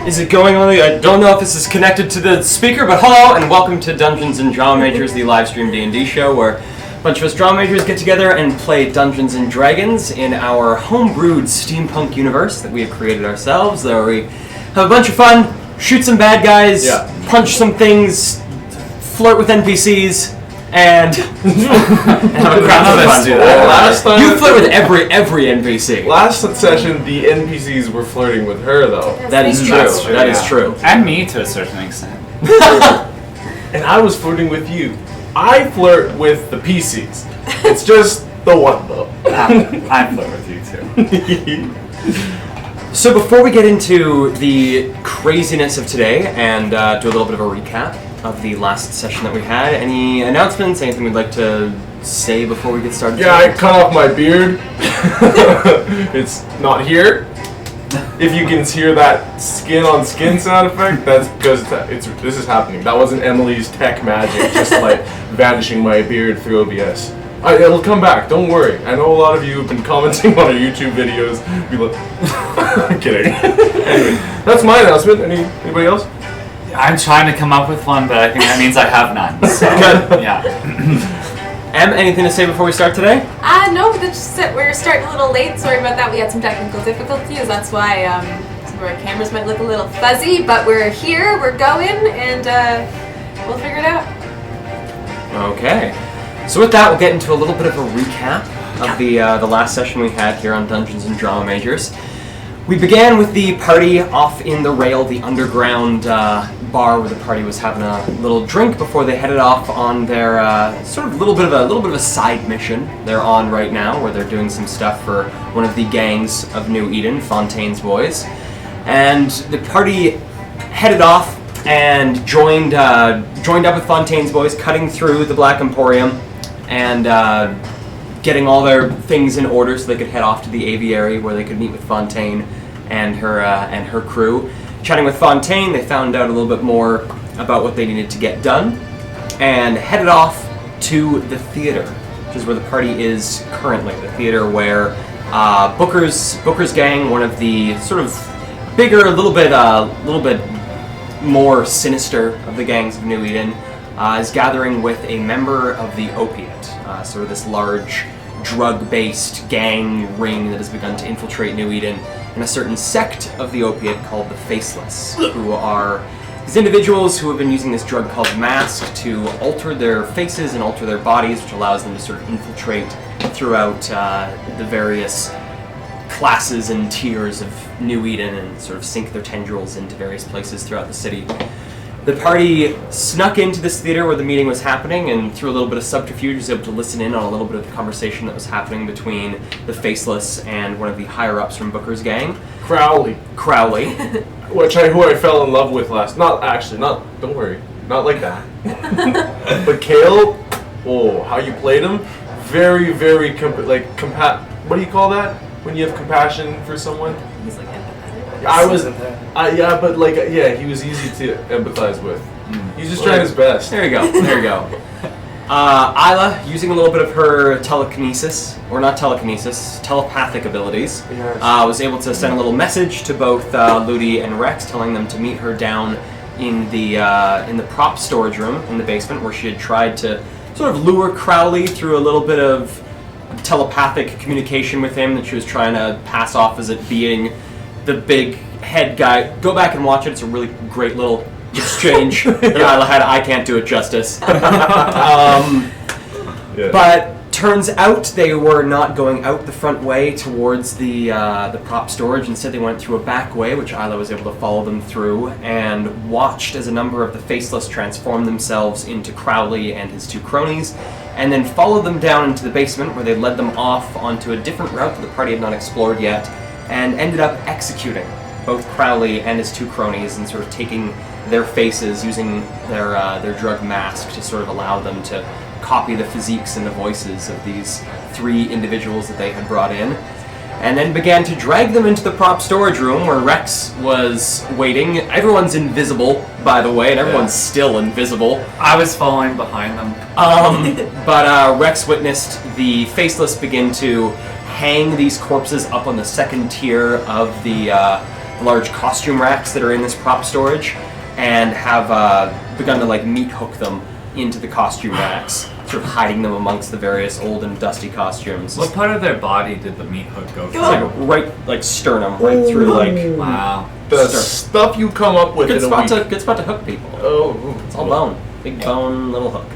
Is it going on? I don't know if this is connected to the speaker, but hello and welcome to Dungeons and Drama Majors, the live stream D&D show where a bunch of us drama majors get together and play Dungeons and Dragons in our homebrewed steampunk universe that we have created ourselves. There we have a bunch of fun, shoot some bad guys, punch some things, flirt with NPCs, and have a crap ton of fun. Do that. Last time you flirt with every NPC. Last session, the NPCs were flirting with her, though. That is true. That is true. And me to a certain extent. And I was flirting with you. I flirt with the PCs. It's just the one, though. I flirt with you too. So before we get into the craziness of today and do a little bit of a recap of the last session that we had, any announcements, anything we'd like to say before we get started? Yeah, I cut off my beard. It's not here. If you can hear that skin on skin sound effect, that's because this is happening. That wasn't Emily's tech magic, just like vanishing my beard through OBS. It'll come back, don't worry. I know a lot of you have been commenting on our YouTube videos. I'm kidding. Anyway, that's my announcement. Anybody else? I'm trying to come up with one, but I think that means I have none. So, good. Yeah. Em, anything to say before we start today? No, but it's just that we're starting a little late. Sorry about that. We had some technical difficulties. That's why some of our cameras might look a little fuzzy, but we're here, we're going, and we'll figure it out. Okay. So with that, we'll get into a little bit of a recap of the last session we had here on Dungeons and Drama Majors. We began with the party off in the rail, the underground bar where the party was having a little drink before they headed off on their sort of little bit of a side mission they're on right now, where they're doing some stuff for one of the gangs of New Eden, Fontaine's boys, and the party headed off and joined up with Fontaine's boys, cutting through the Black Emporium and getting all their things in order so they could head off to the aviary where they could meet with Fontaine and her crew. Chatting with Fontaine, they found out a little bit more about what they needed to get done and headed off to the theater, which is where the party is currently. The theater where Booker's gang, one of the sort of bigger, a little bit more sinister of the gangs of New Eden, is gathering with a member of the Opiate, sort of this large drug-based gang ring that has begun to infiltrate New Eden, and a certain sect of the Opiate called the Faceless, who are these individuals who have been using this drug called Mask to alter their faces and alter their bodies, which allows them to sort of infiltrate throughout the various classes and tiers of New Eden and sort of sink their tendrils into various places throughout the city. The party snuck into this theater where the meeting was happening, and through a little bit of subterfuge was able to listen in on a little bit of the conversation that was happening between the Faceless and one of the higher-ups from Booker's gang. Crowley. Who I fell in love with last. Don't worry. Not like that. But Kale, how you played him, very, very, what do you call that? When you have compassion for someone? He's like empathetic. He was easy to empathize with. He's just trying his best. There you go. Isla, using a little bit of her telepathic abilities, was able to send a little message to both Ludi and Rex, telling them to meet her down in the prop storage room in the basement, where she had tried to sort of lure Crowley through a little bit of telepathic communication with him that she was trying to pass off as it being the big head guy. Go back and watch it. It's a really great little exchange that Isla had. I can't do it justice. But turns out they were not going out the front way towards the prop storage. Instead, they went through a back way, which Isla was able to follow them through, and watched as a number of the Faceless transformed themselves into Crowley and his two cronies, and then followed them down into the basement, where they led them off onto a different route that the party had not explored yet, and ended up executing both Crowley and his two cronies, and sort of taking their faces, using their drug mask to sort of allow them to copy the physiques and the voices of these three individuals that they had brought in. and then began to drag them into the prop storage room where Rex was waiting. Everyone's invisible, by the way, and everyone's still invisible. I was following behind them. But Rex witnessed the Faceless begin to hang these corpses up on the second tier of the large costume racks that are in this prop storage, and have begun to like meat hook them into the costume racks, sort of hiding them amongst the various old and dusty costumes. What part of their body did the meat hook go It's through? like right, like sternum, right through like. Wow. The stuff you come up with Good in a spot week. to good spot to hook people. Oh, It's all bone, big bone, little hook.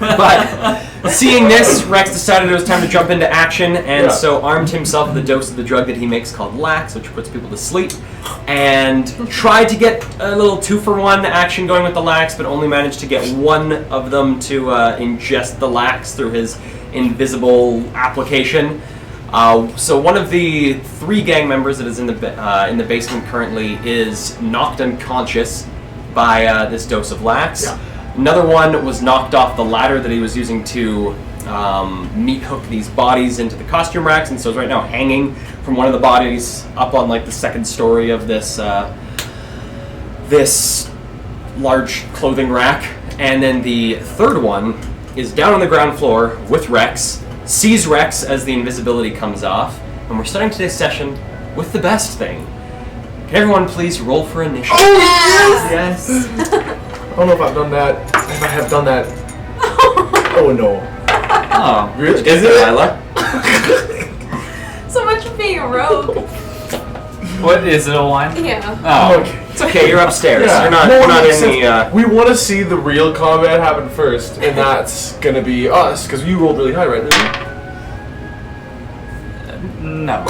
But seeing this, Rex decided it was time to jump into action, and so armed himself with a dose of the drug that he makes called Lax, which puts people to sleep, and tried to get a little 2-for-1 action going with the Lax, but only managed to get one of them to ingest the Lax through his invisible application. So one of the 3 gang members that is in the basement currently is knocked unconscious by this dose of Lax. Yeah. Another one was knocked off the ladder that he was using to meat hook these bodies into the costume racks, and so is right now hanging from one of the bodies up on like the second story of this this large clothing rack. And then the third one is down on the ground floor with Rex, sees Rex as the invisibility comes off, and we're starting today's session with the best thing. Can everyone please roll for initiative? Oh, Yes. I don't know if I've done that. If I have done that. Oh no. Oh. Really? Is it, Lila? So much for being a rogue. What is it, a 1? Yeah. Oh. Okay. It's okay, you're upstairs. Yeah. You're not, No, you're it not makes in the... We want to see the real combat happen first, and that's gonna be us, because you rolled really high, right, Lily? No.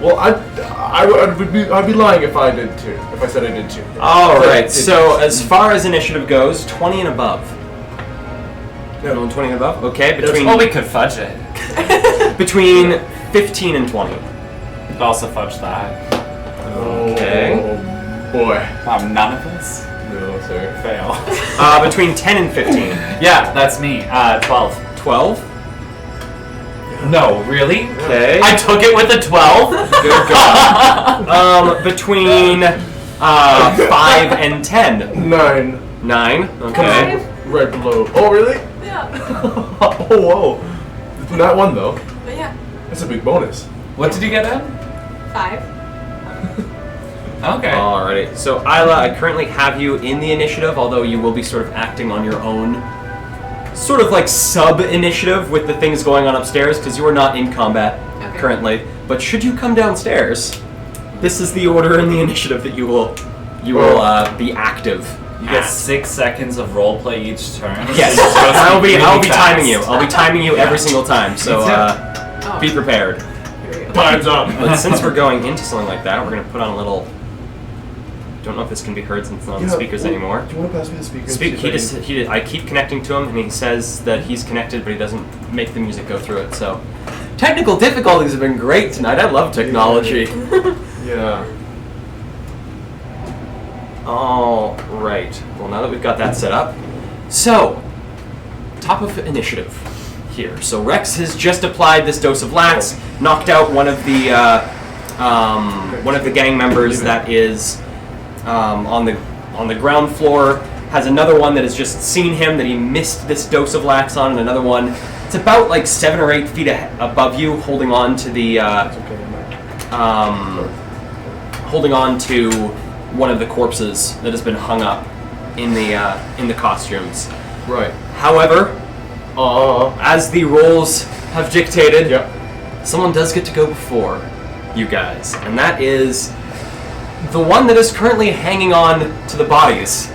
Well, I'd be lying if I did too. If I said I did too. Alright, so as far as initiative goes, 20 and above. Yeah. No, 20 and above? Okay, between Well, we could fudge it. between 15 and 20. Could also fudge that. Okay. Oh boy. None of us? No, sir. Fail. Between 10 and 15. Yeah, that's me. 12. 12? No, really? Okay. I took it with a 12? Good God. Between 5 and 10. 9. 9? Okay. Right below. Oh, really? Yeah. Oh, whoa. Not 1 though. But yeah. That's a big bonus. What did you get in? 5. Okay. Alrighty. So, Isla, I currently have you in the initiative, although you will be sort of acting on your own sort of like sub-initiative with the things going on upstairs, because you are not in combat currently. But should you come downstairs, this is the order in the initiative that you will be active. You get 6 seconds of roleplay each turn. Yes, So you're supposed to I'll be really timing you. fast. I'll be timing you every single time. So Oh. be prepared. Here we go. Time's up. But since we're going into something like that, we're gonna put on a little. Don't know if this can be heard since it's not on the speakers anymore. Do you want to pass me the speaker? I keep connecting to him, and he says that he's connected, but he doesn't make the music go through it. So, technical difficulties have been great tonight. I love technology. Yeah. All right. Well, now that we've got that set up, so top of initiative here. So Rex has just applied this dose of Lax, knocked out one of the gang members that is on the ground floor. Has another one that has just seen him that he missed this dose of Lax on, and another one. It's about like 7 or 8 feet above you, holding on to the holding on to one of the corpses that has been hung up in the costumes. Right. However, as the rules have dictated, someone does get to go before you guys, and that is the one that is currently hanging on to the bodies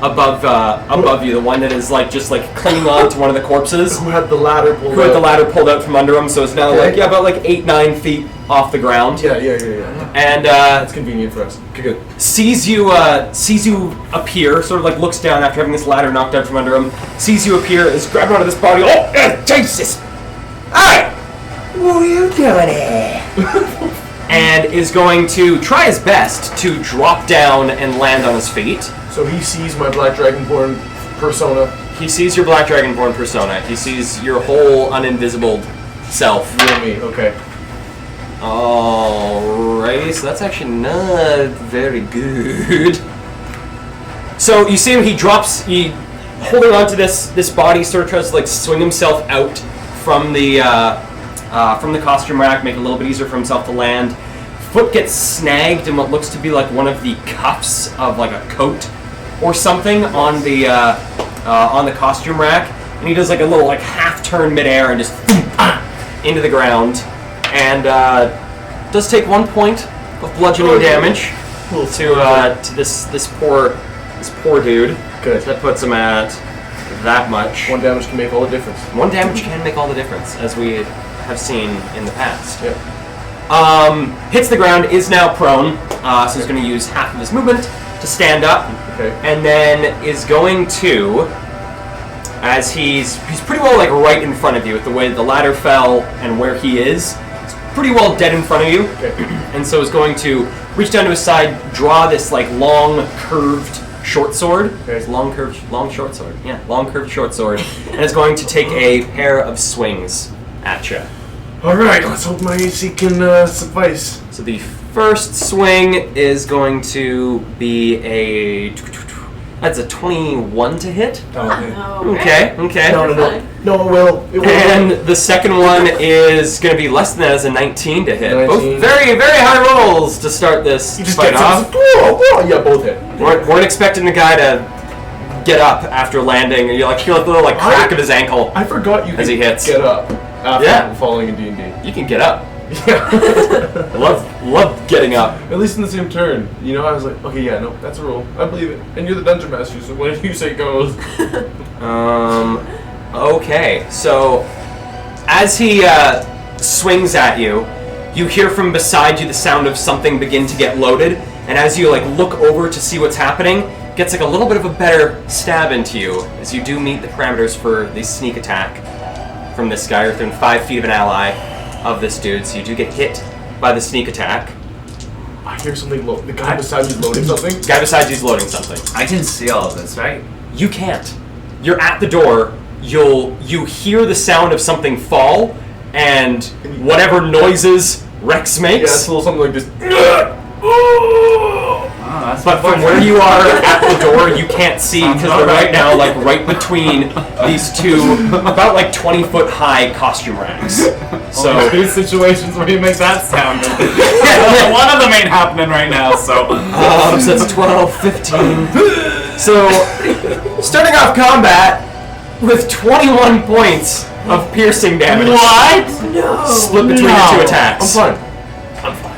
above you. The one that is just clinging on to one of the corpses. Who had the ladder pulled Who had the ladder pulled out from under him, so it's now about 8-9 feet off the ground. Yeah. And That's convenient for us. Okay, good. sees you appear, sort of looks down after having this ladder knocked out from under him, sees you appear, is grabbing onto this body. Oh, Jesus! Hey! What are you doing here? And is going to try his best to drop down and land on his feet. So he sees my Black Dragonborn persona. He sees your Black Dragonborn persona. He sees your whole uninvisible self. You and me. Okay. Alrighty, so that's actually not very good. So you see him, he holding onto this body, sort of tries to like swing himself out from the costume rack, make it a little bit easier for himself to land. Foot gets snagged in what looks to be like one of the cuffs of like a coat or something on the costume rack, and he does like a little like half turn midair and just into the ground, and does take 1 point of bludgeoning damage to this poor dude. Good. So that puts him at that much. 1 damage can make all the difference. 1 damage can make all the difference, as we have seen in the past. Yep. Hits the ground, is now prone, so he's going to use half of his movement to stand up, and then is going to, as he's pretty well like right in front of you with the way the ladder fell and where he is. He's pretty well dead in front of you, and so is going to reach down to his side, draw this like long curved short sword. It's long curved short sword. Yeah, long curved short sword, and is going to take a pair of swings at you. All right, let's hope my AC can suffice. So the first swing is going to be that's a 21 to hit. No. Okay. No, it will. And the second one is going to be less than that, as a 19 to hit. 19. Both very, very high rolls to start this You just fight get off. Yeah, both hit. Weren't expecting the guy to get up after landing, and you like feel like a little like crack of his ankle. I forgot you as he hits. get up after falling in D&D. You can get up. Yeah. I love getting up. At least in the same turn. You know, I was like, okay, yeah, no, that's a rule. I believe it. And you're the dungeon master, so when you say goes. Okay, so as he swings at you, you hear from beside you the sound of something begin to get loaded, and as you like look over to see what's happening, gets like a little bit of a better stab into you, as you do meet the parameters for the sneak attack from this guy. You're within 5 feet of an ally of this dude, so you do get hit by the sneak attack. I hear something the guy beside you loading something? The guy beside you's loading something. I can see all of this, right? You can't. You're at the door, you hear the sound of something fall, and whatever noises Rex makes. Yeah, it's a little something like this. But from where you are at the door, you can't see, because they're right now like right between these two about like 20-foot high costume racks. So Two situations where you make that sound. One of them ain't happening right now, so. so that's 12, 15. So starting off combat with 21 points of piercing damage. What? No. Split between the two attacks. I'm fine.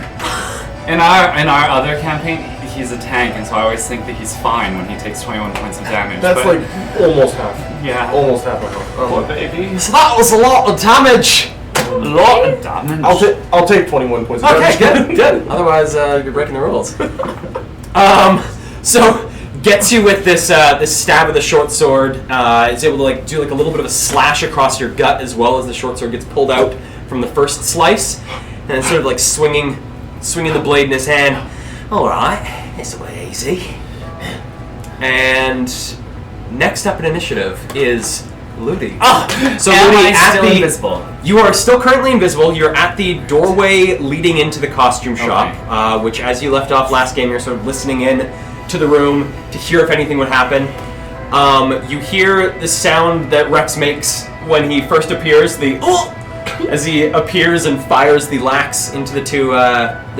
In our other campaign, he's a tank, and so I always think that he's fine when he takes 21 points of damage. That's but, like almost half. Yeah. Almost half my health. Poor baby. So that was a lot of damage. A lot of damage. I'll take 21 points of Okay, damage. good. Otherwise, you're breaking the rules. So gets you with this stab of the short sword. Is able to like do like a little bit of a slash across your gut as well as the short sword gets pulled out from the first slice, and it's sort of like swinging the blade in his hand. All right, it's a bit easy. And next up in initiative is Ludi. So Am Ludi, I at still the invisible? you are still currently invisible. You're at the doorway leading into the costume shop, which, as you left off last game, you're sort of listening in to the room to hear if anything would happen. You hear the sound that Rex makes when he first appears, as he appears and fires the lax into the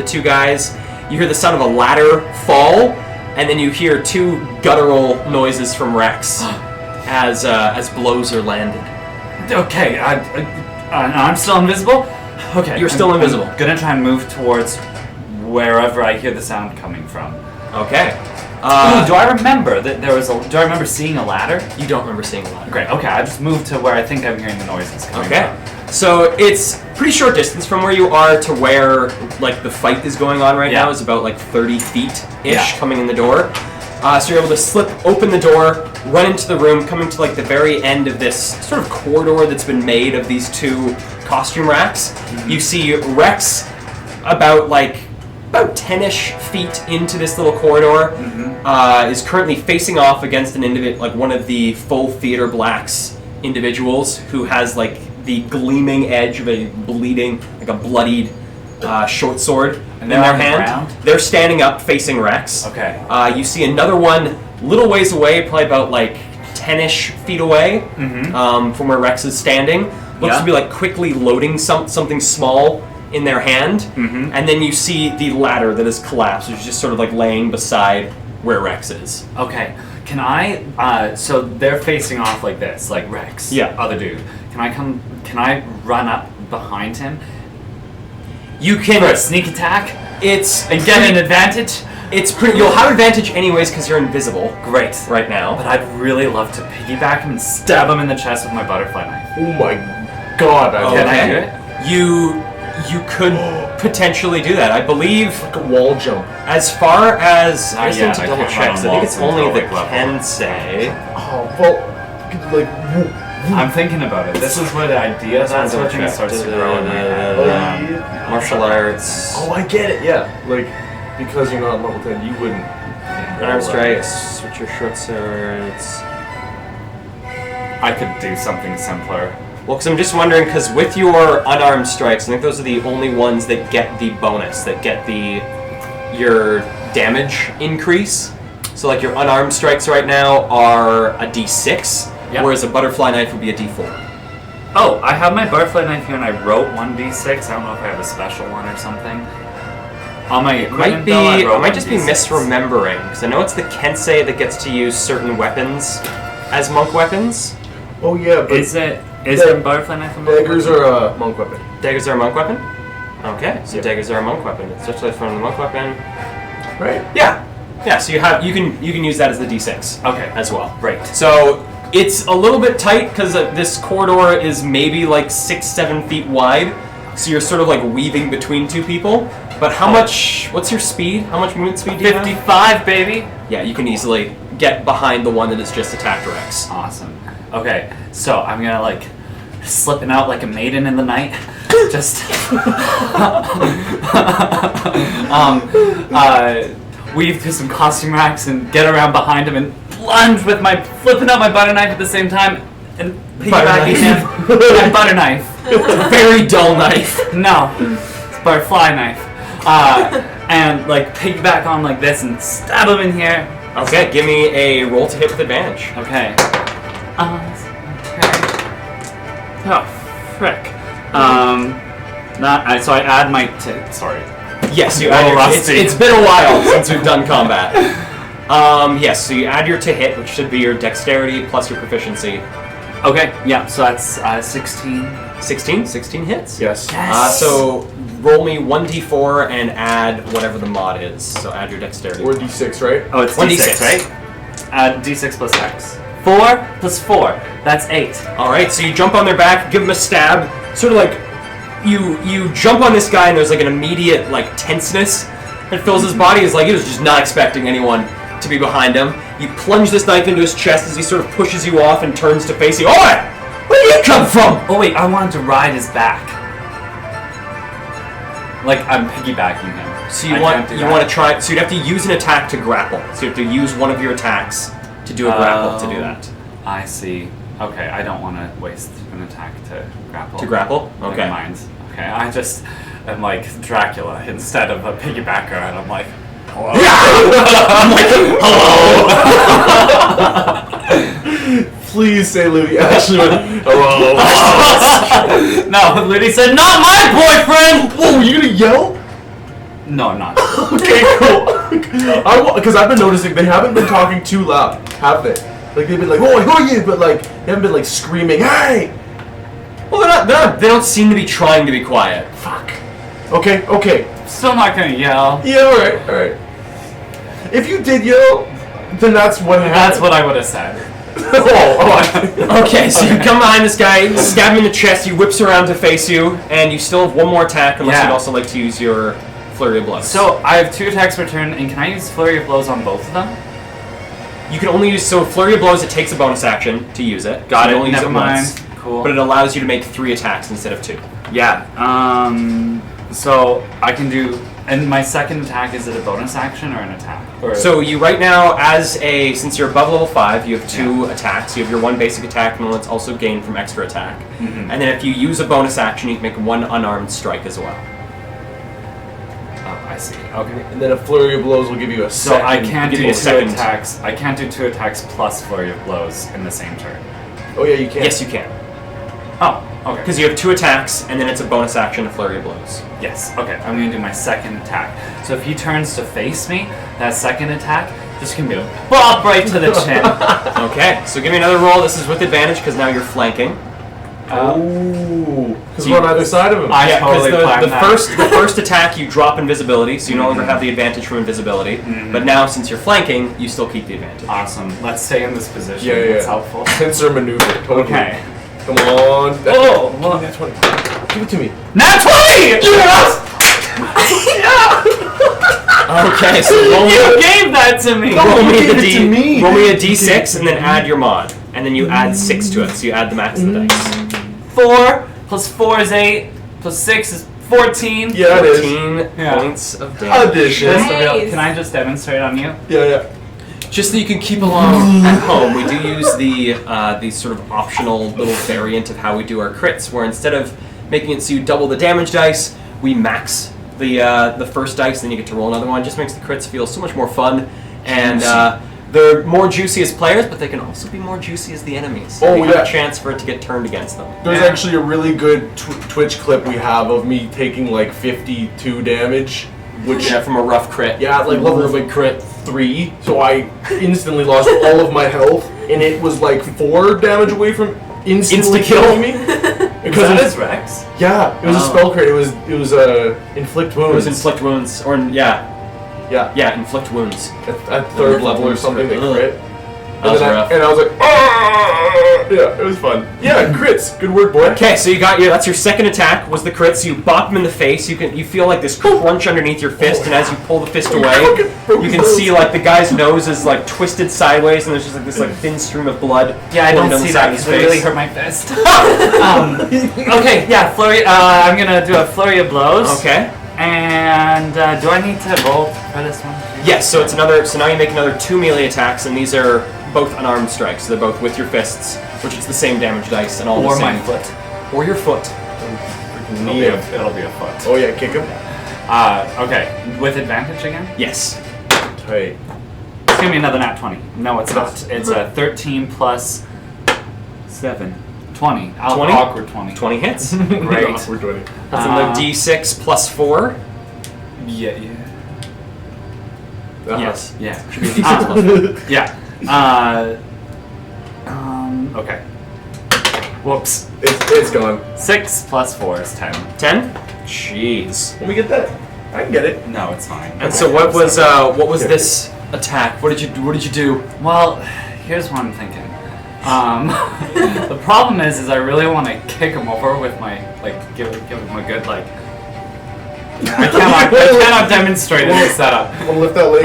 two guys. You hear the sound of a ladder fall, and then you hear 2 guttural noises from Rex as blows are landed. Okay, I'm still invisible? Okay. You're still invisible. I'm gonna try and move towards wherever I hear the sound coming from. Okay. Do I remember that there was do I remember seeing a ladder? You don't remember seeing a ladder. Great, okay, I just moved to where I think I'm hearing the noises coming Okay. So it's pretty short distance from where you are to where like the fight is going on right now. Is about like 30 feet-ish coming in the door. So you're able to slip open the door, run into the room, coming to like the very end of this sort of corridor that's been made of these 2 costume racks. You see Rex about like about 10-ish feet into this little corridor, is currently facing off against an individual, like one of the full theater blacks individuals who has like the gleaming edge of a bleeding, like a bloodied short sword in they're their on the hand. ground? They're standing up facing Rex. Okay. You see another one little ways away, probably about like 10-ish feet away from where Rex is standing. Looks to be like quickly loading something small in their hand. And then you see the ladder that has collapsed, which is just sort of like laying beside where Rex is. Okay. Can I? So they're facing off like this, like Rex. Yeah. Other dude. Can I run up behind him You can for a sneak attack and get an advantage? It's pretty. You'll have advantage anyways because you're invisible Great. right now. But I'd really love to piggyback him and stab him in the chest with my butterfly knife. Oh my god! Can I do it? You could potentially do that. I believe Like a wall jump. as far as I just yet, need to I double can't check. run So I on think it's walls only until, the like, level. can say. Oh well, you could like. I'm thinking about it. This is where the idea of that sort of thing starts to grow in my head. Martial arts. Oh, I get it. Yeah, like because you're not level 10, you wouldn't. Unarmed strikes. Switch your short swords. I could do something simpler. Well, because I'm just wondering, because with your unarmed strikes, I think those are the only ones that get the bonus, that get your damage increase. So, like, your unarmed strikes right now are a D6, whereas a butterfly knife would be a D4. Oh, I have my butterfly knife here and I wrote 1d6. I don't know if I have a special one or something. On my equipment bill, I wrote I might just be 1d6. misremembering, because I know it's the Kensei that gets to use certain weapons as monk weapons. Oh yeah, but Is there a butterfly knife? daggers are a monk weapon. Daggers are a monk weapon? Okay, so daggers are a monk weapon. It's just like from the monk weapon. Right. Yeah. Yeah, so you can use that as the D6 Okay. as well. Great. So it's a little bit tight because this corridor is maybe like 6-7 feet wide. So you're sort of like weaving between two people. But what's your speed? How much movement speed do you have? 55, baby. Yeah, you can easily get behind the one that has just attacked Rex. Awesome. Okay, so I'm gonna like slipping out like a maiden in the night. Just weave through some costume racks and get around behind him and lunge with my flipping out my butter knife at the same time and piggybacking him with my butter knife. Very dull knife. No, it's a butterfly knife. And like piggyback on like this and stab him in here. Okay, give me a roll to hit with advantage. Okay. Oh, frick. So I add my sorry. Yes, you Well, add your rusty. it's been a while since we've done combat. Yes, so you add your to hit, which should be your dexterity plus your proficiency. Okay, yeah, so that's 16. 16 hits? Yes. So roll me 1d4 and add whatever the mod is. So add your dexterity. Or D6, right? Oh, it's 1d6, D6, right? Add D6 plus X. 4 plus 4. That's 8. Alright, so you jump on their back, give them a stab, sort of like you jump on this guy and there's like an immediate like tenseness that fills his body. It's like he was just not expecting anyone to be behind him. You plunge this knife into his chest as he sort of pushes you off and turns to face you. Oi! Where did you come from? Oh wait, I wanted to ride his back. Like I'm piggybacking him. So you want to try. So you'd have to use an attack to grapple. So you have to use one of your attacks to do a grapple to do that. I see. Okay, I don't want to waste an attack to grapple. To grapple? Okay. Never mind. Okay, I just am like Dracula instead of a piggybacker, and I'm like, hello. I'm like, hello. Please say Ludi actually went, hello. No, Ludi said, not my boyfriend! Whoa, you gonna yell? No, I'm not. Okay, cool. Because I've been noticing they haven't been talking too loud, have they? Like they've been like, oh, who are you? But like they haven't been like screaming, hey! Well, they don't seem to be trying to be quiet. Fuck. Okay. Still not gonna yell. Yeah, alright. If you did yell, then that's what happened. That's what I would have said. Okay, so you come behind this guy, stab him in the chest, he whips around to face you, and you still have one more attack unless you'd also like to use your Flurry of Blows. So I have 2 attacks per turn, and can I use Flurry of Blows on both of them? You can only use, so Flurry of Blows, it takes a bonus action to use it. Got so you it, only use never it mind. once. Cool. But it allows you to make 3 attacks instead of 2. Yeah, so I can do And my second attack, is it a bonus action or an attack? Or So you right now, since you're above level 5, you have 2 attacks. You have your 1 basic attack, and it's also gained from extra attack. Mhm. And then if you use a bonus action, you can make 1 unarmed strike as well. Oh, I see. Okay. And then a flurry of blows will give you a So second. I can't give do you a 2 second. attacks. I can't do 2 attacks plus flurry of blows in the same turn. Oh yeah, you can. Yes, you can. Oh, okay. Because you have 2 attacks, and then it's a bonus action, a flurry of blows. Yes. Okay. I'm gonna do my second attack. So if he turns to face me, that second attack just gonna be a bop right to the chin. Okay, so give me another roll. This is with advantage, because now you're flanking. Ooh. Because So we're on either side of him. I Yeah, totally because planned the that. first attack you drop invisibility, so you no longer have the advantage from invisibility. But now, since you're flanking, you still keep the advantage. Awesome. Let's stay in this position. Yeah, yeah. It's helpful. Pincer maneuver. Totally. Okay. Come on. Oh, Give well, me that 20. Give it to me. Nat 20! Yes! Okay, so roll me, You gave that to me! roll me gave the it to me. roll me a d6 and then add your mod, and then you add 6 to it. So you add the max of the dice. 4 plus 4 is 8 plus 6 is 14. Yeah, it is. 14 Yeah. points of damage. Addition. That's the real. Nice. Can I just demonstrate on you? Yeah, yeah. Just so you can keep along at home, we do use the sort of optional little variant of how we do our crits, where instead of making it so you double the damage dice, we max the first dice, then you get to roll another one. It just makes the crits feel so much more fun, and they're more juicy as players, but they can also be more juicy as the enemies. Oh, you have yeah. a chance for it to get turned against them. There's Yeah. actually a really good Twitch clip we have of me taking like 52 damage, which Yeah, from a rough crit. yeah, like level of like crit 3, so I instantly lost all of my health, and it was like 4 damage away from instantly Insta-kill. killing me. Because That it was, is Rex. yeah, it was a Oh. spell crit. It was inflict It wounds. was inflict wounds, or yeah, inflict wounds. at 3rd level or something. They Ugh. crit. That was and, rough. and I was like, ah! Yeah, it was fun. Yeah, crits. Good work, boy. Okay, so that's your second attack was the crit. So you bop him in the face. You feel like this crunch underneath your fist, and as you pull the fist away, you can see like the guy's nose is like twisted sideways, and there's just like this like thin stream of blood. Yeah, I pouring don't down the see side that of his because it really face. hurt my fist. Okay, yeah, flurry. I'm gonna do a flurry of blows. Okay. And do I need to roll for this one? Yes. So it's another. So now you make another 2 melee attacks, and these are both unarmed strikes. So they're both with your fists, which is the same damage dice and all Or the same. my foot. Or your foot. It'll be a foot. Oh yeah, kick him. Okay, with advantage again? Yes. Tight. It's gonna be another nat 20. No, it's not. It's a 13 plus 7. 20. 20? Awkward 20. 20 hits. Great. We're doing it. That's another d6 plus 4. Yeah. Yes. Yeah. Should be a d6 plus 4. Yeah. Okay. Whoops. It's gone. 6 plus 4 is 10. 10. Jeez. Let me get that. I can get it. No, it's fine. And so what was this attack? What did you do? Well, here's what I'm thinking. The problem is I really want to kick him over with my give him a good I cannot demonstrate in this setup. Want to lift that leg?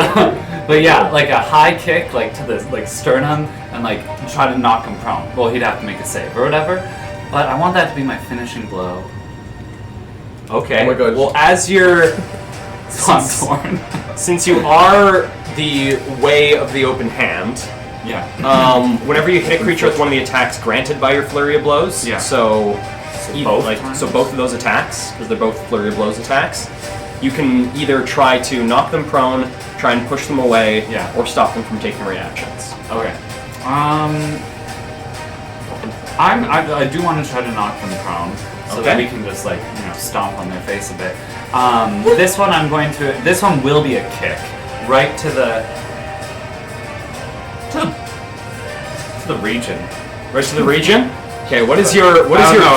But yeah, like a high kick to the sternum and try to knock him prone. Well, he'd have to make a save or whatever. But I want that to be my finishing blow. Okay. Oh my God. Well, as you're So I'm torn. since you are the way of the open hand, Yeah. whenever you hit a creature with one of the attacks granted by your flurry of blows, Yeah. so both both of those attacks, because they're both flurry of blows attacks, you can either try to knock them prone, try and push them away, Yeah. or stop them from taking reactions. Okay. I do want to try to knock them prone, so that Okay. we can just stomp on their face a bit. This one will be a kick, right to the region. Right to the region. Okay. What is your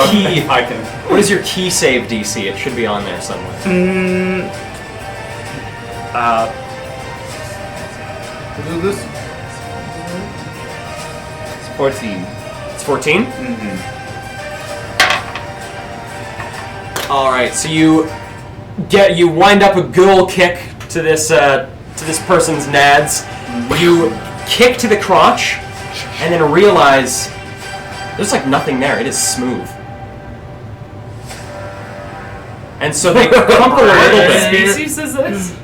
key? I can. What is your key save DC? It should be on there somewhere. What is this? It's 14. It's 14. Mm-hmm. All right. So you wind up a good old kick to this person's nads. You kick to the crotch, and then realize there's nothing there. It is smooth. And so they crumple a little What bit. species is this?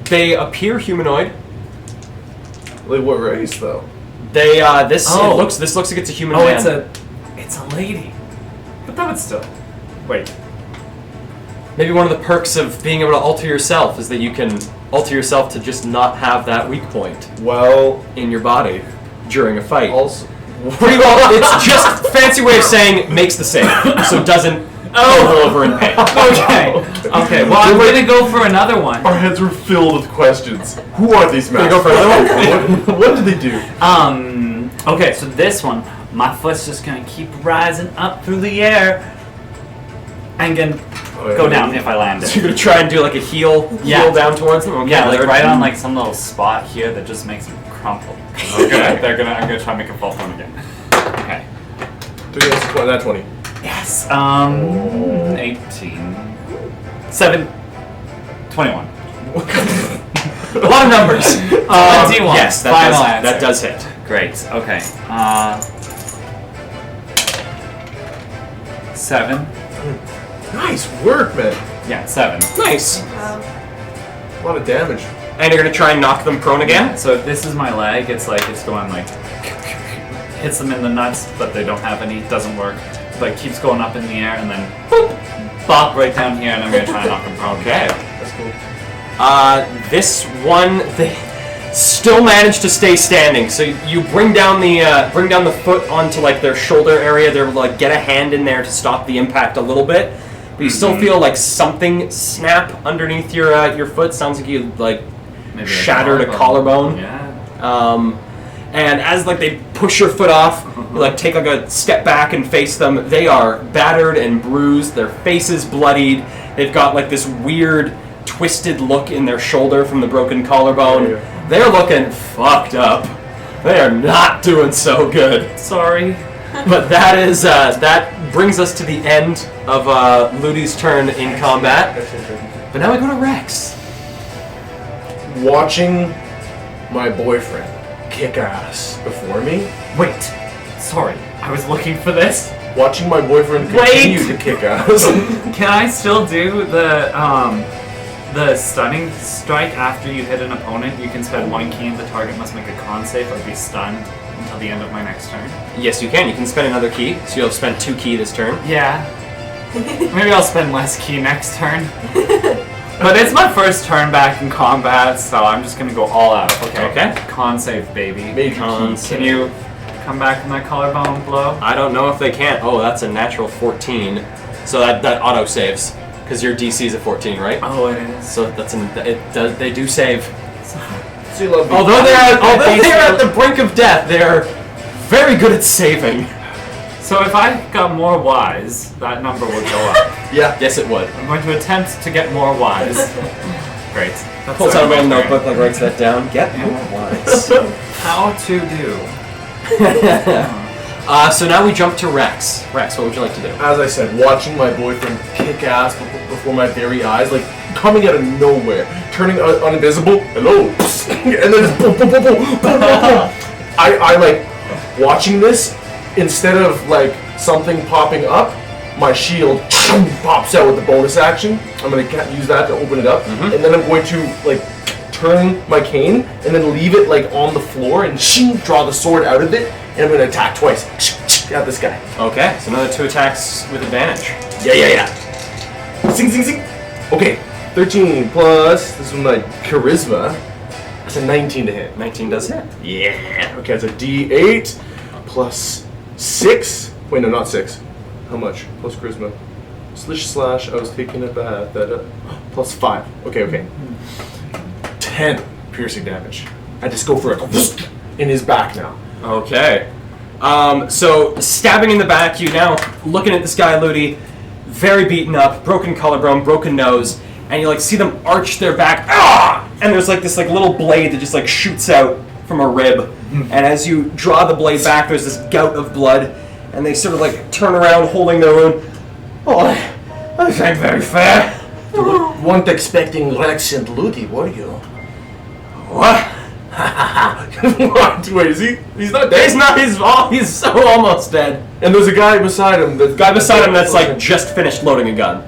They appear humanoid. Like what race though? They this Oh. this looks like it's a human Oh, man. it's a lady. But that would still. Wait. Maybe one of the perks of being able to alter yourself is that you can alter yourself to just not have that weak point Well, in your body during a fight. also. Pretty well, it's just a fancy way of saying makes the same, so doesn't roll over in pain. Okay. Okay. Well, I'm gonna go for another one. Our heads were filled with questions. Who are these Gonna masters? go for another what do they do? Okay, so this one, my foot's just gonna keep rising up through the air and then go down if I land So it. you're gonna try and do like a heel Yeah. down towards them? Okay, Yeah, like they're- right on like some little spot here that just makes them crumple. Okay. I'm gonna try and make a fall form again. Okay. 20. Yes. 18. 7. 21. A lot of numbers. 21. Yes, Final answer. that does hit. Great. Okay. 7. Nice work, man. Yeah, 7. Nice. Wow. A lot of damage. And you're gonna try and knock them prone again? So if this is my leg, it's like it's going like hits them in the nuts, but they don't have any. Doesn't work. Like keeps going up in the air and then boop, bop right down here, and I'm gonna try and knock them prone. Okay. That's cool. This one, they still manage to stay standing. So you bring down the foot onto like their shoulder area. They're like get a hand in there to stop the impact a little bit, but you still feel like something snap underneath your foot. Sounds like you like Maybe shattered a collarbone. Yeah. And as like they push your foot off, you like take like a step back and face them. They are battered and bruised. Their faces bloodied. They've got like this weird twisted look in their shoulder from the broken collarbone. Yeah. They're looking fucked up. They are not doing so good. Sorry. But that is that brings us to the end of Ludi's turn in combat. But now we go to Rex. Watching my boyfriend kick ass before me. Wait. Sorry. I was looking for this. Watching my boyfriend Wait. continue to kick ass. Can I still do the stunning strike after you hit an opponent? You can spend 1 key and the target must make a con save or be stunned until the end of my next turn. Yes, you can. You can spend another key, so you'll spend 2 key this turn. Yeah. Maybe I'll spend less key next turn. But it's my first turn back in combat, so I'm just gonna go all out. Okay. Con save, baby. Major Con key. save. Can you come back from that collarbone blow? I don't know if they can. Oh, that's a natural 14. So that auto saves because your DC is a 14, right? Oh, it is. So they do save. So you love me. Although they're at the brink of death, they're very good at saving. So if I got more wise, that number would go up. Yeah. Yes, it would. I'm going to attempt to get more wise. Great. That's Pulls out a little my turn. notebook, like writes that down. Get more wise. How to do. So now we jump to Rex. Rex, what would you like to do? As I said, watching my boyfriend kick ass before my very eyes, like coming out of nowhere, turning uninvisible, hello, and then just boom, boom, boom, boom, boom, boom, boom. I like watching this instead of like something popping up. My shield pops out with the bonus action. I'm gonna use that to open it up, and then I'm going to like turn my cane and then leave it like on the floor and draw the sword out of it, and I'm gonna attack twice at this guy. Okay, so another 2 attacks with advantage. Yeah. Zing, zing, zing. Okay, 13 plus, this is my charisma. That's a 19 to hit. 19 does hit. Yeah. Okay, that's a D8 plus 6. Wait, no, not 6. How much? Plus charisma. Slash, I was taking a bath. Plus 5. Okay. 10 piercing damage. I just go for it in his back now. Okay. So stabbing in the back, you now looking at this guy, Ludi, very beaten up, broken collarbone, broken nose, and you like see them arch their back, and there's like this like little blade that just like shoots out from a rib, and as you draw the blade back, there's this gout of blood, and they sort of like turn around holding their wound. Oh, that ain't very fair. Weren't expecting Rex and Ludi, were you? What? What? Wait, is he? He's not dead. He's so almost dead. And there's a guy beside him. Guy beside him that's like just finished loading a gun.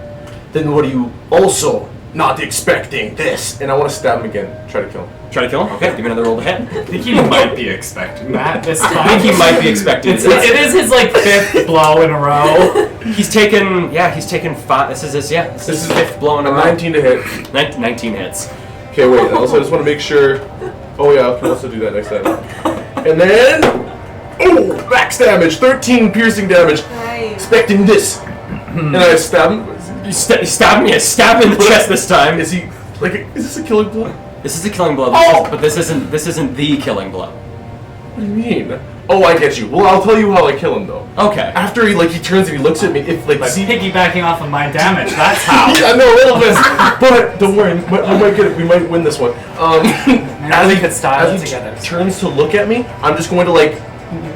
then what are you also not expecting this? And I want to stab him again. Try to kill him. Try to kill him? Okay, give me another roll to hit. I think he might be expecting that this time. I think he might be expecting It is his like 5th blow in a row. He's taken 5. This is his 5th blow in a row. 19 to hit. 19 hits. Okay, wait. Also, I just want to make sure. Oh yeah, I can also do that next time. And then, max damage, 13 piercing damage. Nice. Expecting this, and I stab him. You stab him? Yeah, stab him in the chest this time. Is he like? Is this a killing blow? This is the killing blow, but this isn't the killing blow. What do you mean? Oh, I get you. Well, I'll tell you how I kill him though. Okay. After he turns and he looks at me, if By piggybacking off of my damage, that's how. I know a little bit, but don't worry, we might get it. We might win this one. As we could style it together. Turns to look at me, I'm just going to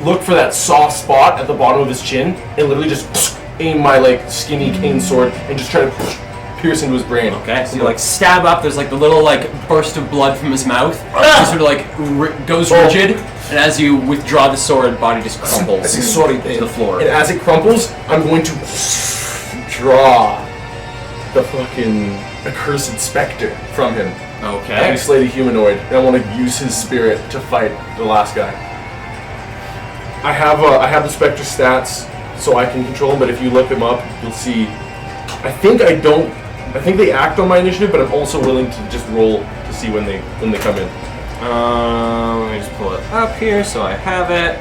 look for that soft spot at the bottom of his chin and literally just aim my skinny cane sword and just try to pierce into his brain. Okay, so you stab up. There's the little burst of blood from his mouth. He sort of goes rigid, and as you withdraw the sword, body just crumples to the floor. And as it crumples, I'm going to draw the fucking accursed specter from him. Okay. He slayed a humanoid, and I want to use his spirit to fight the last guy. I have the specter stats, so I can control him. But if you look him up, you'll see. I think they act on my initiative, but I'm also willing to just roll to see when they come in. Let me just pull it up here so I have it.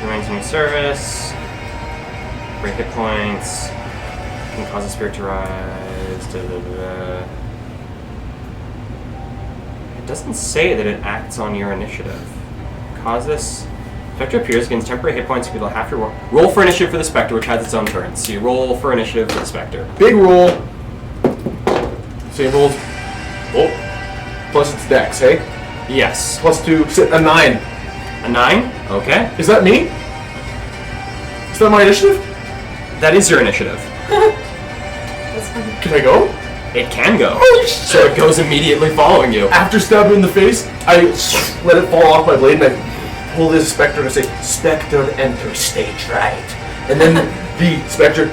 Remains in your service. Break hit points. Can cause a spirit to rise. It doesn't say that it acts on your initiative. Cause this. Spectre appears, gains temporary hit points, you'll have to roll for initiative for the Spectre, which has its own turns. So you roll for initiative for the Spectre. Big roll. Same rolls. Oh. Plus its dex, hey? Yes. Plus 2, a 9. A 9? Okay. Is that me? Is that my initiative? That is your initiative. That's funny. Can I go? It can go. Oh, shit. So it goes immediately following you. After stabbing in the face, I let it fall off my blade and I pull this specter and I say, Spectre, enter stage right. And then the specter,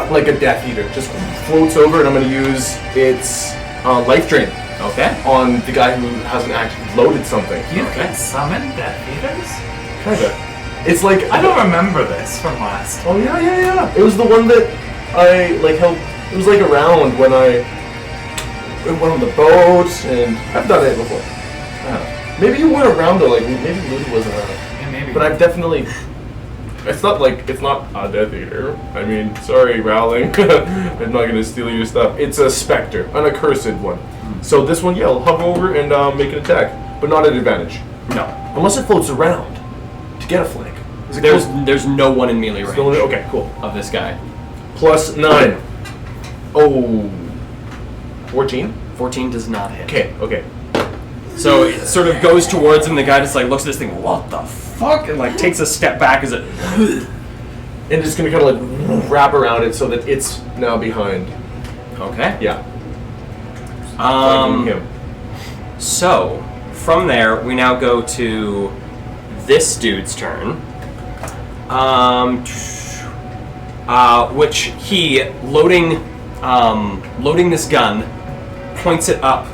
like a Death Eater, just floats over and I'm going to use its life drain. Okay. On the guy who hasn't actually loaded something. You can summon Death Eaters? Kinda. It's like... I don't remember this from last. Oh, yeah. It was the one that I, helped... It was, around when I went on the boat, and I've done it before. Maybe you weren't around, though. Maybe Ludi wasn't around. Yeah, maybe. But I've definitely... It's not it's not a Death Eater. I mean, sorry, Rowling. I'm not gonna steal your stuff. It's a Spectre, an accursed one. So this one, I'll hover over and make an attack, but not at advantage. No. Unless it floats around to get a flank. There's no one in melee range. Okay, cool. Of this guy. Plus 9. Oh. 14? 14 does not hit. Okay. So it sort of goes towards him. The guy just looks at this thing. What the fuck? And takes a step back as it. And just gonna kind of wrap around it so that it's now behind. Okay. Yeah. Him. So from there we now go to this dude's turn. Which he loading this gun, points it up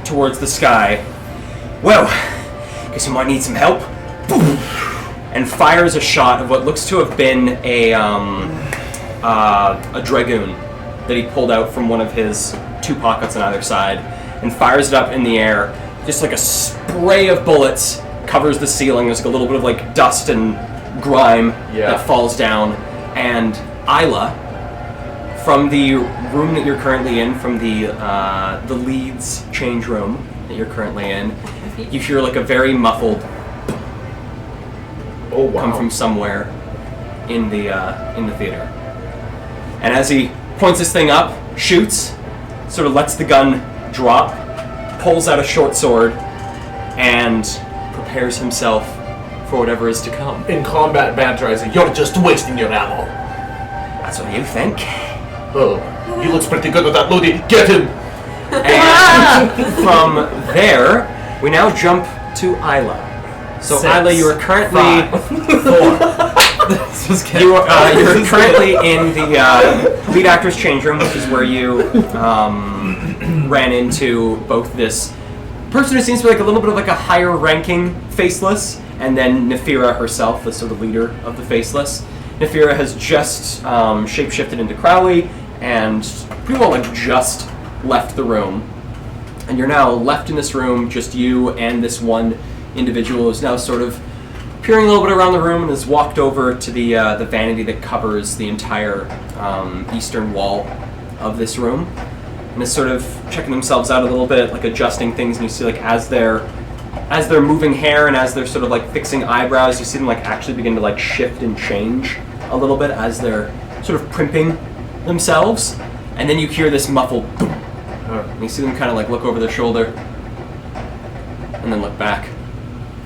towards the sky. Well, guess you might need some help. Boom! And fires a shot of what looks to have been a dragoon that he pulled out from one of his 2 pockets on either side, and fires it up in the air. Just a spray of bullets covers the ceiling. There's a little bit of dust and grime that falls down, and Isla, from the room that you're currently in, from the Leeds change room that you're currently in, you hear a very muffled come from somewhere in the theater. And as he points this thing up, shoots, sort of lets the gun drop, pulls out a short sword, and prepares himself for whatever is to come. In combat banter, I say, you're just wasting your ammo. That's what you think. Oh, he looks pretty good with that Ludi. Get him! And from there, we now jump to Isla. So 6, Isla, you are currently 5, 4, Just kidding. You're currently in the lead actor's change room, which is where you ran into both this person who seems to be like a little bit of like a higher ranking Faceless, and then Nefira herself, the sort of leader of the Faceless. Nefira has just shapeshifted into Crowley and pretty well like just left the room. And you're now left in this room, just you and this one individual who's now sort of peering a little bit around the room and has walked over to the vanity that covers the entire eastern wall of this room, and is sort of checking themselves out a little bit, like adjusting things. And you see, like as they're moving hair and as they're sort of like fixing eyebrows, you see them like actually begin to like shift and change a little bit as they're sort of primping themselves. And then you hear this muffled boom, and you see them kind of like look over their shoulder and then look back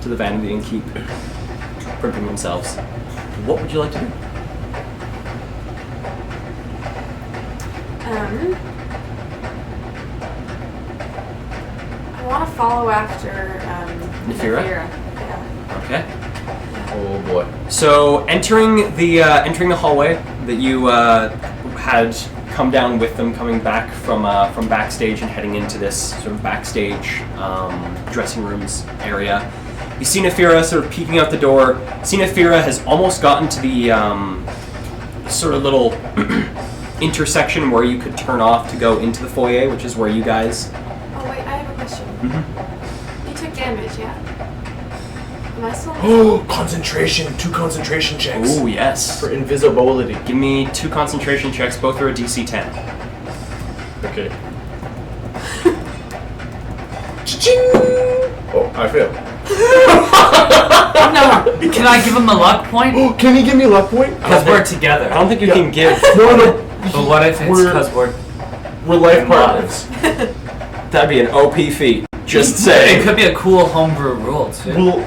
to the vanity and keep primping themselves. What would you like to do? I want to follow after Nefira? Yeah. Okay. Oh boy. So entering the hallway that you had come down with them, coming back from backstage and heading into this sort of backstage dressing rooms area. You see Nefira sort of peeking out the door. See Nefira has almost gotten to the sort of little intersection where you could turn off to go into the foyer, which is where you guys... Oh wait, I have a question. Mm-hmm. You took damage, yeah? Am I still... Oh, concentration. 2 concentration checks. Ooh, yes. For invisibility. Give me 2 concentration checks, both are a DC 10. Okay. Cha-ching! Oh, I failed. No, can I give him a luck point? Oh, can you give me a luck point? Because we're together. I don't think you can give... No. But what if it's because we're life partners? That'd be an OP feat. Just It saying. could be a cool homebrew rule too.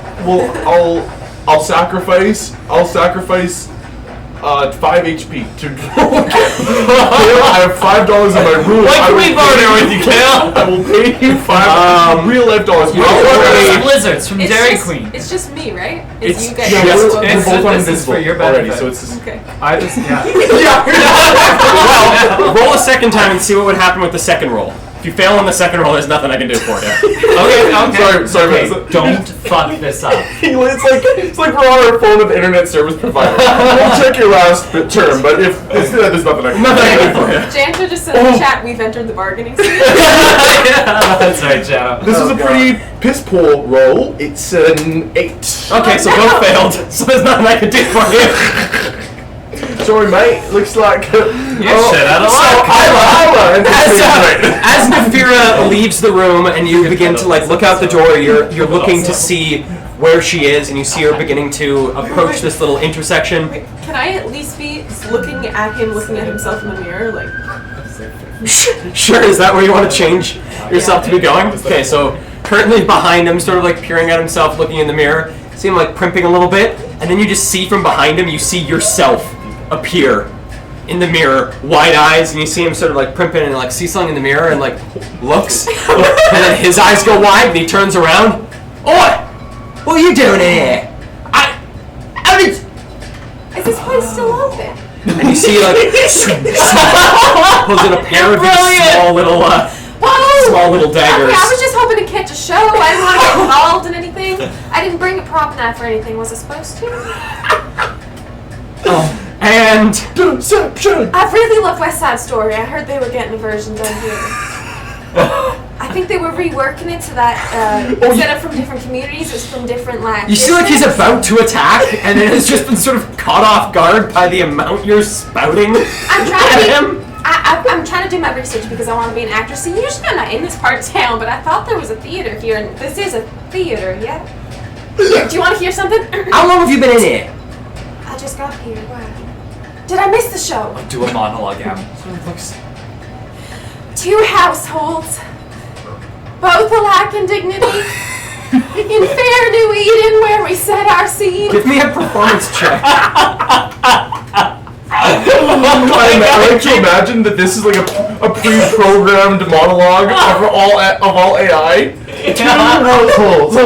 I'll sacrifice 5 HP to I have $5 in my room. What can we barter with you, Kale? I will pay you 5 real life dollars. Blizzards from Dairy Queen. It's just me, right? It's you guys. just- we're It's- both on this is for invisible your already, benefit. so it's just Okay. I just Well, roll a second time and see what would happen with the second roll. If you fail on the second roll, there's nothing I can do for you. Okay. Sorry. Okay, don't fuck this up. It's like we're on our phone with the internet service provider. We'll check your last term, but if there's nothing I can do for you. Janta just said in the chat we've entered the bargaining stage. That's right, Shadow. This is a pretty piss poor roll. It's an 8. Okay, so both failed, so there's nothing I can do for you. Sorry, mate. Looks like Shit out of luck. As Nefira leaves the room and you begin to like look out the door, you're looking to see where she is, and you see her beginning to approach this little intersection. Wait, can I at least be looking at him, looking at himself in the mirror, like? Sure, is that where you want to change yourself to be going? Okay, so currently behind him, sort of like peering at himself, looking in the mirror, see him like primping a little bit, and then you just see from behind him, you see yourself appear in the mirror, wide eyes, and you see him sort of like primping and like see something in the mirror and like looks, and then his eyes go wide and he turns around. Oi! What are you doing here? How did... Is this place still open? And you see like pulls in a pair of these small little daggers. Okay, I was just hoping to catch a show. I didn't want to get involved in anything. I didn't bring a prop knife or anything. Was I supposed to? And I've really loved West Side Story. I heard they were getting a version done here. I think they were reworking it so that instead of from different communities, it's from different like. you see like he's about to attack, and then has just been sort of caught off guard by the amount you're spouting I'm trying at to be, him. I'm trying to do my research because I want to be an actress. See, usually I'm not in this part of town, but I thought there was a theater here, and this is a theater, yeah? Do you want to hear something? How long have you been in here? I just got here. Wow. Did I miss the show? Do a monologue, Am. 2 households, both alike in dignity, in fair New Eden where we set our scene. Give me a performance check. I like to imagine that this is like a pre-programmed monologue of all AI. 2 households.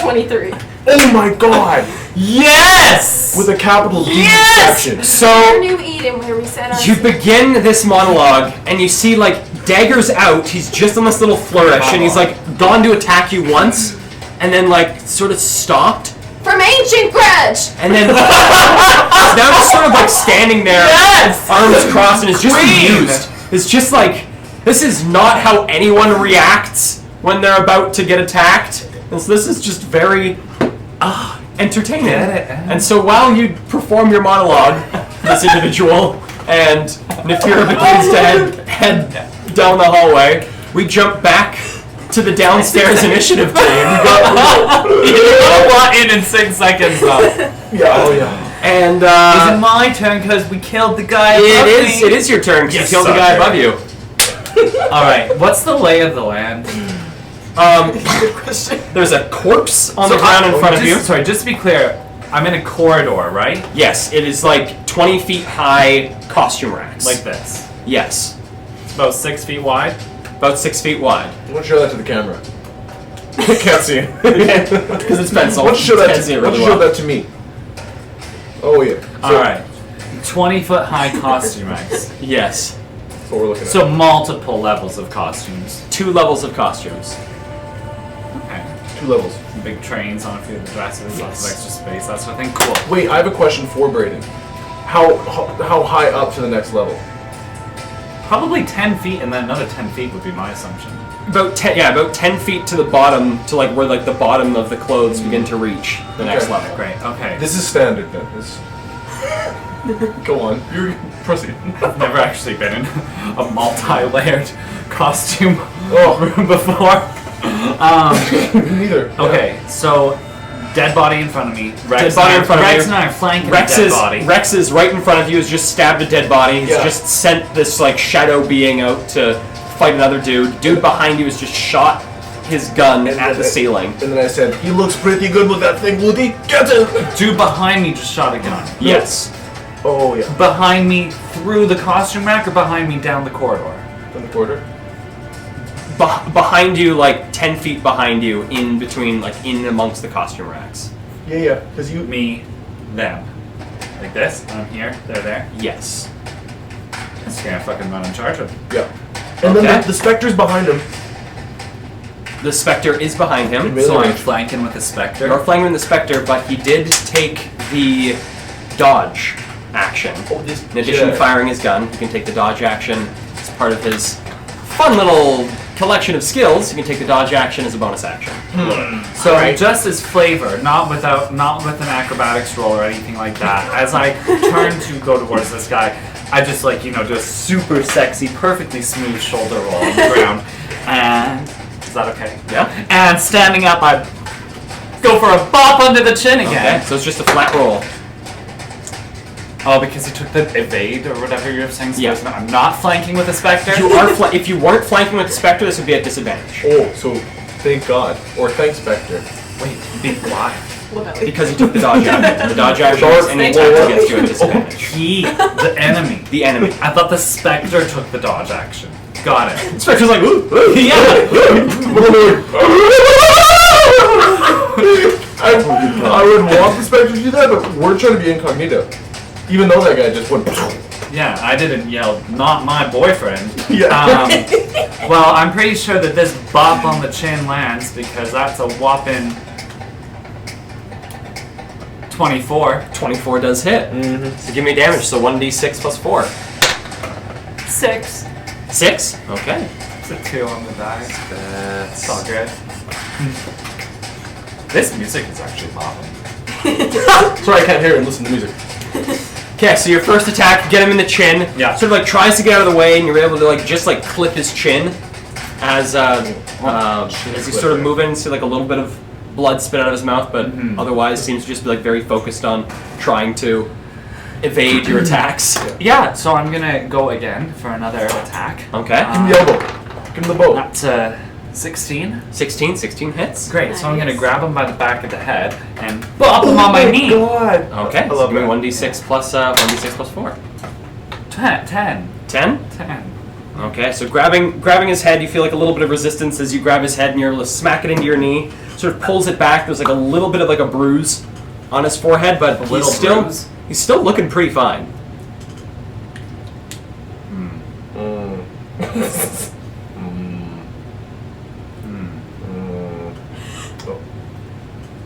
23. Oh my god! Yes! With a capital D Yes! deception. Our So new Eden where we set our you begin this monologue, and you see like daggers out. He's just on this little flourish, and he's like gone to attack you once, and then like sort of stopped, from ancient grudge. and then he's now just sort of like standing there, Yes! arms crossed, and is just Queen! amused. It's just like this is not how anyone reacts when they're about to get attacked. And so this is just very entertaining. Get it. And so while you perform your monologue, this individual and Nefira begins to head down the hallway, we jump back to the downstairs initiative team. You got a lot in 6 seconds though. Yeah, oh yeah. And Is it my turn because we killed the guy it is your turn because Yes, you killed the guy sucker. above you. Alright, what's the lay of the land? Good question. There's a corpse on the ground in front of you. Sorry, just to be clear, I'm in a corridor, right? Yes, it is like 20 feet high costume racks. Like this. Yes, It's about 6 feet wide. about 6 feet wide. Why don't you show that to the camera? I can't see it. Because it's pencil. Why don't you show that Can't see it to, why don't really you show well. that to me? Oh yeah. So, Alright. 20-foot high costume racks. Yes, That's what we're looking at. So multiple levels of costumes. 2 levels of costumes. Okay. 2 levels. Big trains on a few of the dresses, lots of Yes. extra space, that sort of thing. Cool. Wait, I have a question for Brayden. How high up to the next level? Probably 10 feet and then another 10 feet would be my assumption. About 10 feet to the bottom, to like where like the bottom of the clothes begin to reach the next Okay. level. Great, okay. This is standard then. This. Go on. You're proceed. I've never actually been in a multi-layered costume Oh. room before. Me neither. Okay, so dead body in front of me. Dead Rex body and in front of Rex you. and I are flanking Rex the dead is body. Rex is right in front of you. Has just stabbed a dead body. He's Yeah. just sent this like shadow being out to fight another dude. Dude behind you has just shot his gun at the ceiling. And then I said, he looks pretty good with that thing, Woody. Get him! Dude behind me just shot a gun. Yes. Oh yeah. Behind me through the costume rack or behind me down the corridor? From the quarter. Behind you, like 10 feet behind you, in between, like in amongst the costume racks. Yeah. Because you. Me, them. Like this, I'm here, they're there. Yes. Just gonna fucking run in charge of them. Yeah. And then Okay. the specter's behind him. The Spectre is behind him. Really? So I'm range. flanking with the Spectre. You're flanking the Spectre, but he did take the dodge action. Oh, this. In addition to firing his gun, he can take the dodge action as part of his fun little collection of skills. He can take the dodge action as a bonus action. So Alright. just as flavor, not with an acrobatics roll or anything like that. As I turn to go towards this guy, I just like do a super sexy, perfectly smooth shoulder roll on the ground. And is that okay? Yeah. And standing up, I go for a bop under the chin again. Okay, so it's just a flat roll. Oh, because he took the evade or whatever you're saying. So Yeah. I'm not flanking with the Spectre. You are if you weren't flanking with the Spectre, this would be at disadvantage. Oh, so thank God. Or thank Spectre. Wait, be why? Because he took the dodge action. The dodge action Dark is any Lord. attack against you at disadvantage. He, the enemy. The enemy. I thought the Spectre took the dodge action. Got it. Spectre's like, ooh, ooh. I would want the Spectre to do that, but we're trying to be incognito. Even though that guy just went. Yeah, I didn't yell, not my boyfriend. Yeah. Well, I'm pretty sure that this bop on the chin lands because that's a whopping 24. 24 does hit. So give me damage, so 1d6 plus 4. 6. 6? Okay. It's a 2 on the dice. That's It's all good. This music is actually popping. Sorry, I can't hear it and listen to music. Okay, so your first attack, you get him in the chin. Yeah. Sort of like tries to get out of the way, and you're able to like just like clip his chin as he's sort of moving. See like a little bit of blood spit out of his mouth, but otherwise seems to just be like very focused on trying to evade your attacks. Yeah, so I'm gonna go again for another attack. Okay. Give him the elbow. Give him the bow. That's 16. 16 hits. Great, so I'm gonna grab him by the back of the head and bop him on my knee. God. Okay. I So love give me that. 1d6 plus 1d6 plus 4. 10. 10. Okay, so grabbing his head, you feel like a little bit of resistance as you grab his head and you're able to smack it into your knee. Sort of pulls it back. There's like a little bit of like a bruise on his forehead, but little bruise. he's still looking pretty fine.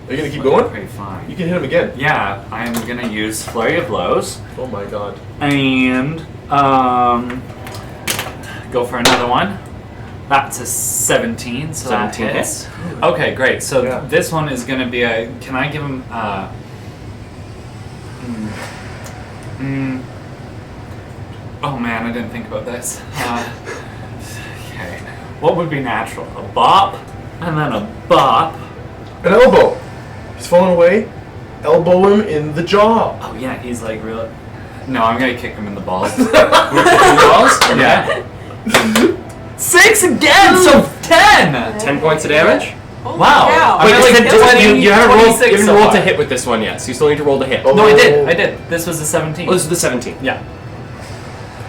Are you gonna keep going? Pretty fine. You can hit him again. Yeah, I'm gonna use Flurry of Blows Oh my god. and go for another one. That's a 17, so 17 that hits. Okay, great. So Yeah. this one is gonna be a. Can I give him? Oh man, I didn't think about this. Okay, what would be natural? A bop, and then a bop. An elbow. He's falling away. Elbow him in the jaw. Oh yeah, he's like real. No, I'm gonna kick him in the balls. Balls? Yeah. 6 again, so 10. 10 points of damage. Holy Wow. cow. I Wait, mean, like, you haven't rolled, 26 you haven't so rolled to far. hit with this one yet, so you still need to roll to hit. Oh. No, I did. This was a 17. Oh, this is the 17. Yeah.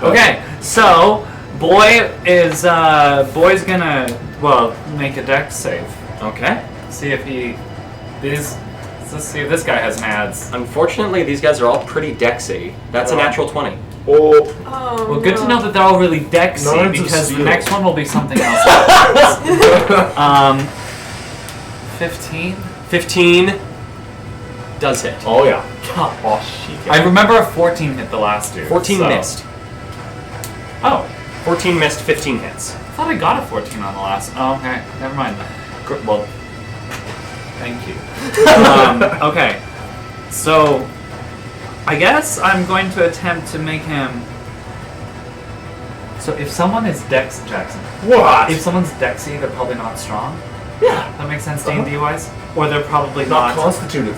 Okay, so boy's gonna make a dex save. Okay. See if he let's see if this guy has nads. Unfortunately, these guys are all pretty dexy. That's a natural 20. Oh. Oh, Well, good to know no. that they're all really dexy Nards of because the steel. next one will be something else. 15. 15 does hit. Oh yeah. God. Oh shit. I remember a 14 hit the last dude. 14 so- missed. Oh, 14 missed, 15 hits. I thought I got a 14 on the last. Oh, okay, never mind. Well, thank you. Okay, so I guess I'm going to attempt to make him. So if someone is Jackson. What? If someone's Dexy, they're probably not strong. Yeah. That makes sense, D&D wise. Or they're probably Not not constitutive.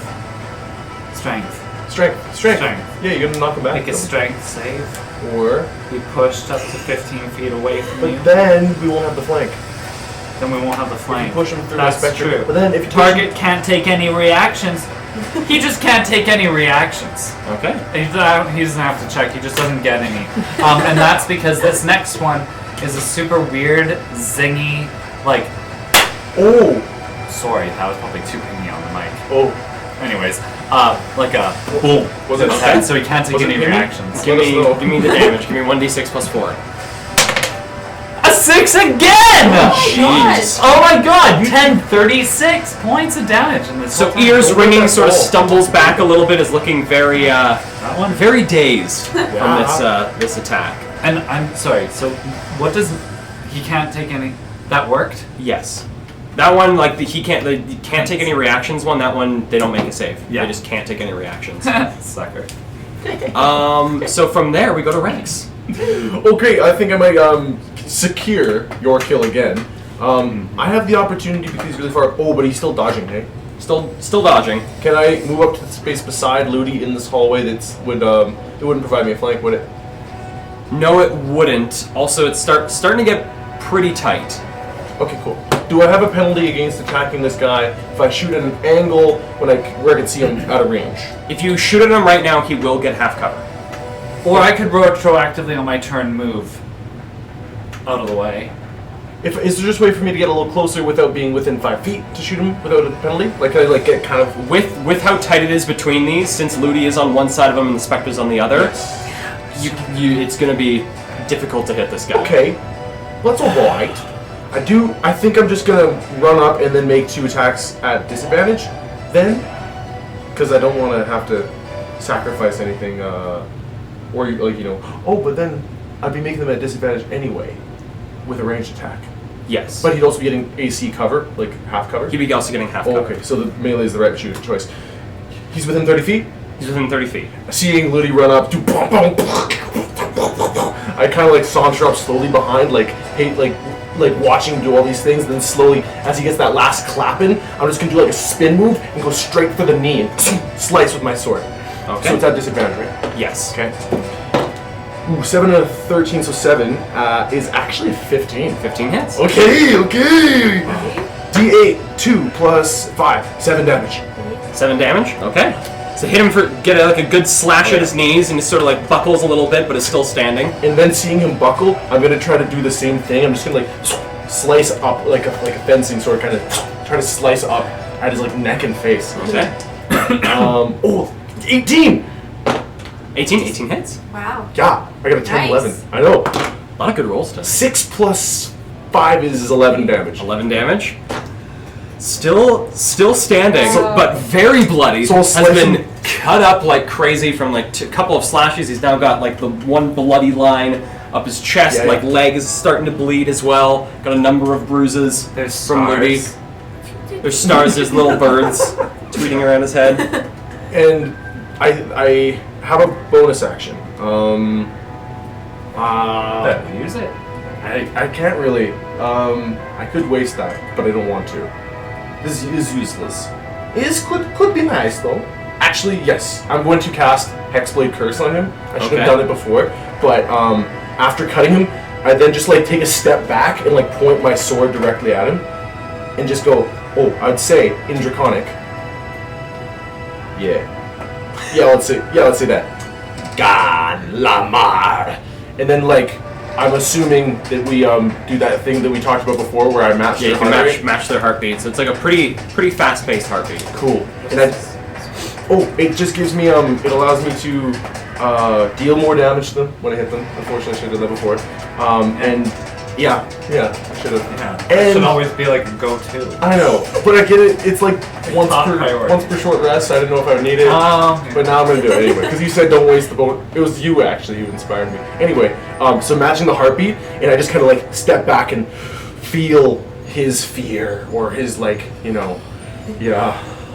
strength. Strength. Strength. Yeah, you're gonna knock him back. Make a strength save. Or. Be pushed up to 15 feet away from you. But then we won't have the flank. Then we won't have the If flank. you push him through That's the spectrum. true. But then if you push Target can't take any reactions. He just can't take any reactions. Okay. He doesn't have to check. He just doesn't get any. And that's because this next one is a super weird, zingy, like. Oh. Sorry, that was probably too pingy on the mic. Oh. Anyways, like a boom. Was to it his okay? head, so he can't take Was it any pingy? reactions. Give Let us know. me the damage. Give me 1d6 plus 4. A 6 again! Jeez. Oh my god! 36 points of damage in this. So whole time. ears Look at ringing, that sort of roll. stumbles back a little bit, is looking very, That one. very dazed from Yeah. this attack. And I'm sorry. So what does he can't take any? That worked. Yes. That one, like, he can't take any reactions one, that one, they don't make a save. Yeah. They just can't take any reactions. Sucker. So from there, we go to Rex. Okay, I think I might secure your kill again. I have the opportunity because he's really far. Oh, but he's still dodging, hey? Still dodging. Can I move up to the space beside Ludi in this hallway it wouldn't provide me a flank, would it? No, it wouldn't. Also, it's starting to get pretty tight. Okay, cool. Do I have a penalty against attacking this guy if I shoot at an angle where I can see him out of range? If you shoot at him right now, he will get half cover. Or I could retroactively on my turn move out of the way. Is there just a way for me to get a little closer without being within 5 feet to shoot him without a penalty? Like, can I get kind of... With how tight it is between these, since Ludi is on one side of him and the Spectre's on the other, it's going to be difficult to hit this guy. Okay, well, that's alright. I think I'm just gonna run up and then make 2 attacks at disadvantage, then, because I don't want to have to sacrifice anything, or like, oh, but then I'd be making them at disadvantage anyway, with a ranged attack. Yes. But he'd also be getting AC cover, like half cover. he'd be also getting half cover. Okay, so the melee is the right choice. He's within 30 feet. He's within 30 feet. Seeing Ludi run up, I kind of like saunter up slowly behind, like watching him do all these things, and then slowly, as he gets that last clap in, I'm just gonna do like a spin move and go straight for the knee and slice with my sword. Okay. So it's at disadvantage, right? Yes. Okay. Ooh, 7 and a 13, so 7 is actually 15. 15 hits. Okay. D8, 2 plus 5, 7 damage. 7 damage. Okay. So hit him get a good slash at his knees, and he sort of like buckles a little bit, but is still standing. And then seeing him buckle, I'm gonna try to do the same thing. I'm just gonna like slice up like a fencing sword, kind of try to slice up at his like neck and face. Okay. 18! 18 hits. Wow. Yeah, I got a 10, Nice. 11. I know. A lot of good rolls tonight. 6 plus 5 is 11 damage. 11 damage. Still standing, So- but very bloody. So has slicing- been cut up like crazy from like a couple of slashes. He's now got like the one bloody line up his chest. Yeah. Like leg is starting to bleed as well. Got a number of bruises There's from Moody. stars. There's stars. There's little birds tweeting around his head. And I have a bonus action. Use it. I can't really. I could waste that, but I don't want to. This is useless. Could be nice though. Actually, yes. I'm going to cast Hexblade Curse on him. I should Okay. have done it before, but after cutting him, I then just like take a step back and like point my sword directly at him, and just go. Oh, I'd say in Draconic. Yeah. Let's say that. God Lamar. And then like I'm assuming that we do that thing that we talked about before where I match Yeah, you their can heart rate. match their heartbeat. So it's like a pretty fast-paced heartbeat. Cool. And it just gives me it allows me to deal more damage to them when I hit them. Unfortunately, I should have done that before. And yeah, I should have. Yeah. That And should always be like a go-to. I know, but I get it. It's like once Top per priority. short rest. I didn't know if I would need it, but now I'm gonna do it anyway. Because you said don't waste the bone. It was you actually who inspired me. Anyway, so matching the heartbeat, and I just kind of like step back and feel his fear or his like a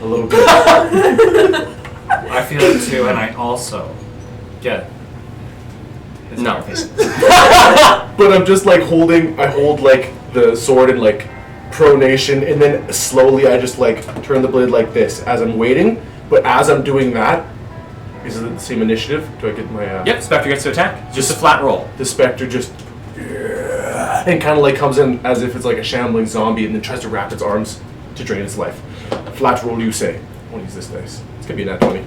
little bit. I feel it too, and I also get his No. heartbeat. But I'm just like I hold like the sword in like pronation, and then slowly I just like turn the blade like this as I'm waiting. But as I'm doing that, is it the same initiative? Do I get my Yep, Spectre gets to attack. Just a flat roll. the specter just and kind of like comes in as if it's like a shambling zombie, and then tries to wrap its arms to drain its life. Flat roll, you say? I want to use this dice. It's gonna be a nat 20.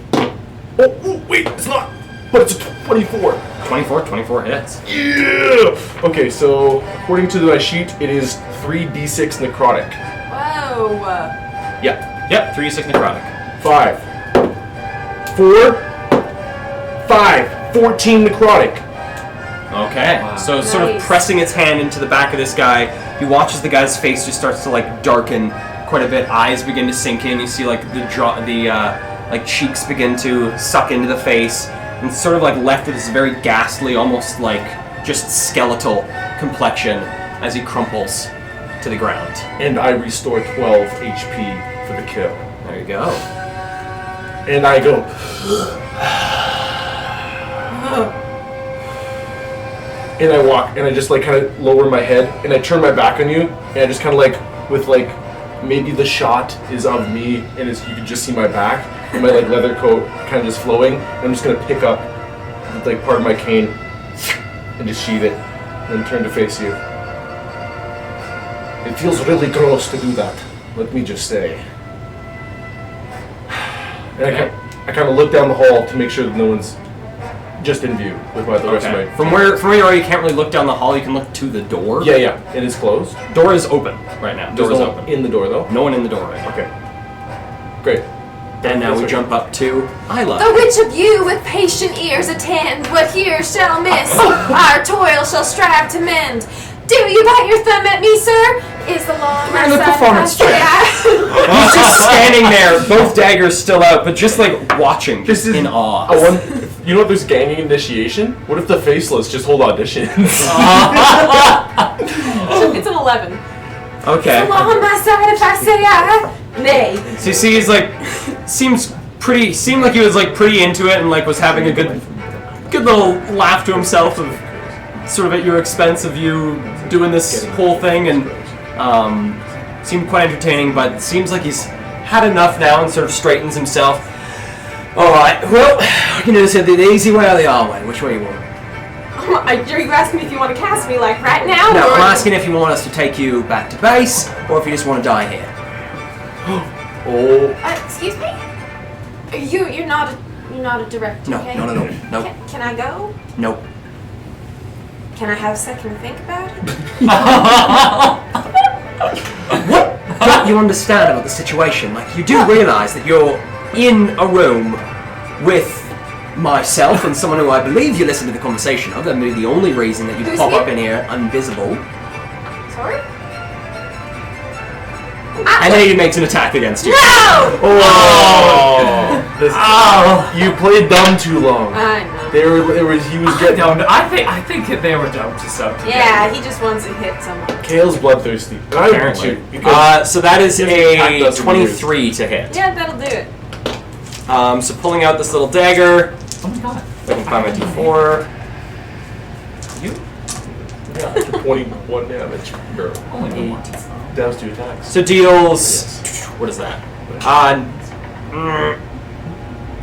Oh, wait, it's not. But it's a 24. 24 hits. Yeah. Okay, so according to my sheet, it is 3d6 necrotic. Whoa. Yep, 3d6 necrotic. 5, 4, 5, 14 necrotic. Okay, Wow. so sort of Nice. pressing its hand into the back of this guy, he watches the guy's face just starts to like darken quite a bit. Eyes begin to sink in. You see like the like cheeks begin to suck into the face, and it's sort of like left with this very ghastly, almost like just skeletal complexion as he crumples to the ground. And I restore 12 HP for the kill. There you go. And I go. And I walk, and I just like kind of lower my head, and I turn my back on you, and I just kind of like, with like, maybe the shot is of me, and you can just see my back, and my like leather coat kind of just flowing, and I'm just gonna pick up like part of my cane, and just sheath it, and then turn to face you. It feels really gross to do that, let me just say. And I kind of look down the hall to make sure that no one's just in view with the rest of Okay. my... From where you are, you can't really look down the hall. You can look to the door. Yeah, it is closed. Door is open right now. Door There's is no open. in the door though? No one in the door right now. Okay. Great. And now we jump up to Isla. The which of you with patient ears attend, what here shall miss, our toil shall strive to mend. Do you bite your thumb at me, sir? Is the law on my the side? performance I say He's just standing there, both daggers still out, but just like watching, just This is in awe. You know what? There's ganging initiation. What if the Faceless just hold auditions? It's an 11. Okay. The law on my side if I say I nay. So you see, he's like, seemed like he was like pretty into it and like was having a good little laugh to himself of sort of at your expense of you doing this whole thing, and seemed quite entertaining. But it seems like he's had enough now and sort of straightens himself. All right, well, I can either say the easy way or the hard way. Which way you want? Are you asking me if you want to cast me like right now? No, or I'm asking if you want us to take you back to base, or if you just want to die here. Oh. Excuse me? You're not a director, No, okay? no. Can I go? Nope. Can I have a second to think about it? What don't you understand about the situation? Like, you do realize that you're in a room with myself and someone who I believe you listen to the conversation of. That may be the only reason that you Who's pop here? up in here invisible. Sorry? And then he makes an attack against you. No! Oh! You played dumb too long. I know. He was getting. I think they were dumb to some. Yeah, he just wants to hit someone. Kale's bloodthirsty. And I would Apparently. too. Because So that is His attack a doesn't 23 to hit. Yeah, that'll do it. So pulling out this little dagger. Oh my god. I can find my d4. yeah, 21 damage. Girl. Only the one. Down 2 attacks. So deals. What is that?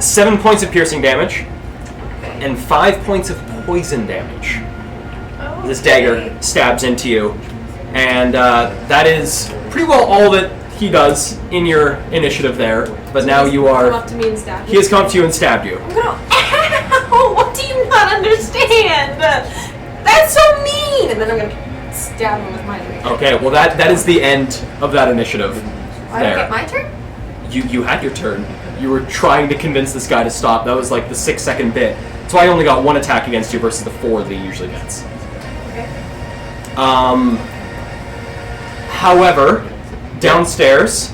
7 points of piercing damage and 5 points of poison damage. Oh, This dagger stabs into you, and that is pretty well all that he does in your initiative there. But now you Come are. up to me and stab He has come up to you and stabbed you. I'm gonna. Ow! What do you not understand? That's so mean! And then I'm gonna stab him with my dagger. Okay, well that is the end of that initiative. I don't get my turn? You had your turn. You were trying to convince this guy to stop. That was like the 6-second bit. That's why I only got 1 attack against you versus the 4 that he usually gets. Okay. However, downstairs,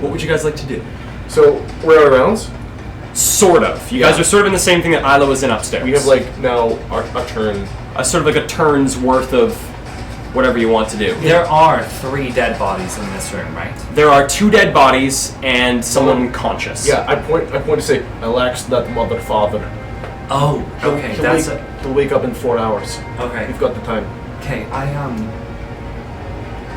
what would you guys like to do? So, we're out of rounds. Sort of. You guys are sort of in the same thing that Isla was in upstairs. We have, like, now a turn. sort of like a turn's worth of whatever you want to do. There are 3 dead bodies in this room, right? There are 2 dead bodies and someone conscious. Yeah, I point to say, Alex, that mother father. Oh, okay. He'll wake up in 4 hours. Okay. We've got the time. Okay,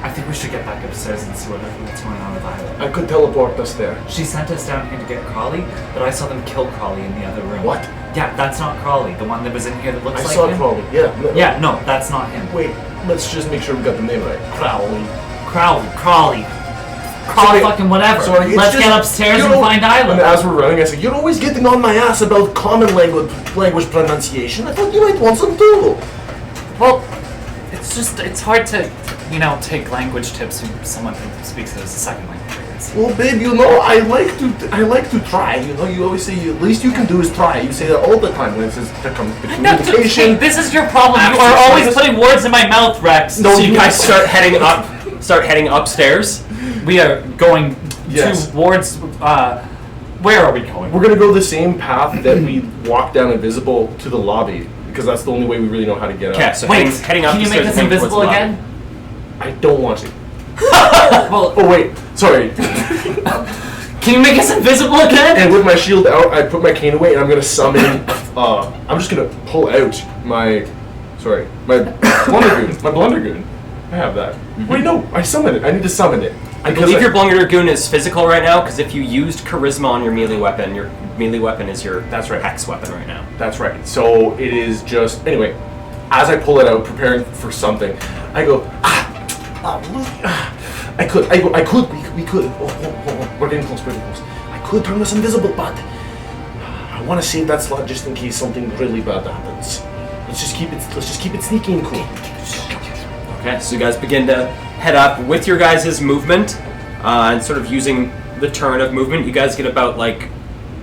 I think we should get back upstairs and see what's going on with Isla. I could teleport us there. She sent us down here to get Crawley, but I saw them kill Crawley in the other room. What? Yeah, that's not Crawley. The one that was in here that looks I like saw him. Crowley. Yeah. No. Yeah, no, that's not him. Wait, let's just make sure we got the name right. Crowley. Crawley, Sorry, fucking whatever. sorry, it's Let's just- get upstairs you and know- find And Isla. as we're running, I said, "You're always getting on my ass about common language pronunciation. I thought you might want some too." Well, it's hard to, take language tips from someone who speaks it as a second language. I guess. Well, babe, I like to try. You always say, "The least you can do is try." You say that all the time when it says to come to No, communication. this is your problem. You are Exercise. always putting words in my mouth, Rex. So you guys start heading upstairs. We are going Yes. towards. Where are we going? We're gonna go the same path that we walked down invisible to the lobby because that's the only way we really know how to get out. Okay, so Wait, heading up can you the make stairs us and heading towards invisible the lobby. again? I don't want to. Well, Oh wait, sorry. can you make us invisible again? And with my shield out, I put my cane away, and I'm gonna summon. I'm just gonna pull out my blundergoon. My blundergoon. I have that. Wait, no, I summoned it. I need to summon it. I believe your Blundergoon is physical right now, because if you used Charisma on your melee weapon is your That's right. hex weapon right now. That's right. So it is just anyway. As I pull it out, preparing for something, I go. We could. We're getting close. I could turn us invisible, but I want to save that slot just in case something really bad happens. Let's just keep it sneaky and cool. Okay, so you guys begin to head up with your guys' movement, and sort of using the turn of movement. You guys get about like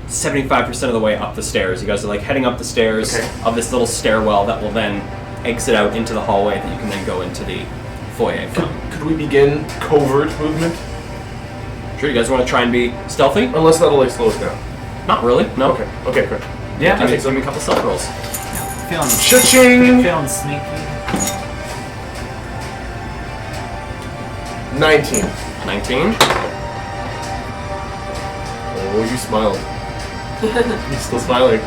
75% of the way up the stairs. You guys are like heading up the stairs of this little stairwell that will then exit out into the hallway that you can then go into the foyer from. Could we begin covert movement? Sure, you guys want to try and be stealthy? Unless that'll like slow us down. Not really, no. Okay, great. Yeah, Give me a couple stealth rolls. feeling Cha-ching! feeling sneaky. 19. 19. Oh, you smiled. You're still smiling.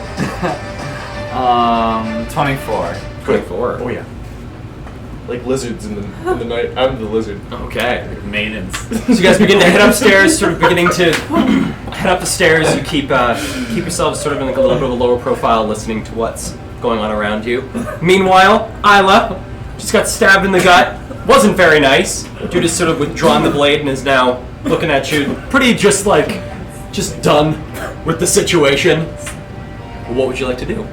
24. 24. Oh yeah. Like lizards in the night. I'm the lizard. Okay. Maidens. So you guys begin to head upstairs, sort of beginning to head up the stairs. You keep yourselves sort of in like a little bit of a lower profile, listening to what's going on around you. Meanwhile, Isla just got stabbed in the gut. Wasn't very nice. Dude has sort of withdrawn the blade and is now looking at you, pretty just done with the situation. What would you like to do?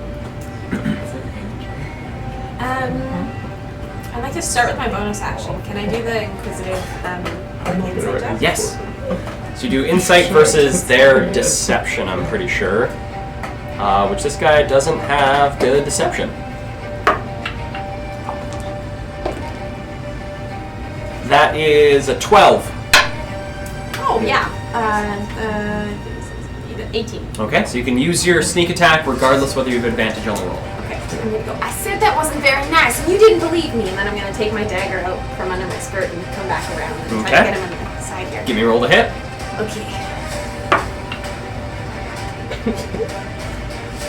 I'd like to start with my bonus action. Can I do the Inquisitive I'm not insight gonna check? Yes. So you do insight versus their deception, I'm pretty sure. Which this guy doesn't have good deception. That is a 12. Oh, yeah. 18. Okay, so you can use your sneak attack regardless whether you have advantage on the roll. Okay, I'm gonna go. I said that wasn't very nice, and you didn't believe me. And then I'm gonna take my dagger out from under my skirt and come back around and try to get him on the side here. Give me a roll to hit. Okay.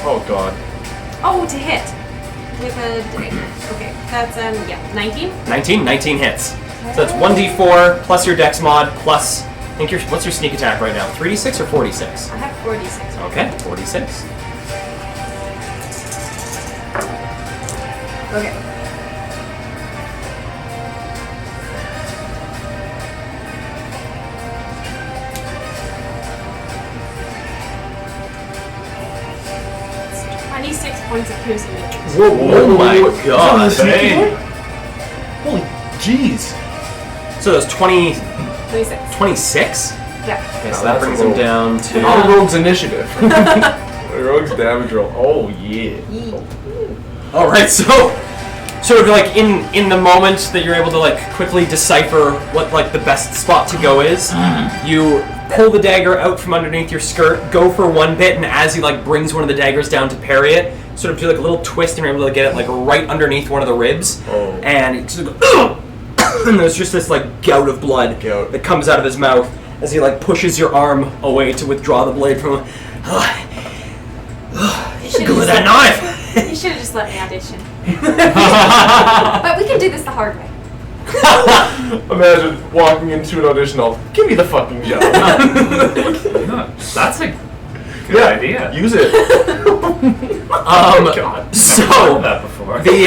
Oh god. Oh, to hit with a dagger. Okay, that's 19. 19 hits. So that's 1d4 plus your dex mod plus. I think what's your sneak attack right now? 3d6 or 46? I have 46. Okay, 46. Okay. It's 26 points of piercing damage. Oh my god. Hey. Holy jeez. So that's 26? 26. Yeah. Okay, so Now that brings him down to. Our rogue's initiative. Rogue's damage roll. Oh yeah. All right, so sort of like in the moment that you're able to like quickly decipher what like the best spot to go is, you pull the dagger out from underneath your skirt, go for one bit, and as he like brings one of the daggers down to parry it, sort of do like a little twist and you're able to get it like right underneath one of the ribs, and it sort of goes, and there's just this like gout of blood that comes out of his mouth as he like pushes your arm away to withdraw the blade from him. Go with that knife. You should have just let me audition. But we can do this the hard way. Imagine walking into an audition hall. Give me the fucking job. That's a good idea. Use it. God. So I've heard that before. the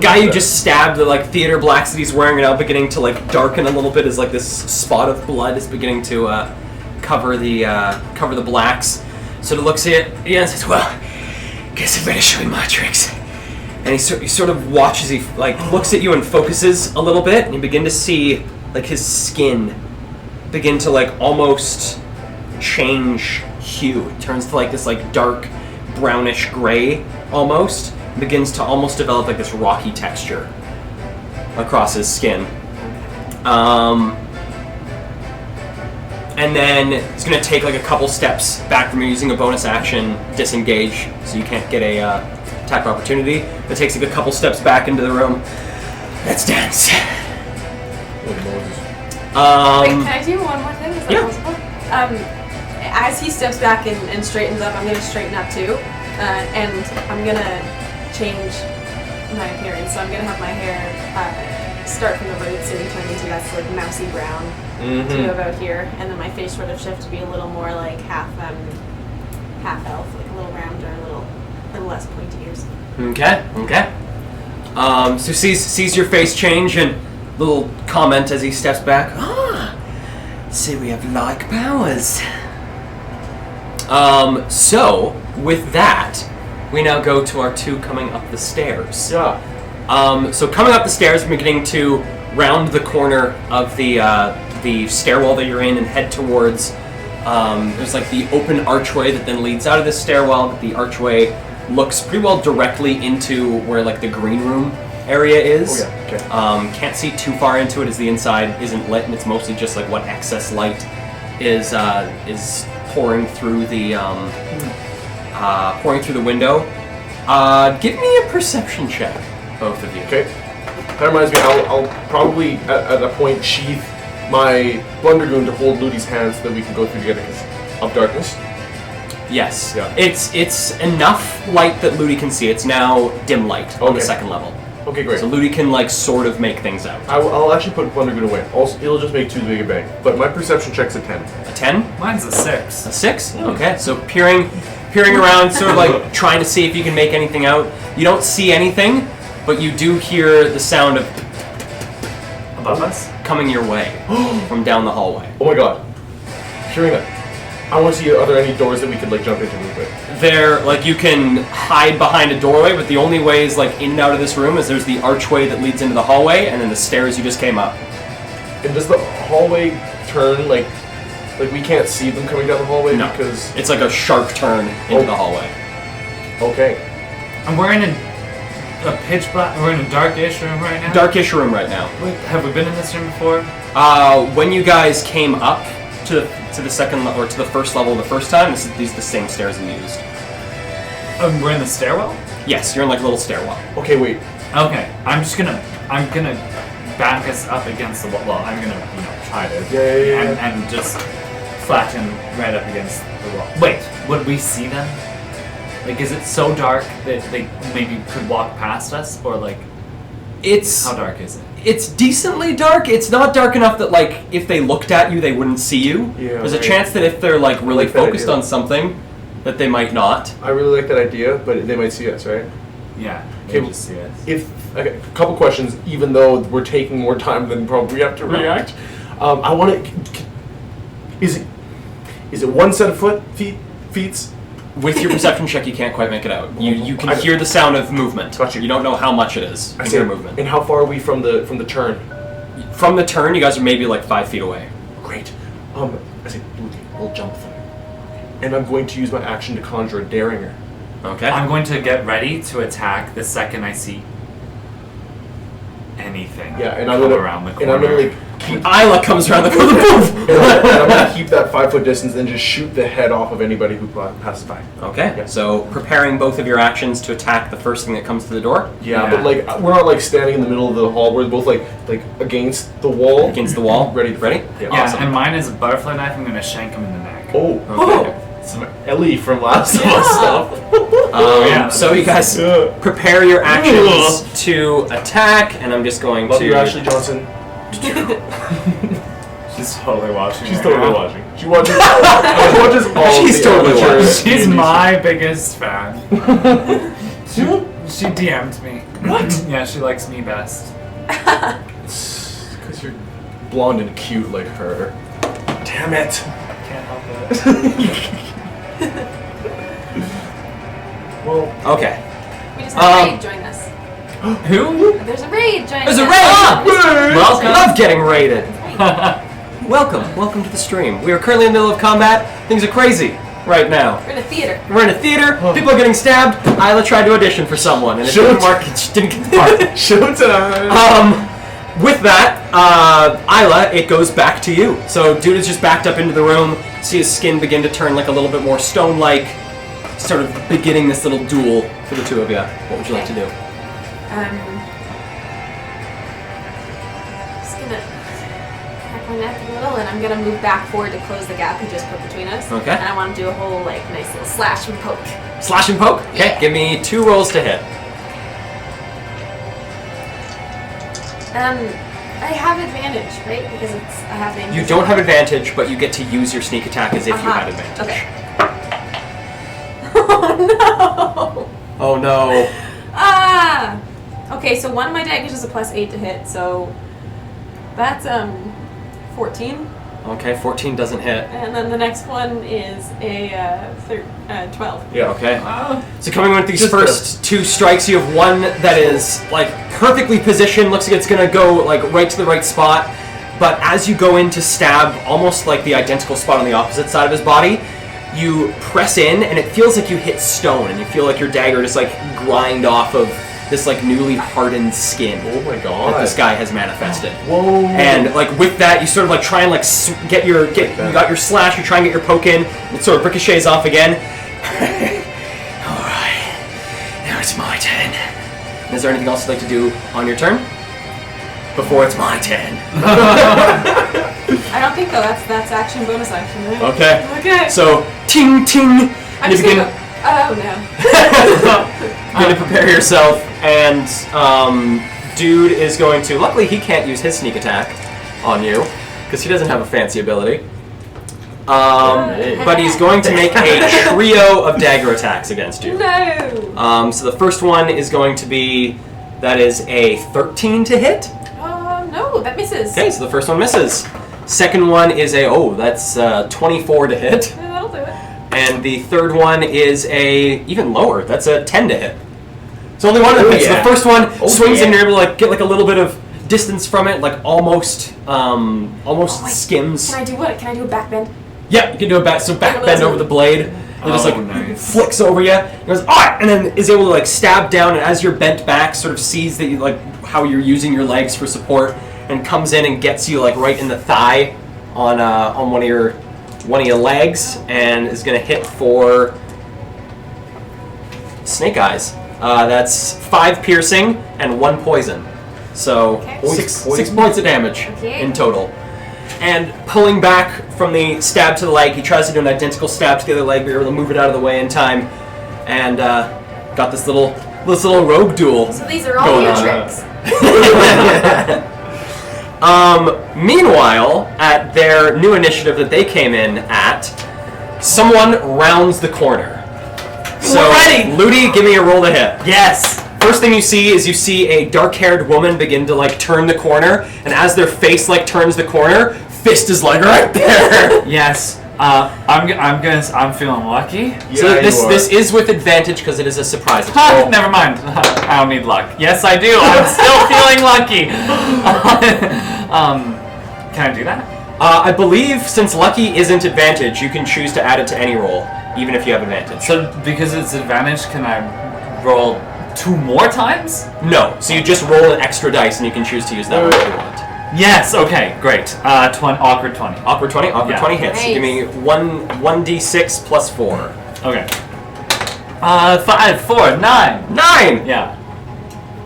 guy you just stabbed, the like theater blacks that he's wearing are now beginning to like darken a little bit as like this spot of blood is beginning to cover the blacks. So he looks at it and says, "Well, guess I better show you my tricks." And he sort of watches, he like looks at you and focuses a little bit, and you begin to see like his skin begin to like almost change hue. It turns to like this like dark brownish gray almost, and begins to almost develop like this rocky texture across his skin. And then he's going to take like a couple steps back from you using a bonus action, disengage, so you can't get a attack of opportunity. It takes like a couple steps back into the room. Let's dance. Wait, can I do one more thing? Is that possible? As he steps back and straightens up, I'm going to straighten up too. And I'm going to change my appearance. So I'm going to have my hair start from the roots and turn into that sort of mousy brown to about here. And then my face sort of shift to be a little more like half elf, like a little rounder, a little less pointy ears. Okay. So sees your face change and little comment as he steps back. See, we have like powers. So with that, we now go to our two coming up the stairs. Yeah. So coming up the stairs, we're beginning to round the corner of the stairwell that you're in and head towards. There's like the open archway that then leads out of this stairwell. The archway looks pretty well directly into where like the green room area is. Oh yeah. Okay. Can't see too far into it as the inside isn't lit, and it's mostly just like what excess light is pouring through the window. Give me a perception check, both of you. Okay. That reminds me, I'll probably at a point sheath my Blundergoon to hold Ludi's hands so that we can go through together because of darkness. Yes. Yeah. It's enough light that Ludi can see. It's now dim light on the second level. Okay, great. So Ludi can like sort of make things out. I'll actually put Blundergoon away. Also, it'll just make too big a bang. But my perception check's a 10. A 10? Mine's a 6. A 6? Okay. So peering around, sort of like trying to see if you can make anything out. You don't see anything, but you do hear the sound of Above us? coming your way from down the hallway. Oh my god. Hearing that. I want to see, are there any doors that we could like jump into real quick? There, like you can hide behind a doorway, but the only ways like in and out of this room is there's the archway that leads into the hallway, and then the stairs you just came up. And does the hallway turn like we can't see them coming down the hallway No. because It's like a sharp turn into the hallway. okay. And we're in a pitch black. We're in a darkish room right now. Darkish room right now. Wait, have we been in this room before? When you guys came up to the second or to the first level the first time, these are the same stairs we used. We're in the stairwell. Yes, you're in like a little stairwell. Okay, wait. Okay, I'm gonna back us up against the wall. Well, I'm gonna try to Yeah. and just flatten right up against the wall. Wait, would we see them? Like, is it so dark that they maybe could walk past us, or like, It's how dark is it? It's decently dark. It's not dark enough that like if they looked at you, they wouldn't see you. Yeah, There's a right. chance that if they're like really like that focused idea. on something, that they might not. I really like that idea, but they might see us, right? Yeah, Okay, they just see us. Okay, a couple questions. Even though we're taking more time than probably we have to react, I want to. Is it one set of feet? With your perception check, you can't quite make it out. You can I- hear the sound of movement. Gotcha. You don't know how much it is. I You see. hear movement. And how far are we from the turn? From the turn, you guys are maybe like 5 feet away. Great. I say, we'll jump them. And I'm going to use my action to conjure a Derringer. Okay. I'm going to get ready to attack the second I see anything. Yeah, and come I'm gonna around the and corner. I'm gonna like keep Isla comes around the corner. Poof! and I'm gonna keep that 5 foot distance and just shoot the head off of anybody who passes by. Okay. Yeah. So preparing both of your actions to attack the first thing that comes to the door. Yeah, Yeah. but like we're not like standing in the middle of the hall. We're both like against the wall. Against the wall. Ready? Ready? Yeah. Yeah, Awesome. and mine is a butterfly knife. I'm gonna shank him in the neck. Oh. Okay. Some Ellie from Last of Us stuff. Yeah. So you guys Yeah. prepare your actions to attack, and I'm just going Love to. you, Ashley Johnson. She's totally watching. She's right totally now. watching. She watches. She watches all. She's the totally amateur watching. She's TV my biggest fan. She DM'd me. What? Yeah, she likes me best. shows. Because you're blonde and cute like her. Damn it. Can't help it. Well, Okay. We just had a raid join us. Who? There's a raid joining There's a us. raid! Oh, Well, I love getting raided. Right. Welcome to the stream. We are currently in the middle of combat. Things are crazy right now. We're in a theater. We're in a theater. People are getting stabbed. Isla tried to audition for someone, and it didn't work. She didn't get the part. showtime. With that, Isla, it goes back to you. So dude is just backed up into the room. See his skin begin to turn like a little bit more stone-like. Sort of beginning this little duel for the two of you. What would you like to do? Just gonna crack my neck a little, and I'm gonna move back forward to close the gap he just put between us. Okay. And I want to do a whole like nice little slash and poke. Slash and poke. Okay, Yeah. give me 2 rolls to hit. I have advantage, right? Because I have the. You don't have advantage, but you get to use your sneak attack as if you Uh-huh. had advantage. Okay. Oh no! Oh no. Ah! Okay, so one of my daggers is a +8 to hit, so that's 14, Okay, 14 doesn't hit. and then the next one is a 12. Yeah. Okay. Oh. So coming with these Just first 2 strikes, you have one that is like perfectly positioned, looks like it's gonna go like right to the right spot, but as you go in to stab almost like the identical spot on the opposite side of his body, you press in and it feels like you hit stone, and you feel like your dagger just like grind off of this like newly hardened skin Oh my that god. this guy has manifested. Whoa. And like with that, you sort of like try and like get you got your slash, you try and get your poke in, it sort of ricochets off again. Alright, now it's my turn. Is there anything else you'd like to do on your turn? Before it's my turn. I don't think though. That's action bonus action, right? Okay. Okay. So ting ting, I'm and you just begin, gonna go. Oh no. begin to prepare yourself, and dude is going to. Luckily, he can't use his sneak attack on you because he doesn't have a fancy ability. But he's going to make a trio of dagger attacks against you. No. So the first one is going to be, that is a 13 to hit. No, that misses. Okay, so the first one misses. Second one is that's 24 to hit. Yeah, that'll do it. And the third one is a even lower. That's a 10 to hit. So only one of them hits. yeah. The first one Oh, swings yeah. and you're able to like get like a little bit of distance from it, like almost skims. Can I do what? Can I do a back bend? Yeah, you can do a back bend over the blade. It just like nice. flicks over you. It goes and then is able to like stab down, and as you're bent back, sort of sees that you like how you're using your legs for support, and comes in and gets you like right in the thigh on one of your legs, and is gonna hit for Snake Eyes. That's 5 piercing and 1 poison. So Okay. 6 points of damage Okay. in total. And pulling back from the stab to the leg, he tries to do an identical stab to the other leg, but you're able to move it out of the way in time, and got this little rogue duel. So these are all Going your on. tricks. Meanwhile, at their new initiative that they came in at, someone rounds the corner. So, Ready. Ludi, give me a roll to hit. Yes. First thing you see is a dark-haired woman begin to like turn the corner, and as their face like turns the corner, fist is like right there. Yes. I'm feeling lucky. So Yeah, you are. this is with advantage because it is a surprise attack. Ha, never mind. I don't need luck. Yes, I do. I'm still feeling lucky. Can I do that? I believe since lucky isn't advantage, you can choose to add it to any roll, even if you have advantage. So because it's advantage, can I roll 2 more times? No, so you just roll an extra dice and you can choose to use that one if you want. Yes. Okay. Great. Awkward 20. Awkward 20? Awkward Yeah. 20 hits. Nice. So give me 1d6 plus 4. Okay. 5, 4, 9. 9! Yeah.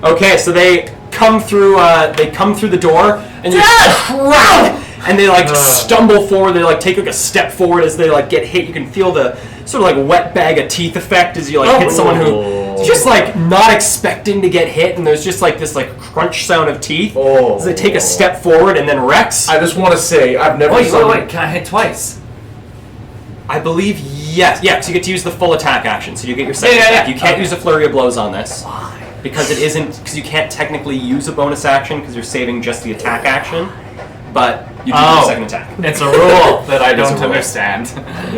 Okay, so they come through the door and you crack! And they like stumble forward, they like take like a step forward as they like get hit. You can feel the sort of like wet bag of teeth effect as you like hit someone who's just like not expecting to get hit, and there's just like this like crunch sound of teeth as they take a step forward, and then Rex, I just want to say, I've never Wait. summoned... Can I hit twice? I believe yes, so you get to use the full attack action, so you get your second Yeah. attack. You can't Okay. use a flurry of blows on this. Why? Because you can't technically use a bonus action because you're saving just the attack action, but you do get the second attack. It's a rule that I It is a don't rule. understand,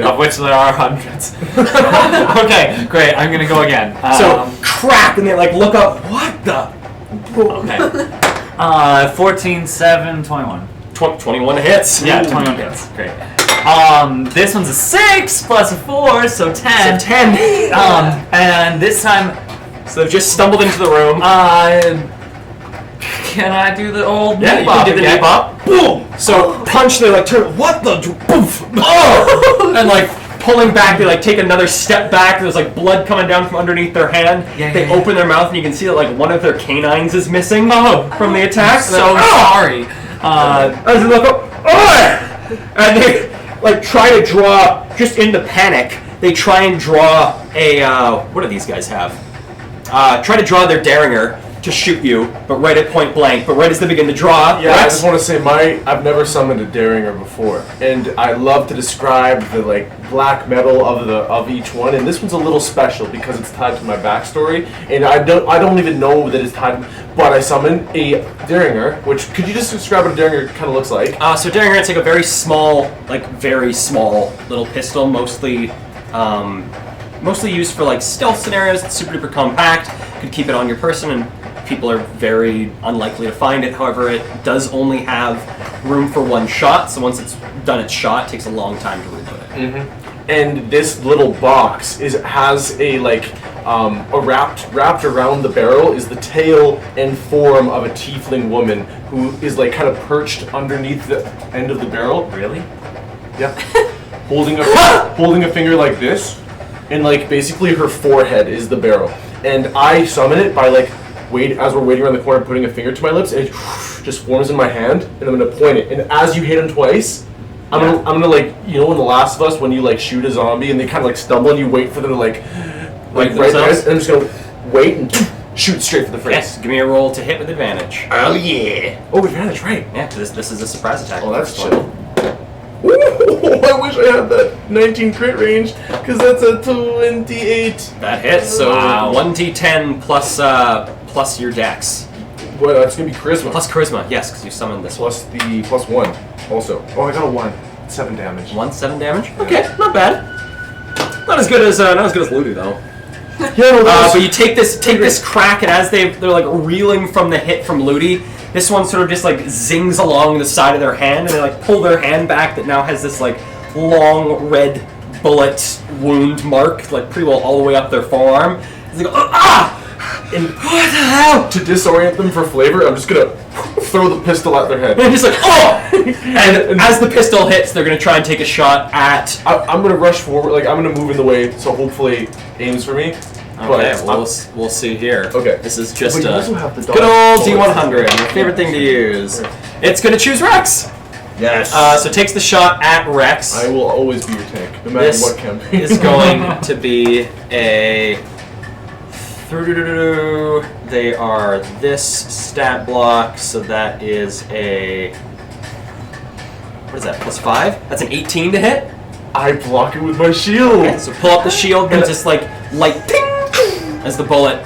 of which there are hundreds. Okay, great. I'm gonna go again. So crack, and they like look up. What the? Okay. 14, 7, 21. 21 hits. Yeah, 21 hits. Great. This one's a 6 plus a 4, so 10. So 10. And this time, So they've just stumbled into the room. can I do the old Yeah, you can do the knee bop. Boom! So punch, they like turn. What the? Poof! Oh! And like pulling back, they like take another step back. There's like blood coming down from underneath their hand. They open their mouth and you can see that like one of their canines is missing from the attack. So sorry. As they look up, and they like try to draw, just in the panic, they try and draw a, what do these guys have? Try to draw their Derringer to shoot you, but right at point blank, but right as they begin to draw, Yeah, I just want to say I've never summoned a Derringer before, and I love to describe the like black metal of each one, and this one's a little special because it's tied to my backstory, and I don't even know that it's tied, but I summoned a Derringer, which could you just describe what a Derringer kind of looks like? So Derringer, it's like a very small little pistol, mostly used for like stealth scenarios. It's super duper compact. You could keep it on your person, and people are very unlikely to find it. However, it does only have room for 1 shot, so once it's done its shot, it takes a long time to reload it. Mm-hmm. And this little box has a like wrapped around the barrel is the tail and form of a tiefling woman who is like kind of perched underneath the end of the barrel. Really? Yeah. holding a finger like this, and like basically her forehead is the barrel. And I summon it by like as we're waiting around the corner, putting a finger to my lips, and it just forms in my hand, and I'm gonna point it. And as you hit him twice, I'm gonna like, you know in The Last of Us when you like shoot a zombie and they kind of like stumble and you wait for them to like right there, and I'm just gonna wait and shoot straight for the face. Yes, give me a roll to hit with advantage. Oh yeah. Oh, advantage, right? Yeah, this is a surprise attack. Oh, that's chill. Ooh, I wish I had that 19 crit range, because that's a 28. That hits. So Wow. 1d10 plus your dex. Well, that's gonna be charisma. Plus charisma, yes, because you summoned this one. Plus the plus 1 also. Oh, I got a 1. 7 damage. 7 damage? Okay, not bad. Not as good as Ludi though. Yeah, no, But you take this crack, and as they're like reeling from the hit from Ludi, This one sort of just like zings along the side of their hand, and they like pull their hand back that now has this like long red bullet wound mark, like pretty well all the way up their forearm. And they go, ah! And what the hell? To disorient them for flavor, I'm just gonna throw the pistol at their head. And just like, oh! And as the pistol hits, they're gonna try and take a shot at. I'm gonna rush forward, like I'm gonna move in the way, so hopefully aims for me. Okay, we'll see here. Okay. This is just But you a also have the good old D100, my favorite thing to use. It's gonna choose Rex. Yes. So it takes the shot at Rex. I will always be your tank, no matter This what campaign. is going to be a. They are this stat block, so that is a. What is that? +5? That's an 18 to hit. I block it with my shield. Okay, so pull up the shield and just like light ping as the bullet